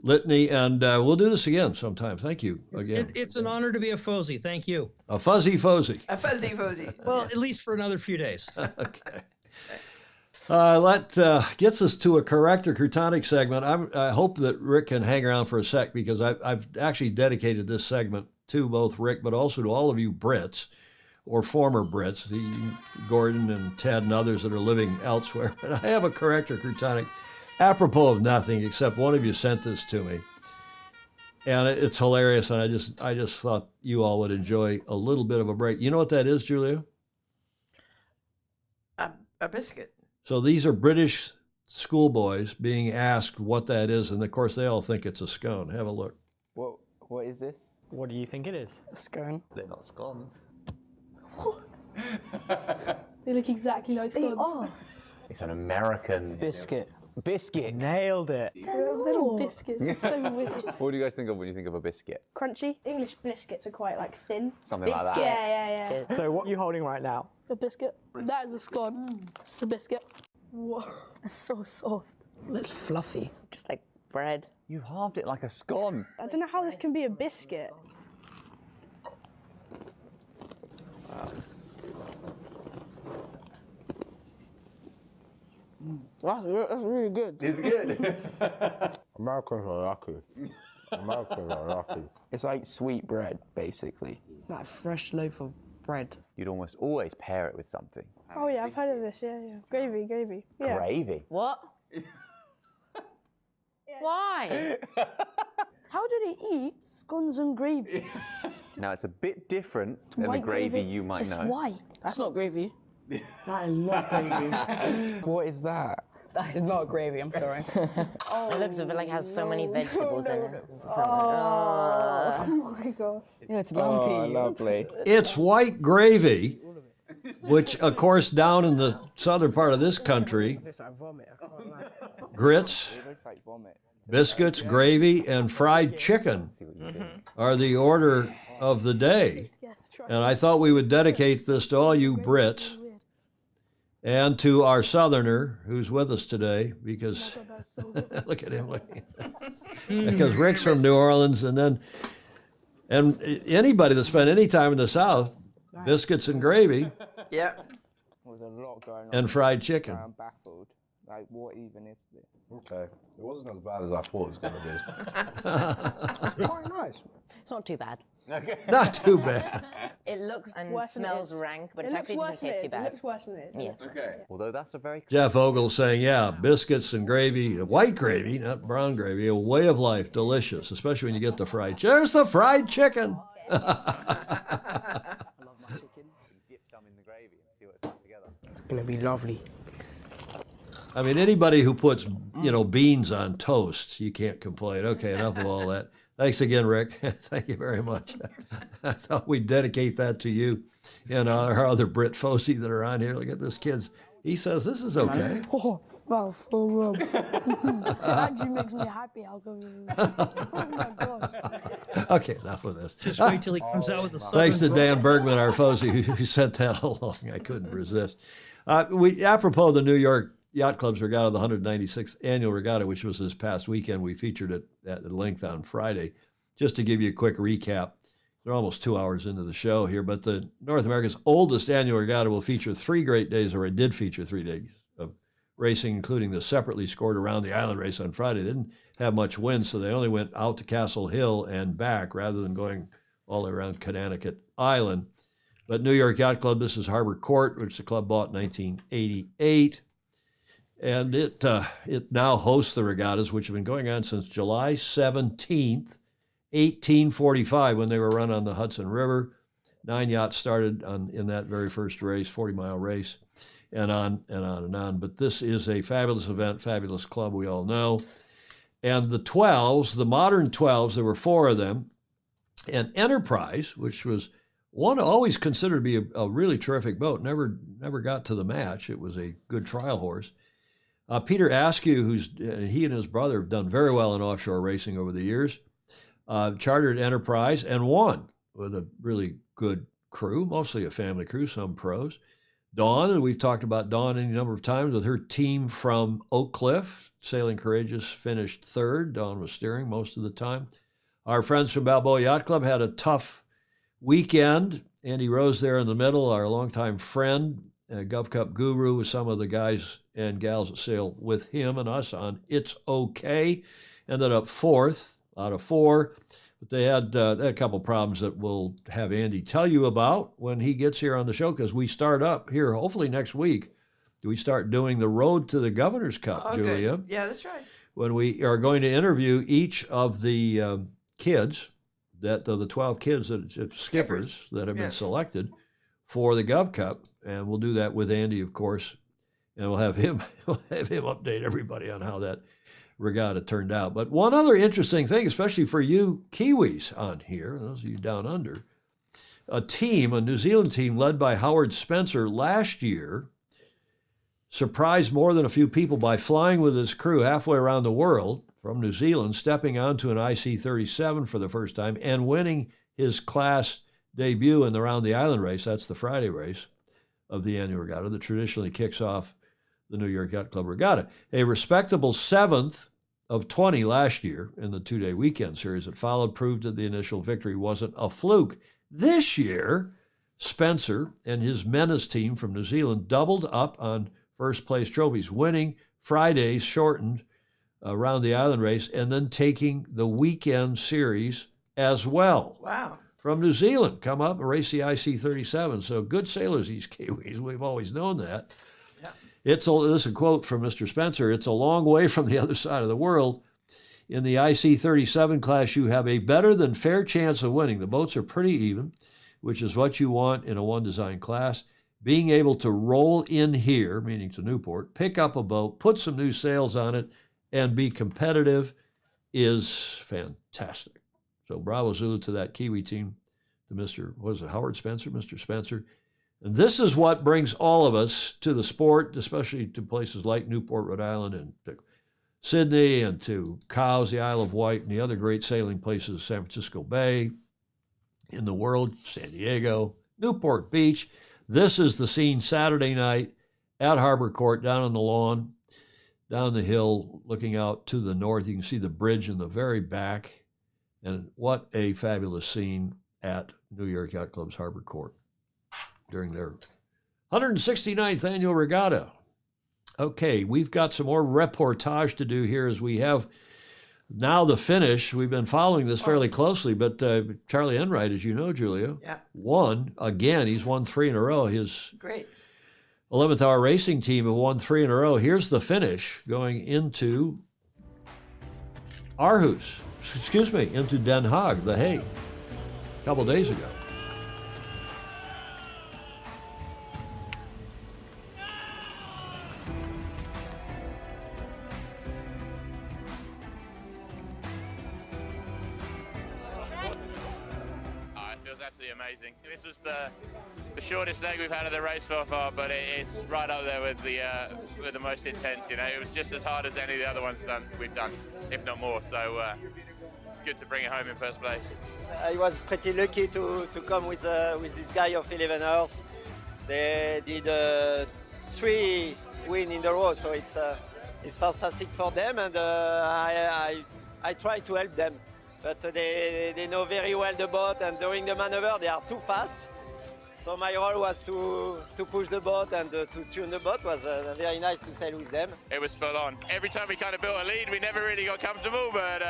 litany, and we'll do this again sometime. Thank you again. It's an honor to be a FOSI. Thank you. A fuzzy FOSI. A fuzzy FOSI. Well, at least for another few days. Okay. That gets us to a corrector crutonic segment. I hope that Rick can hang around for a sec because I've actually dedicated this segment to both Rick, but also to all of you Brits or former Brits, Gordon and Ted and others that are living elsewhere. And I have a corrector crutonic apropos of nothing except one of you sent this to me. And it's hilarious, and I just thought you all would enjoy a little bit of a break. You know what that is, Julia? A biscuit. So these are British schoolboys being asked what that is, and of course they all think it's a scone. Have a look. What is this? What do you think it is? A scone. They're not scones. They look exactly like scones. They are. It's an American biscuit. Biscuit. Nailed it. They're little biscuits. It's so weird. What do you guys think of when you think of a biscuit? Crunchy. English biscuits are quite like thin. Something like that. Yeah. So what are you holding right now? A biscuit. That is a scone. It's a biscuit. Whoa. It's so soft. Looks fluffy. Just like bread. You've halved it like a scone. I don't know how this can be a biscuit. That's really good. It's good. Americans are lucky. Americans are lucky. It's like sweet bread, basically. That fresh loaf of bread. You'd almost always pair it with something. Oh yeah, I've heard of this. Yeah, yeah. Gravy. Yeah. Gravy. What? Why? How do they eat scones and gravy? Now it's a bit different than the gravy you might know. It's white. That's not gravy. That is not gravy. What is that? That is not gravy, I'm sorry. It looks a bit like it has so many vegetables in it. Oh my god. Yeah, it's lumpy. Oh, lovely. It's white gravy, which, of course, down in the southern part of this country, It looks like vomit. I can't lie. grits, It looks like vomit. biscuits, gravy, and fried chicken are the order of the day. And I thought we would dedicate this to all you Brits and to our Southerner who's with us today, because look at him. Because Rick's from New Orleans, and anybody that spent any time in the South, biscuits and gravy Yep. There's a lot going on. and fried chicken. I'm baffled. Like, what even is this? Okay. It wasn't as bad as I thought it was going to be. Quite nice. It's not too bad. Not too bad. It looks and Worse than it smells is. rank, but It it looks actually worse doesn't than taste it too is. It bad. looks worse than it is. Yeah. Okay. Although that's a very Jeff Ogle saying, yeah, biscuits and gravy, white gravy, not brown gravy, a way of life, delicious, especially when you get the fried chicken. There's the fried chicken. I love my chicken. Dip some in the gravy and see what's put together. It's going to be lovely. I mean, anybody who puts, beans on toast, you can't complain. Okay, enough of all that. Thanks again, Rick. Thank you very much. I thought we'd dedicate that to you and our other Brit FOSI that are on here. Look at this kid's. He says this is okay. Oh, wow, full rub. It actually makes me happy. I'll go. Oh my god. Okay, enough of this. Just wait till he comes out with the southern Thanks to drawl. Dan Bergman, our FOSI, who sent that along. I couldn't resist. Apropos of the New York Yacht Club's regatta, the 196th annual regatta, which was this past weekend, we featured it at length on Friday. Just to give you a quick recap, we're almost 2 hours into the show here, but the North America's oldest annual regatta will feature 3 great days, or it did feature 3 days of racing, including the separately scored around the island race on Friday. They didn't have much wind, so they only went out to Castle Hill and back rather than going all the way around Connecticut Island. But New York Yacht Club, this is Harbor Court, which the club bought in 1988. And it now hosts the regattas, which have been going on since July 17th, 1845, when they were run on the Hudson River. 9 yachts started in that very first race, 40-mile race, and on and on and on. But this is a fabulous event, fabulous club, we all know. And the 12s, the modern 12s, there were 4 of them, and Enterprise, which was one always considered to be a really terrific boat, never got to the match. It was a good trial horse. Peter Askew, he and his brother have done very well in offshore racing over the years, chartered Enterprise and won with a really good crew, mostly a family crew, some pros. Dawn, and we've talked about Dawn any number of times with her team from Oak Cliff. Sailing Courageous finished 3rd. Dawn was steering most of the time. Our friends from Balboa Yacht Club had a tough weekend. Andy Rose there in the middle, our longtime friend, Gov Cup guru, with some of the guys and gals that sail with him and us on It's Okay. Ended up 4th out of 4. But they had a couple problems that we'll have Andy tell you about when he gets here on the show, because we start up here, hopefully next week, we start doing the Road to the Governor's Cup, Julia. Good. Yeah, that's right. When we are going to interview each of the kids, the 12 kids, skippers that have been selected for the Gov Cup, and we'll do that with Andy, of course, and we'll have him update everybody on how that regatta turned out. But one other interesting thing, especially for you Kiwis on here, those of you down under, a New Zealand team led by Howard Spencer last year surprised more than a few people by flying with his crew halfway around the world from New Zealand, stepping onto an IC-37 for the first time and winning his class debut in the Round the Island race. That's the Friday race of the annual regatta that traditionally kicks off the New York Yacht Club Regatta. A respectable 7th of 20 last year in the 2-day weekend series that followed proved that the initial victory wasn't a fluke. This year, Spencer and his Menace team from New Zealand doubled up on first place trophies, winning Friday's shortened Round the Island race and then taking the weekend series as well. Wow. from New Zealand come up and race the IC37. So good sailors, these Kiwis. We've always known that. Yeah. This is a quote from Mr. Spencer. It's a long way from the other side of the world. In the IC37 class, you have a better than fair chance of winning. The boats are pretty even, which is what you want in a one design class. Being able to roll in here, meaning to Newport, pick up a boat, put some new sails on it, and be competitive is fantastic. So bravo Zulu to that Kiwi team, to Mr. Howard Spencer, Mr. Spencer. And this is what brings all of us to the sport, especially to places like Newport, Rhode Island, and to Sydney, and to Cowes, the Isle of Wight, and the other great sailing places, San Francisco Bay, in the world, San Diego, Newport Beach. This is the scene Saturday night at Harbor Court, down on the lawn, down the hill, looking out to the north. You can see the bridge in the very back. And what a fabulous scene at New York Yacht Club's Harbor Court during their 169th annual regatta. Okay, we've got some more reportage to do here as we have now the finish. We've been following this fairly closely, but Charlie Enright, as you know, Julia, won again. He's won 3 in a row. His Great. 11th Hour Racing team have won 3 in a row. Here's the finish going into into Den Haag, The Hague, a couple days ago. Amazing. This was the shortest leg we've had of the race so far, but it's right up there with the most intense. You know, it was just as hard as any of the other ones we've done, if not more. So it's good to bring it home in first place. I was pretty lucky to come with this guy of 11 hours. They did 3 wins in a row, so it's fantastic for them, and I try to help them. But they know very well the boat, and during the maneuver they are too fast. So my role was to push the boat and to tune the boat. It was very nice to sail with them. It was full on. Every time we kind of built a lead, we never really got comfortable, but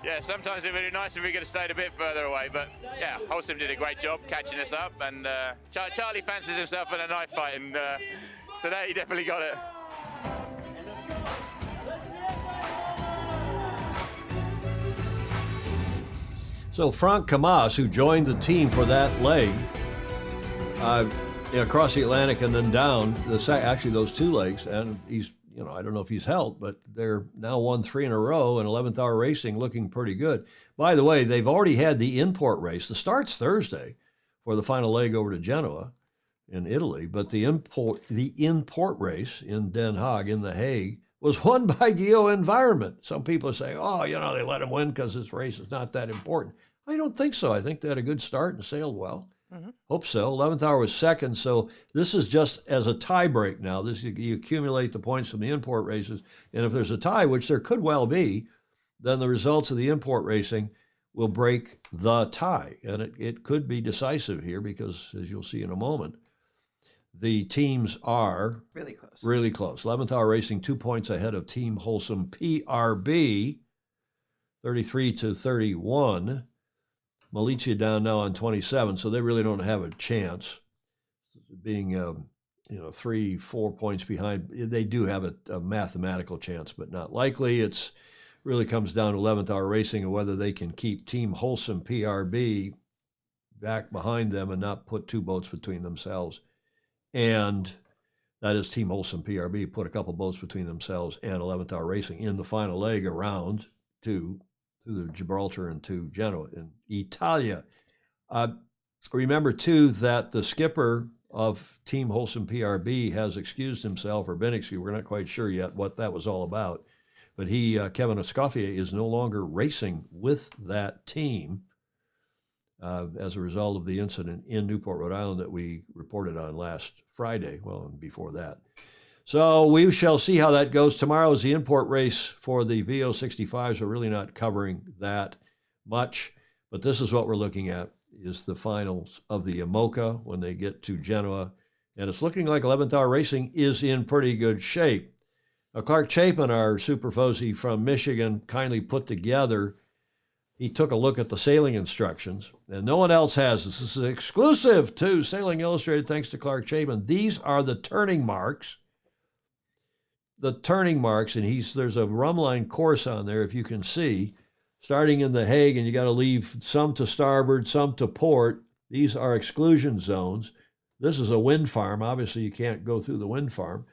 yeah, sometimes it would be nice if we could have stayed a bit further away. But yeah, Holcim did a great job catching us up, and Charlie fancies himself in a knife fight, and today he definitely got it. So Frank Camas, who joined the team for that leg, across the Atlantic and then down, actually those 2 legs, and he's, I don't know if he's helped, but they're now won 3 in a row, and 11th Hour Racing looking pretty good. By the way, they've already had the import race. The start's Thursday for the final leg over to Genoa in Italy, but the import race in Den Haag, in The Hague, was won by Geo Environment. Some people say, they let him win because this race is not that important. I don't think so. I think they had a good start and sailed well. Mm-hmm. Hope so. 11th Hour was second, so this is just as a tie break now. You accumulate the points from the import races, and if there's a tie, which there could well be, then the results of the import racing will break the tie, and it could be decisive here because, as you'll see in a moment, the teams are really close. Really close. 11th Hour Racing 2 points ahead of Team Holcim PRB, 33-31. Malizia down now on 27, so they really don't have a chance. Being 3-4 points behind, they do have a mathematical chance, but not likely. It's really comes down to 11th Hour Racing and whether they can keep Team Holcim PRB back behind them and not put 2 boats between themselves. And that is Team Holcim PRB put a couple boats between themselves and 11th Hour Racing in the final leg around to Gibraltar and to Genoa in Italia. Remember, too, that the skipper of Team Holcim PRB has excused himself or been excused. We're not quite sure yet what that was all about. But Kevin Escoffier, is no longer racing with that team as a result of the incident in Newport, Rhode Island that we reported on last Friday, well, and before that. So we shall see how that goes. Tomorrow is the import race for the VO65s. We're really not covering that much, but this is what we're looking at, is the finals of the IMOCA when they get to Genoa. And it's looking like 11th Hour Racing is in pretty good shape. Now, Clark Chapin, our Super FOSI from Michigan, kindly put together he took a look at the sailing instructions, and no one else has this. This is exclusive to Sailing Illustrated, thanks to Clark Chapin. These are the turning marks. The turning marks, and there's a rumline course on there, if you can see, starting in the Hague, and you got to leave some to starboard, some to port. These are exclusion zones. This is a wind farm. Obviously, you can't go through the wind farm.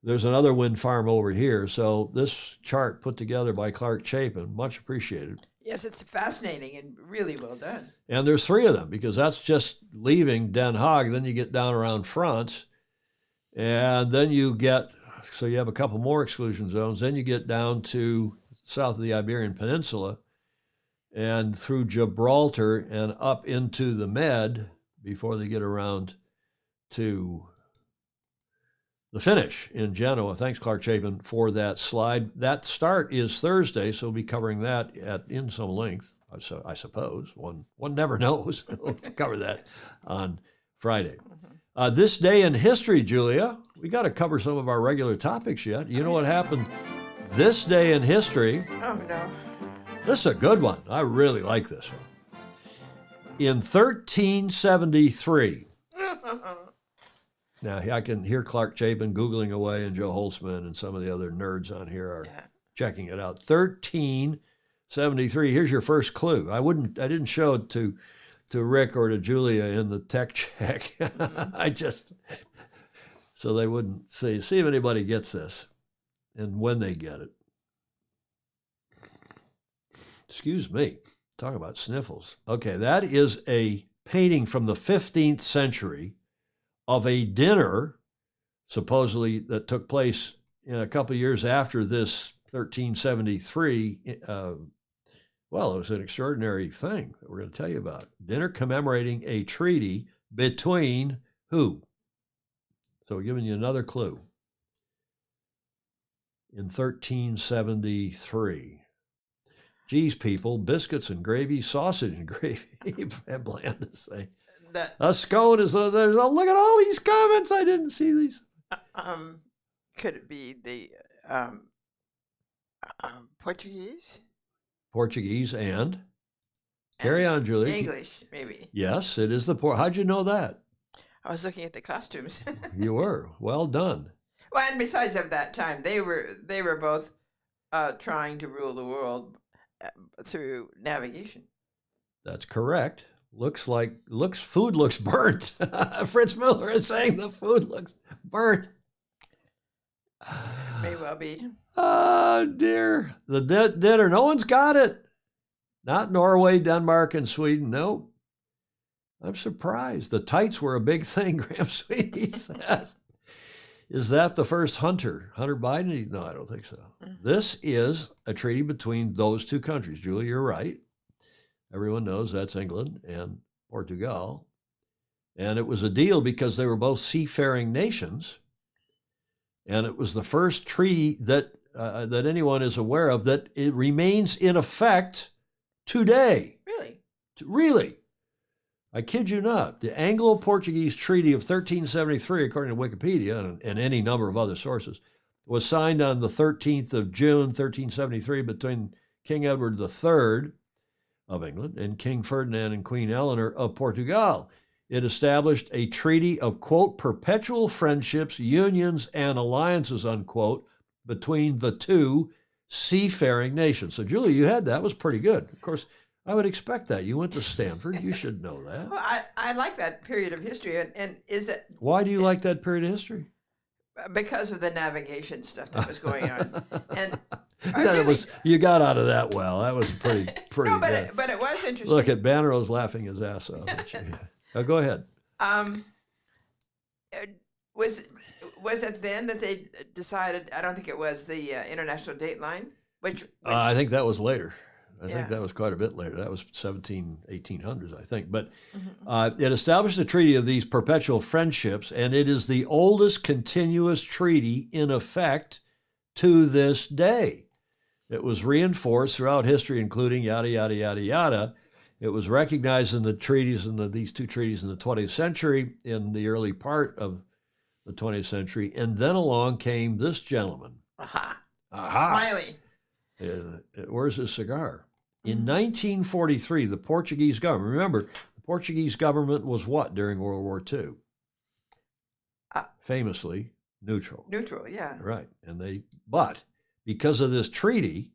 There's another wind farm over here. So this chart put together by Clark Chapin, much appreciated. Yes, it's fascinating and really well done. And there's 3 of them, because that's just leaving Den Haag. Then you get down around France, and then you get, so you have a couple more exclusion zones. Then you get down to south of the Iberian Peninsula and through Gibraltar and up into the Med before they get around to the finish in Genoa. Thanks, Clark Chapin, for that slide. That start is Thursday, so we'll be covering that in some length, I suppose. One never knows. We'll cover that on Friday. This day in history, Julia, we got to cover some of our regular topics yet. You know what happened this day in history? Oh, no. This is a good one. I really like this one. In 1373, now, I can hear Clark Chapin Googling away, and Joe Holtzman and some of the other nerds on here are checking it out. 1373. Here's your first clue. I didn't show it to Rick or to Julia in the tech check. So they wouldn't see if anybody gets this and when they get it. Excuse me. Talk about sniffles. Okay, that is a painting from the 15th century of a dinner, supposedly, that took place a couple of years after this 1373. Well, it was an extraordinary thing that we're going to tell you about. Dinner commemorating a treaty between who? So we're giving you another clue. In 1373. Geez, people, biscuits and gravy, sausage and gravy. I'm bland to say. A scone is look at all these comments. I didn't see these. Could it be the Portuguese? Portuguese and? Carry on, Julie. English, maybe. Yes, it is the How'd you know that? I was looking at the costumes. You were. Well done. Well, and besides of that time, they were both trying to rule the world through navigation. That's correct. Food looks burnt. Fritz Miller is saying the food looks burnt. May well be. Oh, dear. The dinner, no one's got it. Not Norway, Denmark, and Sweden. Nope. I'm surprised. The tights were a big thing, Graham Sweeney says. Is that the first Hunter Biden? No, I don't think so. This is a treaty between those two countries. Julie, you're right. Everyone knows that's England and Portugal. And it was a deal because they were both seafaring nations. And it was the first treaty that anyone is aware of that it remains in effect today. Really? Really. I kid you not. The Anglo-Portuguese Treaty of 1373, according to Wikipedia and any number of other sources, was signed on the 13th of June, 1373, between King Edward III of England and King Ferdinand and Queen Eleanor of Portugal. It established a treaty of, quote, perpetual friendships, unions, and alliances, unquote, between the two seafaring nations. So, Julie, you had that. That was pretty good. Of course, I would expect that. You went to Stanford. You should know that. Well, I like that period of history. And is it... Why do you like that period of history? Because of the navigation stuff that was going on. And you got out of that well. That was pretty no, good. But it was interesting. Look at Bannerot's laughing his ass off. Go ahead. Was it then that they decided, I don't think it was, the international date line? Which I think that was later. I think that was quite a bit later. That was 1800s, I think. But it established a treaty of these perpetual friendships, and it is the oldest continuous treaty in effect to this day. It was reinforced throughout history, including yada, yada, yada, yada. It was recognized in the treaties, these two treaties in the 20th century, in the early part of the 20th century. And then along came this gentleman. Aha. Smiley. Where's his cigar? In 1943, the Portuguese government, remember, the Portuguese government was what during World War II? Famously neutral. Neutral, yeah. Right. But because of this treaty,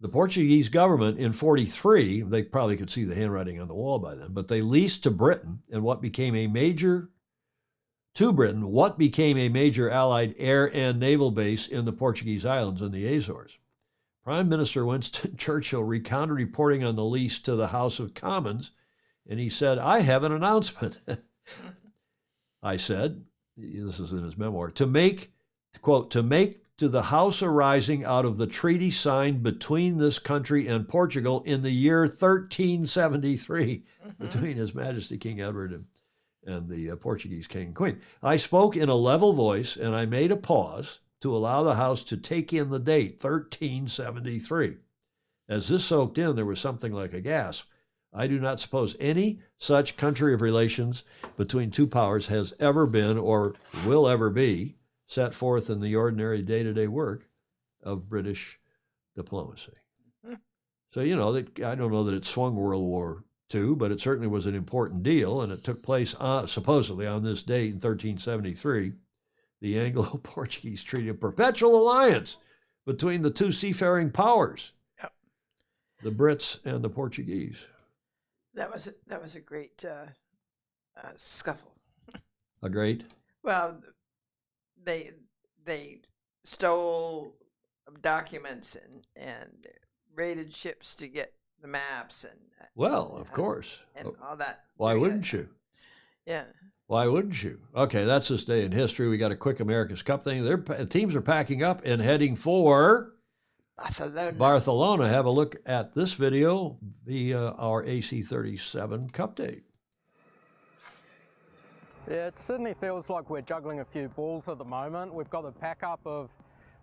the Portuguese government in 43, they probably could see the handwriting on the wall by then, but they leased to Britain what became a major Allied air and naval base in the Portuguese islands and the Azores. Prime Minister Winston Churchill recounted reporting on the lease to the House of Commons, and he said, "I have an announcement." I said, this is in his memoir, to make to the House arising out of the treaty signed between this country and Portugal in the year 1373 between His Majesty King Edward and the Portuguese King and Queen. I spoke in a level voice, and I made a pause to allow the House to take in the date, 1373. As this soaked in, there was something like a gasp. I do not suppose any such country of relations between two powers has ever been or will ever be set forth in the ordinary day-to-day work of British diplomacy. So, I don't know that it swung World War II, but it certainly was an important deal, and it took place supposedly on this date in 1373, the Anglo-Portuguese Treaty of Perpetual Alliance between the two seafaring powers, the Brits and the Portuguese. That was a great scuffle. A great? Well, they stole documents and raided ships to get the maps and of course, and all that. Why wouldn't you? Yeah. Why wouldn't you? Okay, that's this day in history. We got a quick America's Cup thing. Teams are packing up and heading for Barcelona. Have a look at this video via our AC37 Cup date. Yeah, it certainly feels like we're juggling a few balls at the moment. We've got the pack up of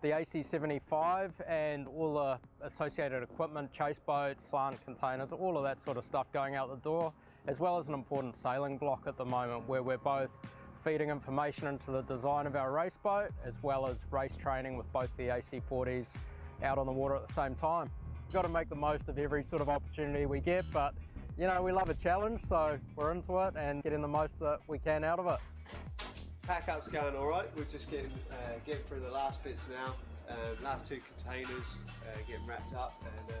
the AC75 and all the associated equipment, chase boats, slant containers, all of that sort of stuff going out the door, as well as an important sailing block at the moment where we're both feeding information into the design of our race boat, as well as race training with both the AC40s out on the water at the same time. We've got to make the most of every sort of opportunity we get, but we love a challenge, so we're into it and getting the most that we can out of it. Pack up's going all right. We're just getting through the last bits now. Last two containers getting wrapped up and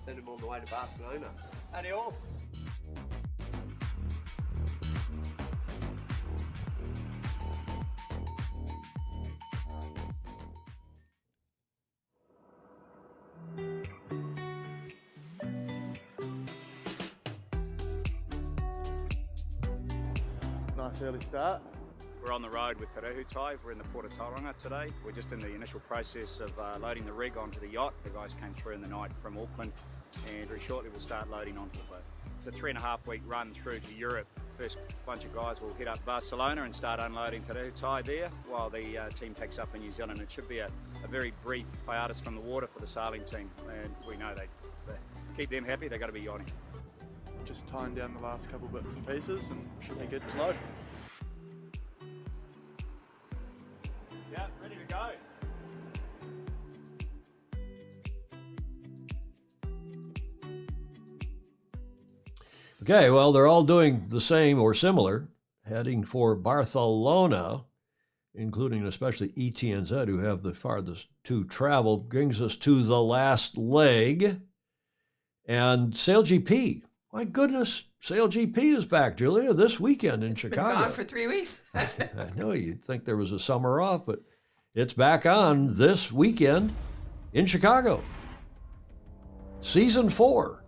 send them on the way to Barcelona. Adios. Nice early start. We're on the road with Te Rehutai. We're in the Port of Tauranga today. We're just in the initial process of loading the rig onto the yacht. The guys came through in the night from Auckland, and very shortly we'll start loading onto the boat. It's a 3.5-week run through to Europe. First bunch of guys will head up to Barcelona and start unloading Te Rehutai there, while the team picks up in New Zealand. It should be a very brief hiatus from the water for the sailing team, and we know they keep them happy, they've got to be yachting. Just tying down the last couple bits and pieces and should be good to load. Yeah, ready to go. Okay, well, they're all doing the same or similar, heading for Barcelona, including especially ETNZ, who have the farthest to travel, brings us to the last leg. And Sail GP, my goodness, Sail GP is back, Julia, this weekend in Chicago. Been gone for 3 weeks. I know you'd think there was a summer off, but it's back on this weekend in Chicago. Season 4.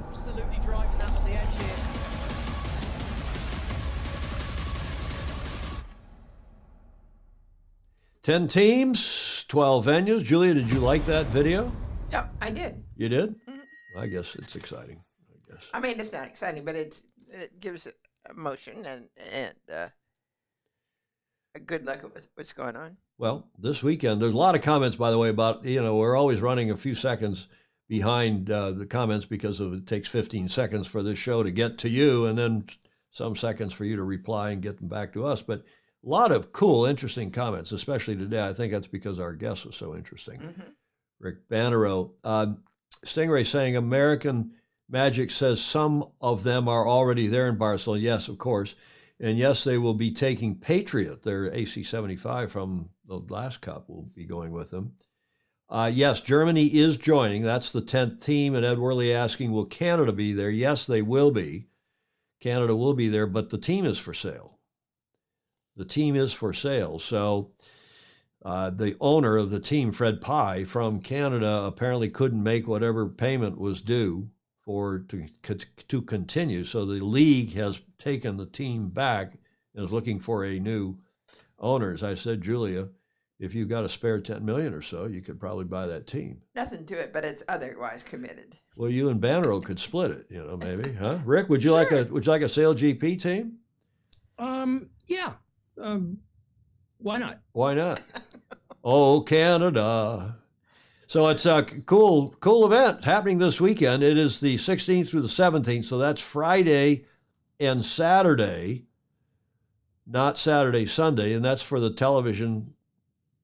Absolutely driving the edge here. 10 teams, 12 venues. Julia, did you like that video? Yeah, I did. You did? Mm-hmm. I guess it's exciting. I mean, it's not exciting, but it gives emotion and a good look at what's going on. Well, this weekend, there's a lot of comments, by the way, about, we're always running a few seconds behind the comments because it takes 15 seconds for this show to get to you and then some seconds for you to reply and get them back to us. But a lot of cool, interesting comments, especially today. I think that's because our guest was so interesting. Mm-hmm. Rick Bannerot. Stingray saying American Magic says some of them are already there in Barcelona. Yes, of course. And yes, they will be taking Patriot, their AC-75 from the last Cup, will be going with them. Yes, Germany is joining. That's the 10th team. And Ed Worley asking, will Canada be there? Yes, they will be. Canada will be there, but the team is for sale. The team is for sale. So the owner of the team, Fred Pye, from Canada, apparently couldn't make whatever payment was due to continue. So the league has taken the team back and is looking for a new owner. As I said, Julia, if you've got a spare $10 million or so, you could probably buy that team. Nothing to it, but it's otherwise committed. Well, you and Bannerot could split it, maybe, huh? Rick, would you like a Sail GP team? Yeah. Why not? Why not? Oh, Canada. So it's a cool event happening this weekend. It is the 16th through the 17th, so that's Friday and Saturday, not Saturday, Sunday, and that's for the television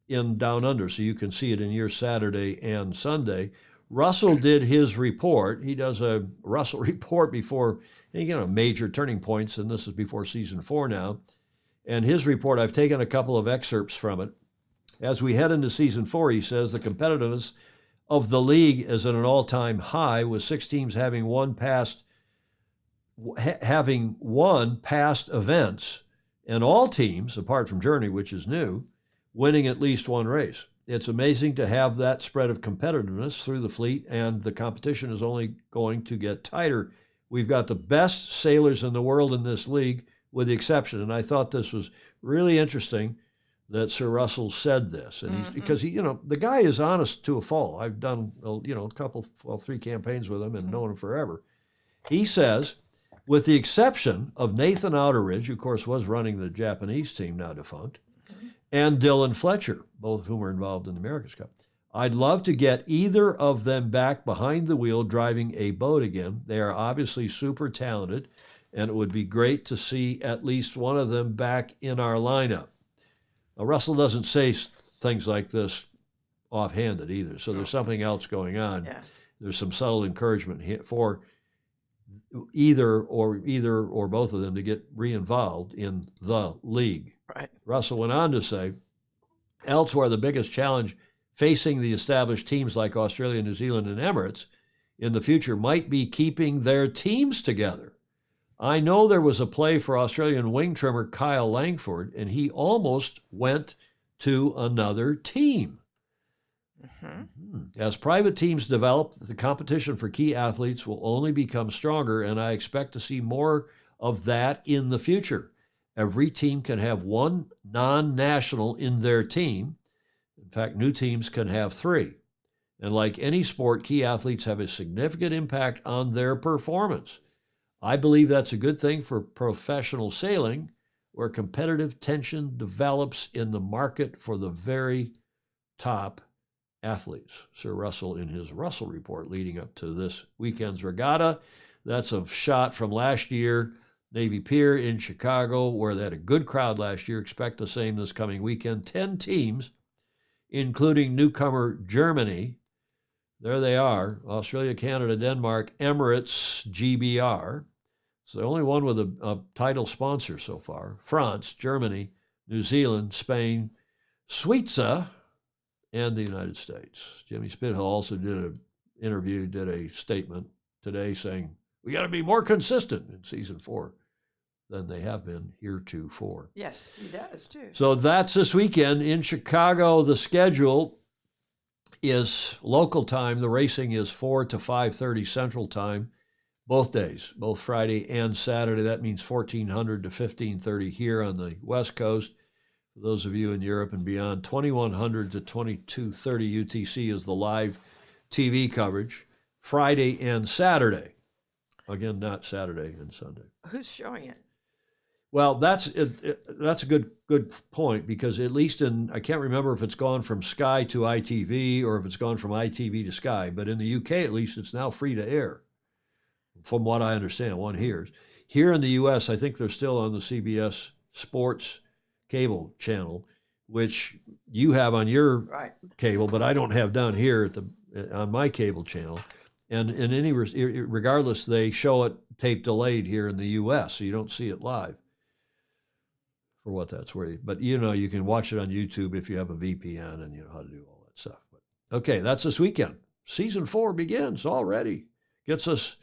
in Down Under, so you can see it in your Saturday and Sunday. Russell did his report. He does a Russell report before, major turning points, and this is before season 4 now. And his report, I've taken a couple of excerpts from it. As we head into season 4, he says the competitiveness of the league is at an all-time high, with 6 teams having won past events, and all teams, apart from Germany, which is new, winning at least one race. It's amazing to have that spread of competitiveness through the fleet, and the competition is only going to get tighter. We've got the best sailors in the world in this league, with the exception, and I thought this was really interesting that Sir Russell said this, and he's, because the guy is honest to a fault. I've done 3 campaigns with him and known him forever. He says, with the exception of Nathan Outeridge, who of course was running the Japanese team, now defunct, and Dylan Fletcher, both of whom are involved in the America's Cup, I'd love to get either of them back behind the wheel driving a boat again. They are obviously super talented, and it would be great to see at least one of them back in our lineup. Now, Russell doesn't say things like this offhanded either, so there's something else going on. Yeah. There's some subtle encouragement for either or both of them to get re-involved in the league. Right. Russell went on to say, elsewhere, the biggest challenge facing the established teams like Australia, New Zealand, and Emirates in the future might be keeping their teams together. I know there was a play for Australian wing trimmer Kyle Langford, and he almost went to another team. As private teams develop, the competition for key athletes will only become stronger, and I expect to see more of that in the future. Every team can have one non-national in their team. In fact, new teams can have 3. And like any sport, key athletes have a significant impact on their performance. I believe that's a good thing for professional sailing, where competitive tension develops in the market for the very top athletes. Sir Russell in his Russell report leading up to this weekend's regatta. That's a shot from last year, Navy Pier in Chicago, where they had a good crowd last year. Expect the same this coming weekend. 10 teams, including newcomer Germany. There they are, Australia, Canada, Denmark, Emirates, GBR. It's the only one with a title sponsor so far. France, Germany, New Zealand, Spain, Suiza, and the United States. Jimmy Spithill also did a statement today saying, we got to be more consistent in season 4 than they have been heretofore. Yes, he does too. So that's this weekend in Chicago. The schedule is local time. The racing is 4 to 5:30 Central Time. both days, both Friday and Saturday. That means 1400 to 1530 here on the West Coast. For those of you in Europe and beyond, 2100 to 2230 UTC is the live TV coverage, Friday and Saturday. Again, not Saturday and Sunday. Who's showing it? Well, that's a good point, because at least I can't remember if it's gone from Sky to ITV or if it's gone from ITV to Sky, but in the UK at least it's now free to air, from what I understand, one hears. Here in the US, I think they're still on the CBS Sports cable channel, which you have on your cable, but I don't have down here on my cable channel. And regardless, they show it tape delayed here in the US, so you don't see it live. For what that's worth. But you can watch it on YouTube if you have a VPN and you know how to do all that stuff. But, okay, that's this weekend. Season 4 begins already. Gets us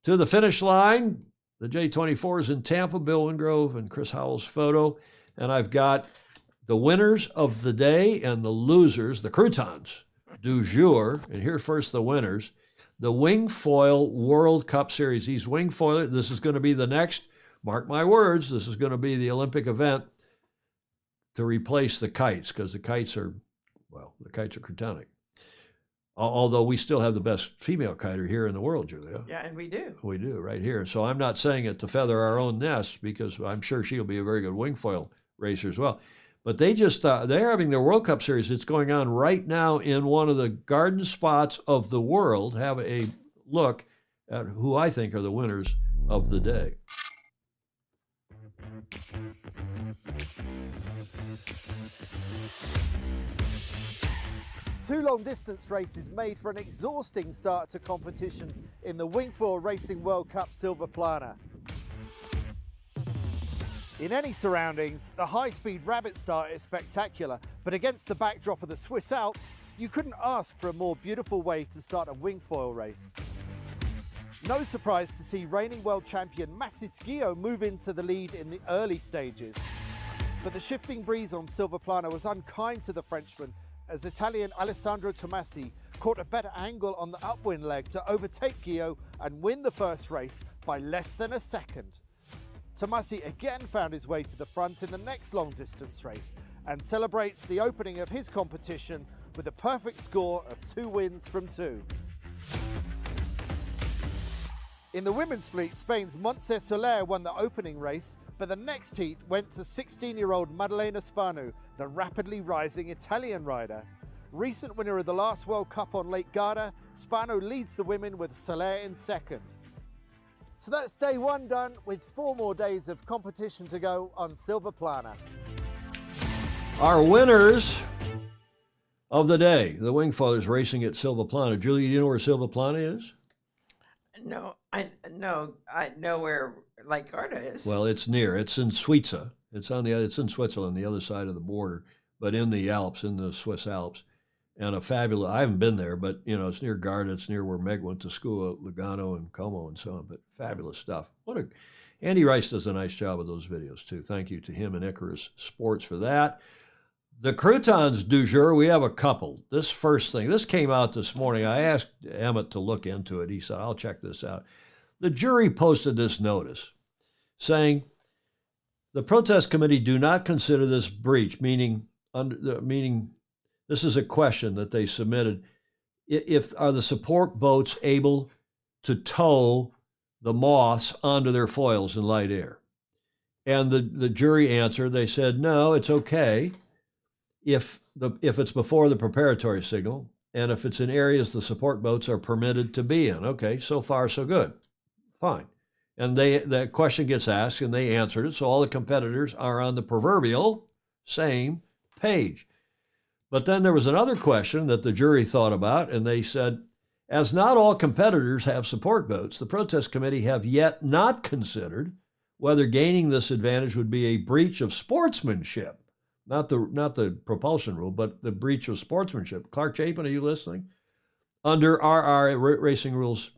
to the finish line. The J24 is in Tampa, Bill Wingrove and Chris Howell's photo. And I've got the winners of the day and the losers, the croutons du jour. And here first, the winners. The Wing Foil World Cup Series. These wing foil, this is going to be the next, mark my words, this is going to be the Olympic event to replace the kites, because the kites are cretonic. Although we still have the best female kiter here in the world, Julia. Yeah, and we do. We do, right here. So I'm not saying it to feather our own nest, because I'm sure she'll be a very good wing foil racer as well. But they're having their World Cup Series. It's going on right now in one of the garden spots of the world. Have a look at who I think are the winners of the day. Two long-distance races made for an exhausting start to competition in the Wingfoil Racing World Cup Silver Plana. In any surroundings, the high-speed rabbit start is spectacular, but against the backdrop of the Swiss Alps, you couldn't ask for a more beautiful way to start a wingfoil race. No surprise to see reigning world champion Mathis Guillot move into the lead in the early stages. But the shifting breeze on Silver Plana was unkind to the Frenchman, as Italian Alessandro Tomasi caught a better angle on the upwind leg to overtake Guillot and win the first race by less than a second. Tomasi again found his way to the front in the next long distance race and celebrates the opening of his competition with a perfect score of 2 wins from 2. In the women's fleet, Spain's Montse Soler won the opening race, but the next heat went to 16-year-old Maddalena Spanu, the rapidly rising Italian rider. Recent winner of the last World Cup on Lake Garda, Spanu leads the women with Soler in second. So that's day 1 done, with 4 more days of competition to go on Silver Plana. Our winners of the day, the wingfoilers racing at Silver Plana. Julie, do you know where Silver Plana is? No, I know where Lake Garda is. Well, it's near. It's in Suiza. It's in Switzerland, the other side of the border, but in the Alps, in the Swiss Alps. And I haven't been there, but it's near Garda. It's near where Meg went to school at Lugano and Como and so on. But fabulous stuff. Andy Rice does a nice job of those videos too. Thank you to him and Icarus Sports for that. The croutons du jour, we have a couple. This first thing, this came out this morning. I asked Emmett to look into it. He said, I'll check this out. The jury posted this notice saying, the protest committee do not consider this breach, meaning this is a question that they submitted. Are the support boats able to tow the moths onto their foils in light air? And the jury answered, they said, no, it's okay if it's before the preparatory signal and if it's in areas the support boats are permitted to be in. Okay, so far so good. Fine. And that question gets asked and they answered it, so all the competitors are on the proverbial same page. But then there was another question that the jury thought about, and they said, as not all competitors have support boats, the protest committee have yet not considered whether gaining this advantage would be a breach of sportsmanship, not the propulsion rule, but the breach of sportsmanship. Clark Chapin, are you listening? Under RR Racing Rules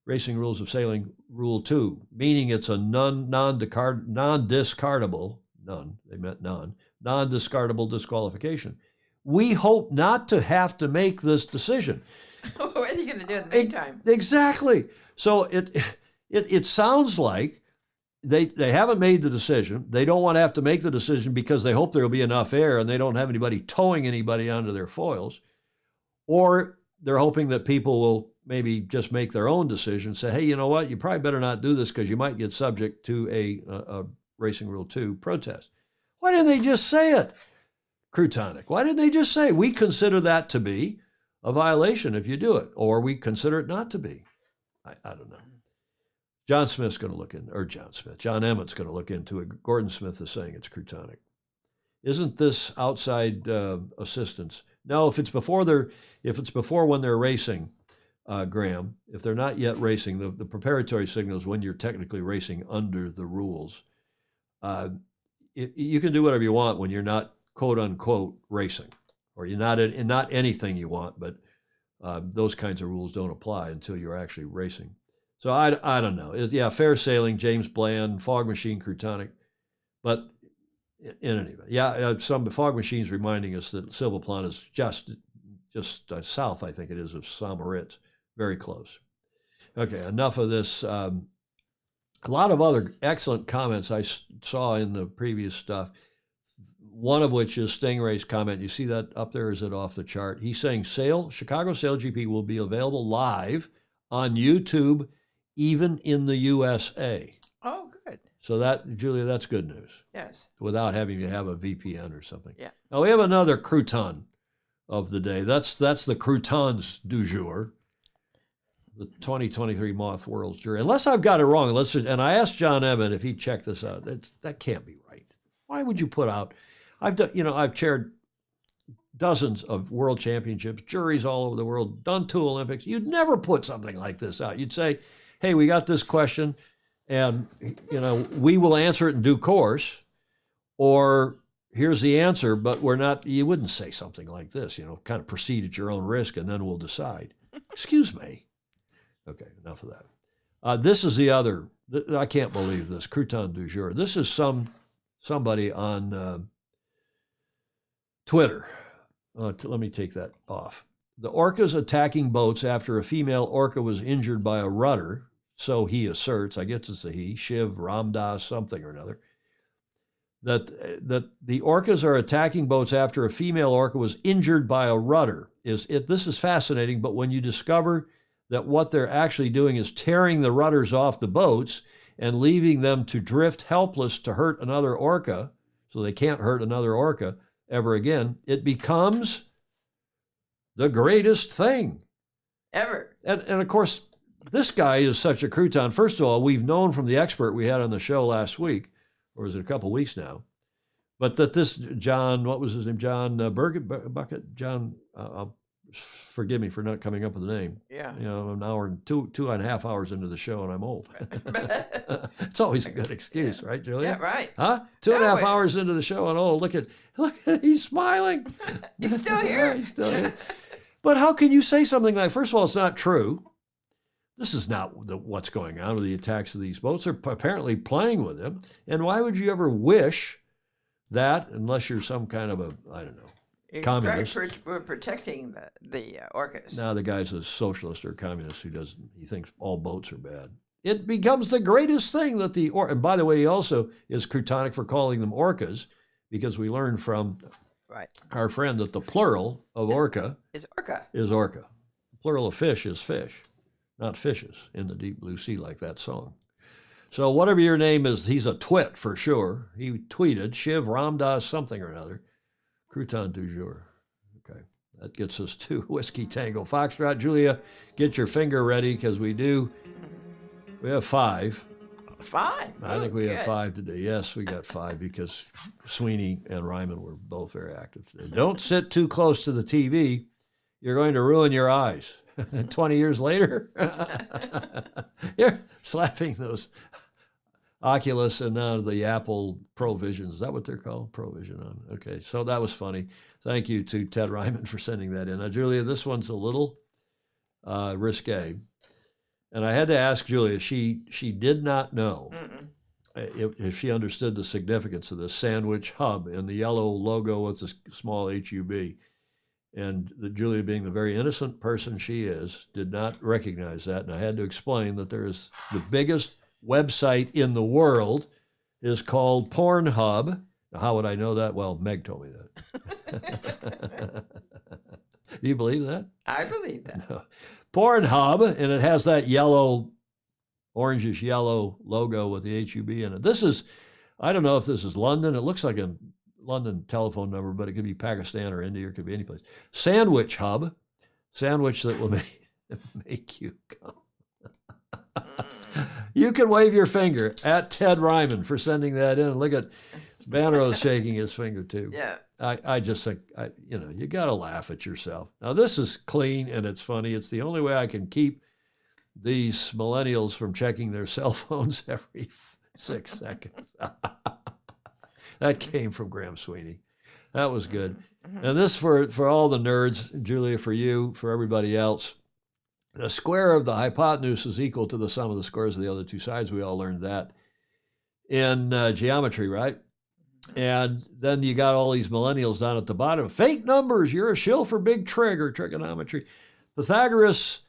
of Sailing Rule 2, meaning it's a non-discardable disqualification. We hope not to have to make this decision. What are you going to do in the meantime? Exactly. So It sounds like they haven't made the decision. They don't want to have to make the decision because they hope there will be enough air and they don't have anybody towing anybody onto their foils. Or they're hoping that people will maybe just make their own decision, say, hey, you know what, you probably better not do this because you might get subject to a Racing Rule 2 protest. Why didn't they just say it? Croutonic. Why didn't they just say, we consider that to be a violation if you do it, or we consider it not to be? I don't know. John Emmons going to look into it. Gordon Smith is saying it's croutonic. Isn't this outside assistance? No, if it's before when they're racing, Graham, if they're not yet racing, the preparatory signal is when you're technically racing under the rules. You can do whatever you want when you're not quote unquote racing, or you're not anything you want, but those kinds of rules don't apply until you're actually racing. So I don't know. Fair sailing, James Bland, fog machine, croutonic, but in any event, some fog machines reminding us that Silverplan is just south, I think it is, of Saint-Moritz, very close. Okay, enough of this. A lot of other excellent comments I saw in the previous stuff, one of which is Stingray's comment. You see that up there? Is it off the chart? He's saying Chicago Sail GP will be available live on YouTube, even in the USA. Oh, good. So that, Julia, that's good news. Yes. Without having to have a VPN or something. Yeah. Now we have another crouton of the day. That's the croutons du jour. The 2023 Moth World Jury. Unless I've got it wrong, and I asked John Emmett if he checked this out. That can't be right. Why would you put out? I've chaired dozens of world championships, juries all over the world, done 2 Olympics. You'd never put something like this out. You'd say, hey, we got this question, and we will answer it in due course, or here's the answer, but you wouldn't say something like this, kind of proceed at your own risk, and then we'll decide. Excuse me. Okay, enough of that. This is the other, I can't believe this, crouton du jour. This is somebody on Twitter. Let me take that off. The orcas attacking boats after a female orca was injured by a rudder, so he asserts, I guess it's a he, Shiv Ramdas something or another, that the orcas are attacking boats after a female orca was injured by a rudder. This is fascinating, but when you discover that what they're actually doing is tearing the rudders off the boats and leaving them to drift helpless to hurt another orca, so they can't hurt another orca ever again, it becomes the greatest thing ever. And of course, this guy is such a crouton. First of all, we've known from the expert we had on the show last week, or is it a couple of weeks now, but that this John, what was his name? John Bucket? John, forgive me for not coming up with a name. Yeah. An hour and two and a half hours into the show and I'm old. It's always a good excuse, right, Julia? Yeah, right. Huh? 2.5 hours into the show and look at he's smiling. He's still here. He's still here. But how can you say something like, first of all, it's not true. This is not what's going on with the attacks of these boats. They're apparently playing with them. And why would you ever wish that, unless you're some kind of communist? We're protecting the orcas. Now the guy's a socialist or communist he thinks all boats are bad. It becomes the greatest thing that and by the way, he also is croutonic for calling them orcas, because we learned from our friend that the plural of orca is orca. The plural of fish is fish, not fishes in the deep blue sea like that song. So whatever your name is, he's a twit for sure. He tweeted, Shiv Ramdas something or another. Crouton du jour. Okay, that gets us to Whiskey Tango Foxtrot. Julia, get your finger ready because we have 5. 5? I think we have 5 today. Yes, we got 5 because Sweeney and Ryman were both very active today. Don't sit too close to the TV. You're going to ruin your eyes. 20 years later, you're slapping those Oculus and now the Apple ProVision. Is that what they're called? ProVision on. Okay, so that was funny. Thank you to Ted Ryman for sending that in. Now, Julia, this one's a little risque. And I had to ask Julia, she did not know if she understood the significance of the sandwich hub and the yellow logo with the small HUB. And Julia, being the very innocent person she is, did not recognize that. And I had to explain that there is the biggest website in the world is called Pornhub. Now, how would I know that? Well, Meg told me that. Do you believe that? I believe that. No. Pornhub, and it has that yellow, orangish yellow logo with the HUB in it. This is, I don't know if this is London. It looks like a London telephone number, but it could be Pakistan or India, or it could be any place. Sandwich Hub, sandwich that will make you come. You can wave your finger at Ted Ryman for sending that in. Look at Bannerot shaking his finger too. Yeah. I just think, you got to laugh at yourself. Now, this is clean and it's funny. It's the only way I can keep these millennials from checking their cell phones every 6 seconds. That came from Graham Sweeney. That was good. And this for all the nerds, Julia, for you, for everybody else. The square of the hypotenuse is equal to the sum of the squares of the other two sides. We all learned that in geometry, right? And then you got all these millennials down at the bottom. Fake numbers, you're a shill for big trig or trigonometry. Pythagoras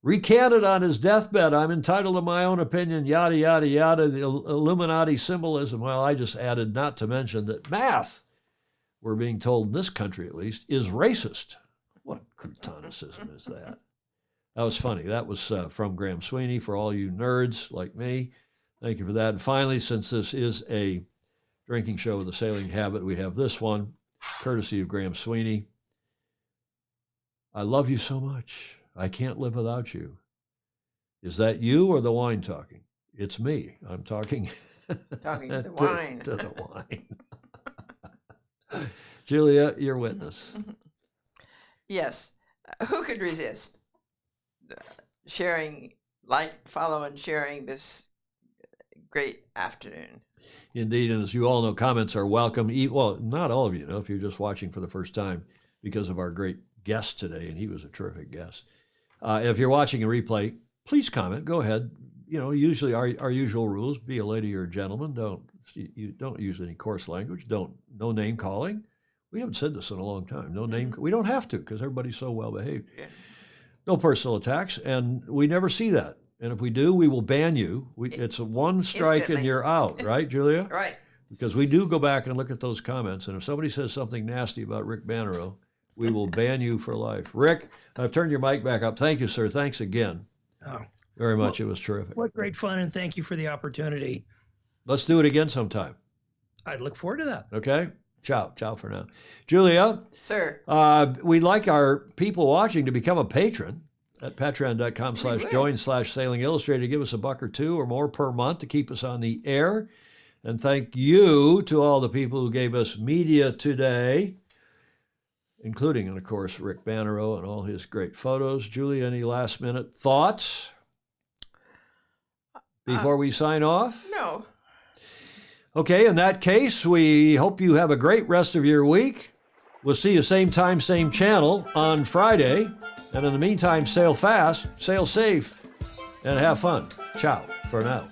recanted on his deathbed, I'm entitled to my own opinion, yada, yada, yada, the Illuminati symbolism. Well, I just added not to mention that math, we're being told in this country at least, is racist. What cretonicism is that? That was funny. That was from Graham Sweeney for all you nerds like me. Thank you for that. And finally, since this is a drinking show with a sailing habit, we have this one, courtesy of Graham Sweeney. I love you so much. I can't live without you. Is that you or the wine talking? It's me. I'm talking. Talking to the wine. To the wine. Julia, your witness. Yes. Who could resist follow and sharing this great afternoon? Indeed, and as you all know, comments are welcome. Well, not all of you know, if you're just watching for the first time because of our great guest today, and he was a terrific guest. If you're watching a replay, please comment. Go ahead. Usually our usual rules: be a lady or a gentleman. You don't use any coarse language. No name calling. We haven't said this in a long time. No name. We don't have to because everybody's so well behaved. Yeah. No personal attacks, and we never see that. And if we do, we will ban you. It's a one strike Instantly. and you're out, right, Julia? Right. Because we do go back and look at those comments, and if somebody says something nasty about Rick Bannerot, we will ban you for life. Rick, I've turned your mic back up. Thank you, sir. Thanks again. Oh, Very much. It was terrific. what great fun, and thank you for the opportunity. Let's do it again sometime. I'd look forward to that. Okay? Ciao. Ciao for now. Julia. Sir. We'd like our people watching to become a patron at patreon.com/join/Sailing Illustrated. Give us $1 or $2 or more per month to keep us on the air. And thank you to all the people who gave us media today, including, and of course, Rick Bannerot and all his great photos. Julie, any last minute thoughts before we sign off? No. Okay, in that case, we hope you have a great rest of your week. We'll see you same time, same channel on Friday. And in the meantime, sail fast, sail safe, and have fun. Ciao for now.